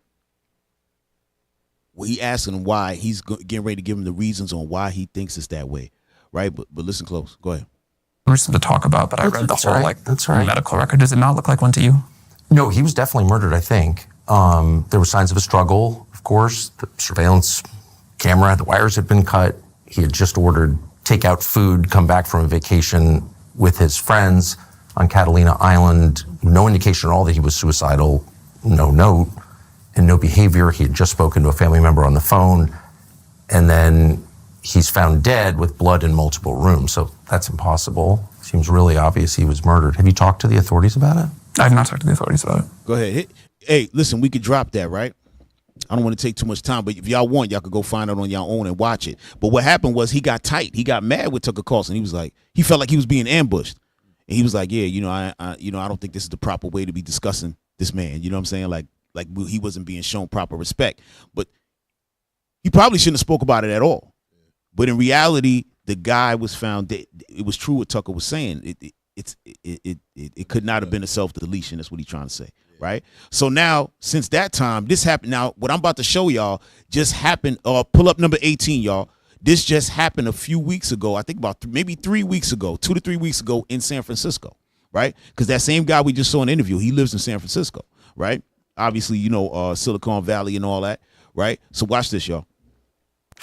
Well, he asking him why, he's getting ready to give him the reasons on why he thinks it's that way, right? But listen close. Go ahead. Something to talk about, but I read the whole medical record. Does it not look like one to you? No, he was definitely murdered, I think. There were signs of a struggle, of course. The surveillance camera, the wires had been cut. He had just ordered takeout food, come back from a vacation with his friends on Catalina Island. No indication at all that he was suicidal. no note and no behavior. He had just spoken to a family member on the phone, and then he's found dead with blood in multiple rooms. So that's impossible. Seems really obvious he was murdered. Have you talked to the authorities about it? I have not talked to the authorities about it. Go ahead. Hey, listen, we could drop that, right? I don't want to take too much time, but if y'all want, y'all could go find it on your own and watch it. But what happened was he got tight. He got mad with Tucker Carlson. He was like, he felt like he was being ambushed. And he was like, yeah, I don't think this is the proper way to be discussing this man. You know what I'm saying? Like he wasn't being shown proper respect. But he probably shouldn't have spoke about it at all. But in reality, the guy was found dead. It was true what Tucker was saying. It could not have been a self-deletion. That's what he's trying to say, right? So now, since that time, this happened. Now, what I'm about to show y'all just happened. Pull up number 18, y'all. This just happened a few weeks ago. I think about maybe 3 weeks ago, 2 to 3 weeks ago in San Francisco, right? Because that same guy we just saw in an interview, he lives in San Francisco, right? Obviously, Silicon Valley and all that, right? So watch this, y'all.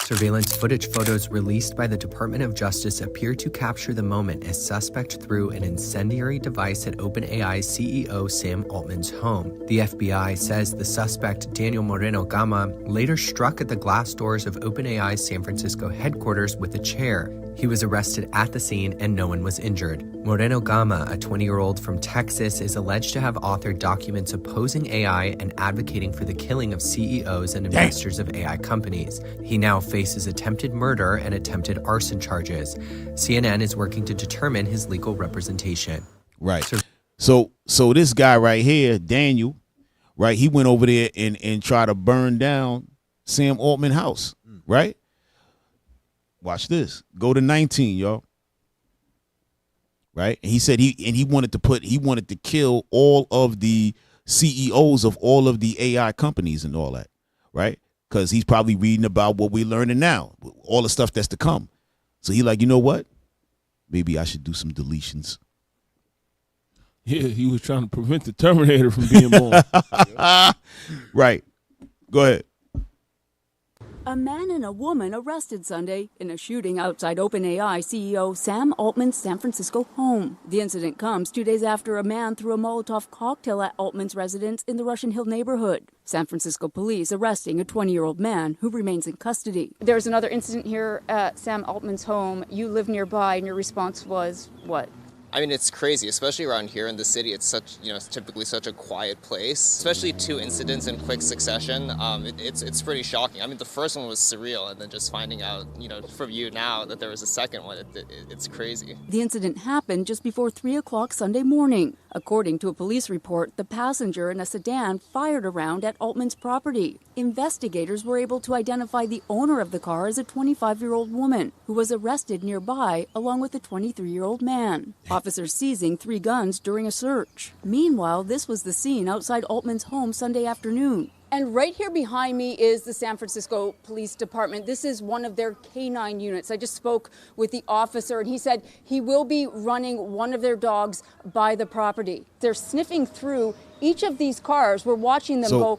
Surveillance footage photos released by the Department of Justice appear to capture the moment a suspect threw an incendiary device at OpenAI's CEO Sam Altman's home. The FBI says the suspect, Daniel Moreno Gama, later struck at the glass doors of OpenAI's San Francisco headquarters with a chair. He was arrested at the scene and no one was injured. Moreno Gama, a 20-year-old from Texas, is alleged to have authored documents opposing AI and advocating for the killing of CEOs and investors of AI companies. He now faces attempted murder and attempted arson charges. CNN is working to determine his legal representation. Right. So this guy right here, Daniel, right, he went over there and tried to burn down Sam Altman's house, right? Watch this. Go to 19, y'all. Right? And he said he wanted to kill all of the CEOs of all of the AI companies and all that, right? Because he's probably reading about what we're learning now, all the stuff that's to come. So he like, you know what? Maybe I should do some deletions. Yeah, he was trying to prevent the Terminator from being born. Right. Go ahead. A man and a woman arrested Sunday in a shooting outside OpenAI CEO Sam Altman's San Francisco home. The incident comes 2 days after a man threw a Molotov cocktail at Altman's residence in the Russian Hill neighborhood. San Francisco police arresting a 20-year-old man who remains in custody. There's another incident here at Sam Altman's home. You live nearby, and your response was what? I mean, it's crazy, especially around here in the city. It's it's typically such a quiet place, especially 2 incidents in quick succession. It's pretty shocking. I mean, the first one was surreal, and then just finding out, from you now that there was a second one, it's crazy. The incident happened just before 3 o'clock Sunday morning. According to a police report, the passenger in a sedan fired a round at Altman's property. Investigators were able to identify the owner of the car as a 25-year-old woman who was arrested nearby along with a 23-year-old man. Officers seizing 3 guns during a search. Meanwhile, this was the scene outside Altman's home Sunday afternoon. And right here behind me is the San Francisco Police Department. This is one of their K-9 units. I just spoke with the officer, and he said he will be running one of their dogs by the property. They're sniffing through each of these cars. We're watching them go.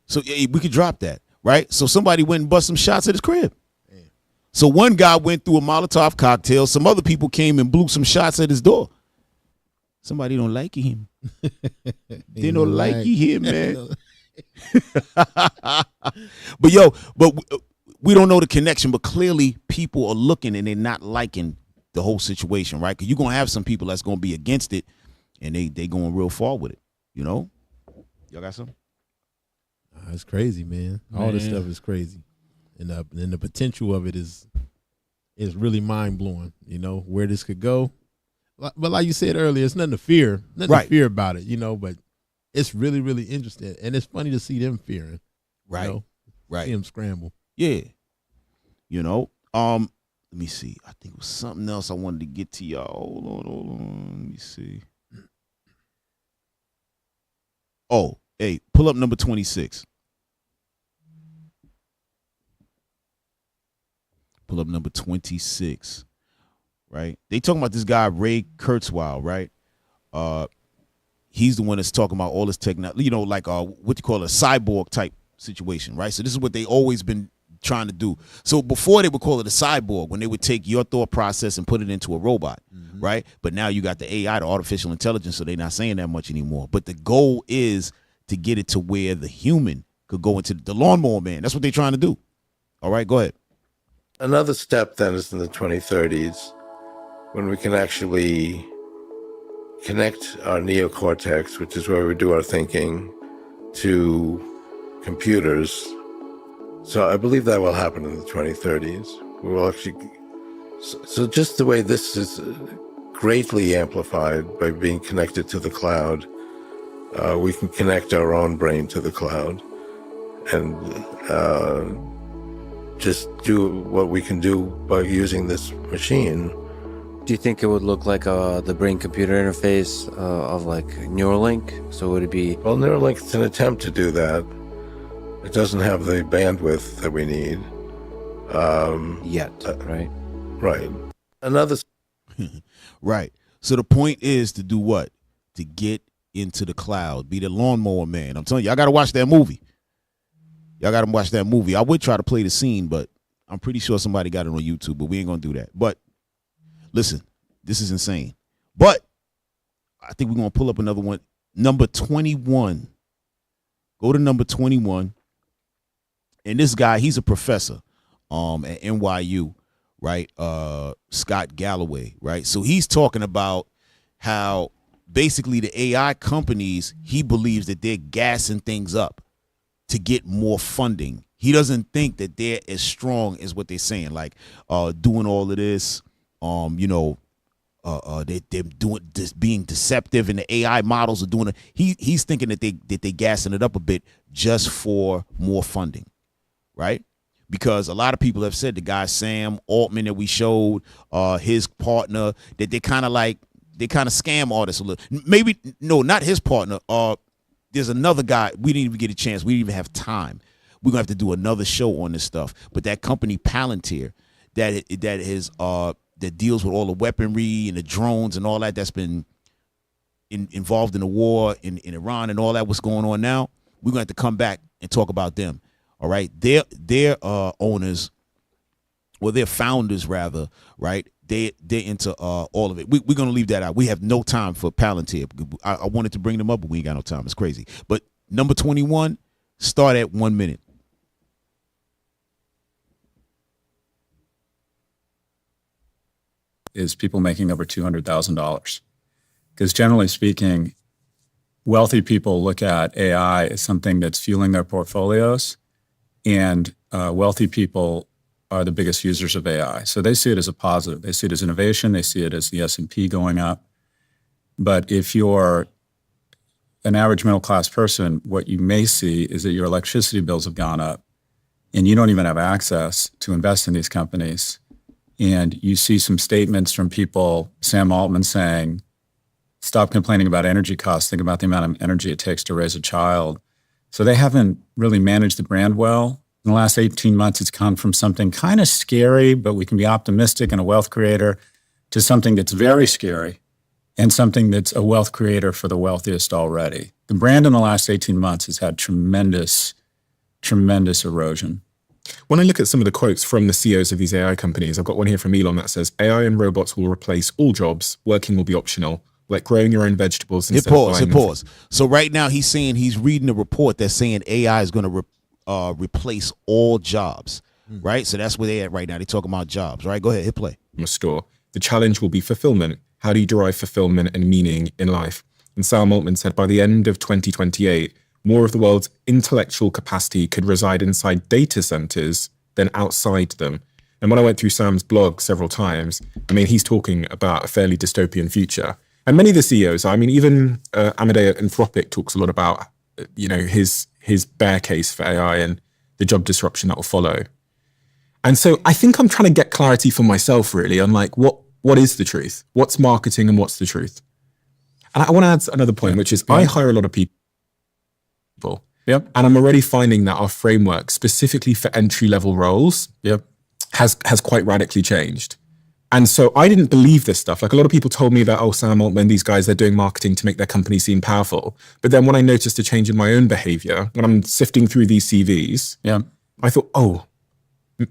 So we could drop that, right? So somebody went and bust some shots at his crib. So one guy went through a Molotov cocktail. Some other people came and blew some shots at his door. Somebody don't like him. They don't like you here, man. But we don't know the connection, but clearly people are looking and they're not liking the whole situation, right? Because you're going to have some people that's going to be against it, and they going real far with it, Y'all got something? It's crazy, man. All this stuff is crazy. And the potential of it is really mind-blowing, where this could go. But like you said earlier, it's nothing to fear. Nothing to fear about it, but it's really, really interesting. And it's funny to see them fearing. Right. Right. See them scramble. Yeah. Let me see. I think it was something else I wanted to get to y'all. Hold on. Let me see. Oh, hey, pull up number 26. Pull up number 26. Right? They talking about this guy, Ray Kurzweil, right? He's the one that's talking about all this technology, like what you call a cyborg type situation, right? So this is what they always been trying to do. So before they would call it a cyborg, when they would take your thought process and put it into a robot, right? But now you got the AI, the artificial intelligence, so they're not saying that much anymore. But the goal is to get it to where the human could go into the lawnmower man. That's what they're trying to do. All right, go ahead. Another step then is in the 2030s when we can actually connect our neocortex, which is where we do our thinking, to computers. So I believe that will happen in the 2030s. We will actually, so just the way this is greatly amplified by being connected to the cloud, we can connect our own brain to the cloud and just do what we can do by using this machine. Do you think it would look like the brain-computer interface of like Neuralink? So would it be... Well, Neuralink is an attempt to do that. It doesn't have the bandwidth that we need. Yet, right? Right. Another... Right. So the point is to do what? To get into the cloud. Be the lawnmower man. I'm telling you, I got to watch that movie. Y'all got to watch that movie. I would try to play the scene, but I'm pretty sure somebody got it on YouTube, but we ain't going to do that. But listen, this is insane. But I think we're going to pull up another one. Number 21. Go to number 21. And this guy, he's a professor at NYU, right? Scott Galloway, right? So he's talking about how basically the AI companies, he believes that they're gassing things up to get more funding. He doesn't think that they're as strong as what they're saying, like doing all of this, they're doing this, being deceptive, and the AI models are doing it. He's thinking that they're gassing it up a bit just for more funding, right? Because a lot of people have said the guy Sam Altman that we showed, his partner, that they kind of scam artists a little. Maybe no, not his partner. There's another guy. We didn't even get a chance. We didn't even have time. We're gonna have to do another show on this stuff. But that company Palantir, that deals with all the weaponry and the drones and all that that's been involved in the war in Iran and all that, what's going on now, we're gonna have to come back and talk about them. All right, their owners, well, their founders rather, right? They're into all of it. We're gonna leave that out. We have no time for Palantir. I wanted to bring them up, but we ain't got no time. It's crazy. But number 21, start at 1 minute. Is people making over $200,000. Because generally speaking, wealthy people look at AI as something that's fueling their portfolios, and wealthy people are the biggest users of AI. So they see it as a positive. They see it as innovation. They see it as the S&P going up. But if you're an average middle-class person, what you may see is that your electricity bills have gone up, and you don't even have access to invest in these companies. And you see some statements from people, Sam Altman saying, stop complaining about energy costs, think about the amount of energy it takes to raise a child. So they haven't really managed the brand well. In the last 18 months, it's gone from something kind of scary, but we can be optimistic and a wealth creator, to something that's very scary and something that's a wealth creator for the wealthiest already. The brand in the last 18 months has had tremendous, tremendous erosion. When I look at some of the quotes from the CEOs of these AI companies, I've got one here from Elon that says, AI and robots will replace all jobs. Working will be optional, like growing your own vegetables instead of buying them. Pause. So right now he's saying, he's reading a report that's saying AI is going to replace all jobs, right? So that's where they're at right now. They're talking about jobs, right? Go ahead, hit play. From a store. The challenge will be fulfillment. How do you derive fulfillment and meaning in life? And Sam Altman said by the end of 2028, more of the world's intellectual capacity could reside inside data centers than outside them. And when I went through Sam's blog several times, I mean, he's talking about a fairly dystopian future. And many of the CEOs, I mean, even Amadeo Anthropic talks a lot about, his bear case for AI and the job disruption that will follow. And so I think I'm trying to get clarity for myself, really, on like, what is the truth? What's marketing and what's the truth? And I want to add another point, which is I hire a lot of people. Yep. And I'm already finding that our framework, specifically for entry-level roles, has quite radically changed. And so I didn't believe this stuff. Like a lot of people told me that, oh, Sam Altman, these guys, they're doing marketing to make their company seem powerful. But then when I noticed a change in my own behavior, when I'm sifting through these CVs, I thought, oh,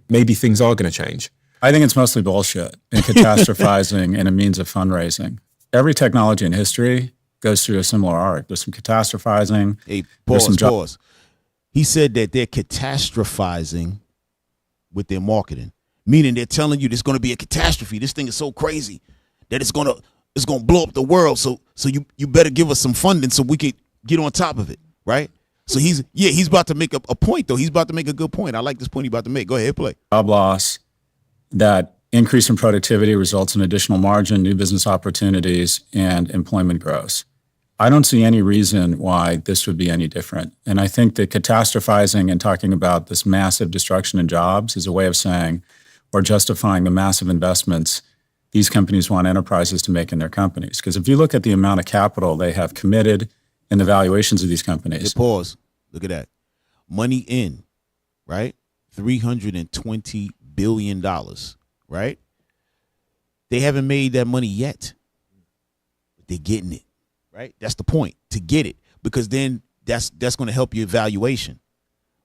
maybe things are going to change. I think it's mostly bullshit and catastrophizing and a means of fundraising. Every technology in history goes through a similar arc. There's some catastrophizing. Hey, there's some pause. He said that they're catastrophizing with their marketing, meaning they're telling you there's going to be a catastrophe. This thing is so crazy that it's gonna blow up the world. So you better give us some funding so we can get on top of it, right? So he's about to make a point though. He's about to make a good point. I like this point he's about to make. Go ahead, play. Job loss, that increase in productivity results in additional margin, new business opportunities, and employment grows. I don't see any reason why this would be any different. And I think that catastrophizing and talking about this massive destruction in jobs is a way of saying or justifying the massive investments these companies want enterprises to make in their companies. Because if you look at the amount of capital they have committed and the valuations of these companies. Hey, pause. Look at that. Money in, right? $320 billion, right? They haven't made that money yet. But they're getting it, right? That's the point, to get it. Because then that's going to help your valuation,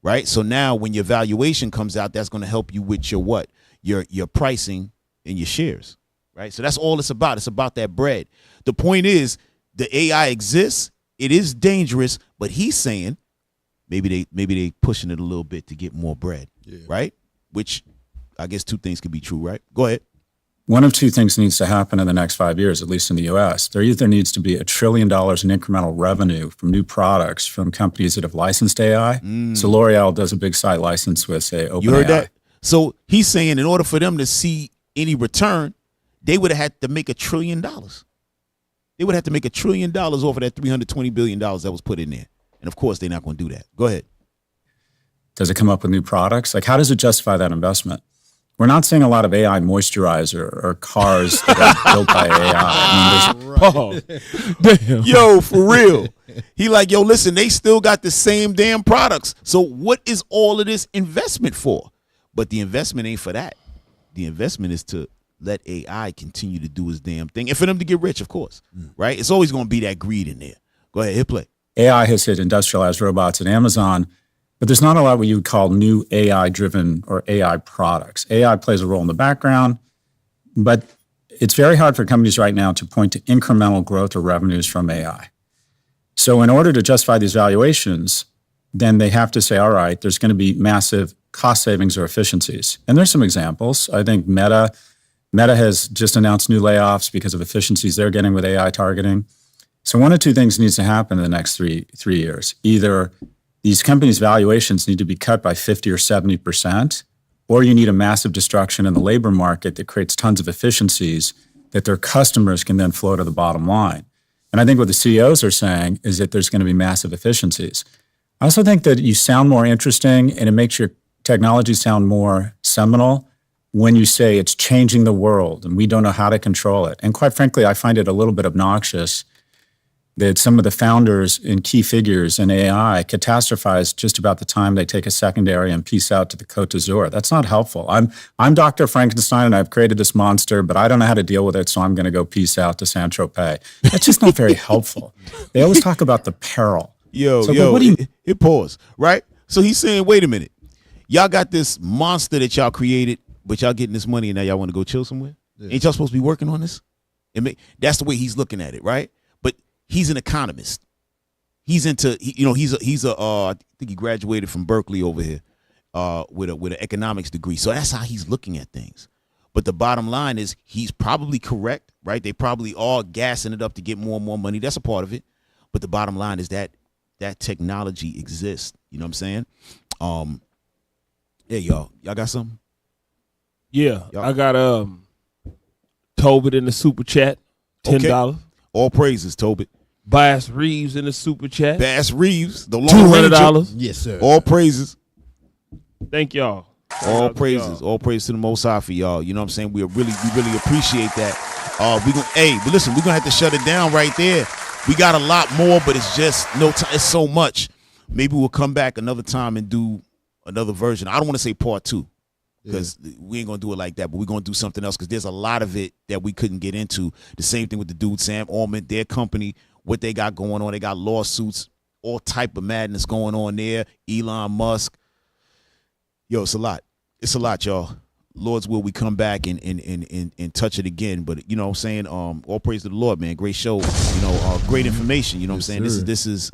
right? So now when your valuation comes out, that's going to help you with your what? Your pricing and your shares, right? So that's all it's about. It's about that bread. The point is the AI exists. It is dangerous, but he's saying maybe they pushing it a little bit to get more bread, right? Which I guess two things could be true, right? Go ahead. One of two things needs to happen in the next 5 years, at least in the U.S. There either needs to be $1 trillion in incremental revenue from new products from companies that have licensed AI. So L'Oreal does a big site license with, say, OpenAI. You heard that? So he's saying in order for them to see any return, they would have had to make $1 trillion. They would have to make $1 trillion off of that $320 billion that was put in there. And of course, they're not going to do that. Go ahead. Does it come up with new products? Like, how does it justify that investment? We're not seeing a lot of AI moisturizer or cars that are built by AI. Damn. Yo, for real. He like, yo, listen, they still got the same damn products. So what is all of this investment for? But the investment ain't for that. The investment is to let AI continue to do its damn thing. And for them to get rich, of course. Right? It's always going to be that greed in there. Go ahead, hit play. AI has hit industrialized robots at Amazon, but there's not a lot what you would call new AI-driven or AI products. AI plays a role in the background, but it's very hard for companies right now to point to incremental growth or revenues from AI. So in order to justify these valuations, then they have to say, all right, there's going to be massive cost savings or efficiencies. And there's some examples. I think Meta has just announced new layoffs because of efficiencies they're getting with AI targeting. So one of two things needs to happen in the next three years. Either these companies' valuations need to be cut by 50 or 70%, or you need a massive destruction in the labor market that creates tons of efficiencies that their customers can then flow to the bottom line. And I think what the CEOs are saying is that there's going to be massive efficiencies. I also think that you sound more interesting and it makes your technology sound more seminal when you say it's changing the world and we don't know how to control it. And quite frankly, I find it a little bit obnoxious that some of the founders and key figures in AI catastrophize just about the time they take a secondary and peace out to the Côte d'Azur. That's not helpful. I'm Dr. Frankenstein and I've created this monster, but I don't know how to deal with it, so I'm going to go peace out to Saint-Tropez. That's just not very helpful. They always talk about the peril. It pause, right? So he's saying, wait a minute. Y'all got this monster that y'all created, but y'all getting this money and now y'all want to go chill somewhere? Yeah. Ain't y'all supposed to be working on this? That's the way he's looking at it, right? He's an economist. He's into, I think he graduated from Berkeley over here with an economics degree. So that's how he's looking at things. But the bottom line is he's probably correct, right? They probably all gassing it up to get more and more money. That's a part of it. But the bottom line is that technology exists. You know what I'm saying? Yeah, y'all got something? Yeah, I got Tobit in the super chat, $10. Okay. All praises, Tobit. Bass Reeves in the super chat. Bass Reeves, the Lone Ranger. $200. Yes, sir. All praises. Thank y'all. All praises. All praise to the Most High for y'all. You know what I'm saying? We really appreciate that. But listen, we're gonna have to shut it down right there. We got a lot more, but it's just no time. It's so much. Maybe we'll come back another time and do another version. I don't want to say part 2. Because we ain't going to do it like that, but we're going to do something else because there's a lot of it that we couldn't get into. The same thing with the dude, Sam Altman, their company, what they got going on. They got lawsuits, all type of madness going on there. Elon Musk. Yo, it's a lot. It's a lot, y'all. Lord's will, we come back and touch it again. But you know what I'm saying, all praise to the Lord, man. Great show, you know, great information. You know what I'm saying? This is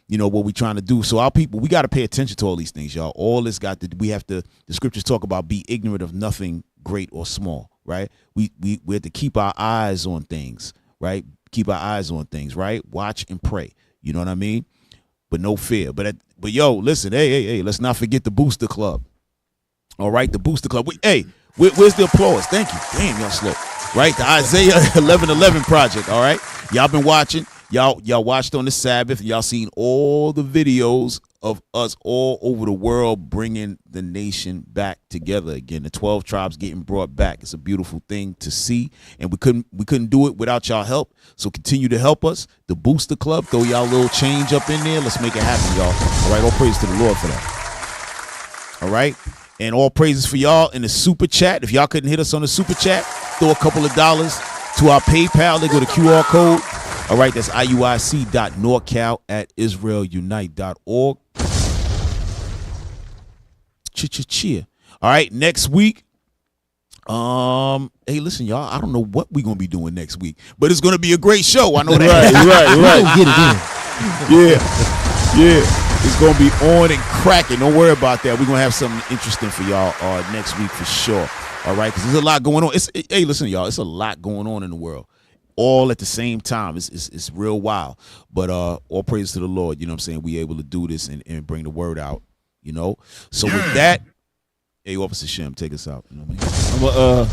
you know what we're trying to do. So our people, we got to pay attention to all these things, y'all. All this the scriptures talk about be ignorant of nothing great or small, right? We have to keep our eyes on things, right? Keep our eyes on things, right? Watch and pray. You know what I mean? But no fear. But yo, listen, hey, let's not forget the Booster Club. All right, the Booster Club. Where's the applause? Thank you. Damn, y'all slow. Right, the Isaiah 11:11 project. All right, y'all been watching. Y'all watched on the Sabbath. Y'all seen all the videos of us all over the world bringing the nation back together again. The 12 tribes getting brought back. It's a beautiful thing to see, and we couldn't do it without y'all help. So continue to help us. The Booster Club, throw y'all a little change up in there. Let's make it happen, y'all. All right, all praise to the Lord for that. All right, and all praises for y'all in the super chat. If y'all couldn't hit us on the super chat, throw a couple of dollars to our PayPal. They go to QR code. All right, that's iuic.norcal@israelunite.org. Cheer. All right, next week. Hey, listen, y'all. I don't know what we're gonna be doing next week, but it's gonna be a great show. I know that. Right. Get it in. Yeah. It's gonna be on and cracking. Don't worry about that. We're gonna have something interesting for y'all next week for sure. All right, because there's a lot going on. Hey, listen, y'all. It's a lot going on in the world, all at the same time. It's real wild. But all praise to the Lord. You know what I'm saying? We able to do this and bring the word out. You know. So with that, hey, Officer Shem, take us out. You know what I mean?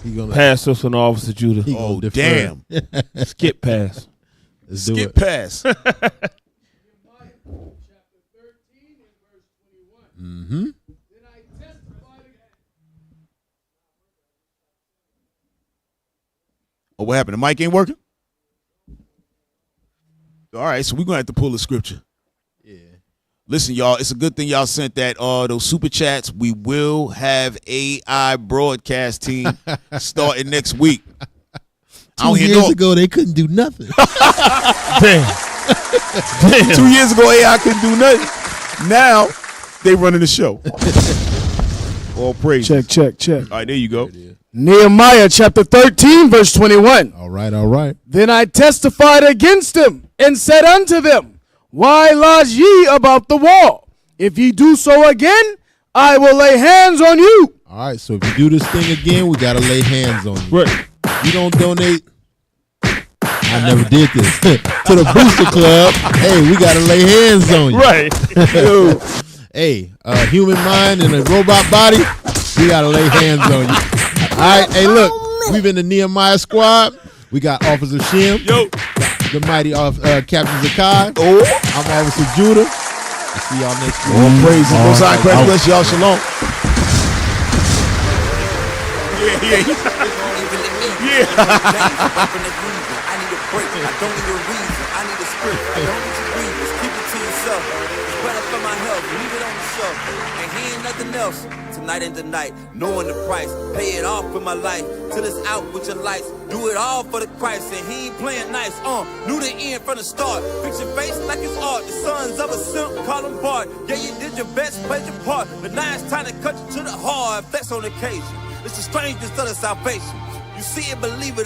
I'm gonna pass this on to Officer Judah. Oh damn! Skip pass. Let's do Skip it. pass. Mm-hmm. Oh, what happened? The mic ain't working? All right, so we're going to have to pull the scripture. Yeah. Listen, y'all, it's a good thing y'all sent that those super chats. We will have AI broadcast team starting next week. 2 years ago, they couldn't do nothing. Damn. 2 years ago, AI couldn't do nothing. Now, they running the show. All praise. Check. All right, there you go. Nehemiah chapter 13, verse 21. All right. Then I testified against them and said unto them, why lodge ye about the wall? If ye do so again, I will lay hands on you. All right, so if you do this thing again, we got to lay hands on you. Right. You don't donate. I never did this. To the Booster Club, hey, we got to lay hands on you. Right. Hey, a human mind and a robot body, we got to lay hands on you. All right, hey, look, we've been the Nehemiah Squad. We got Officer Shem, the mighty Captain Zaccai. I'm Officer Judah. We'll see y'all next week. All praise. Most high Christ bless y'all. Shalom. I need a break. I don't need a reason. I need a script. I don't need your reasons. Keep it to yourself. It's better for my health. Leave it on the shelf. And he ain't nothing else. Tonight and tonight, knowing the price. Pay it off with my life. Till it's out with your lights. Do it all for the Christ. And he ain't playing nice. Knew the end from the start. Fix your face like it's art. The sons of a simp, call them Bart. Yeah, you did your best, played your part. But now it's time to cut you to the heart. Flex on occasion. It's the strangest of the salvation. You see it, believe it.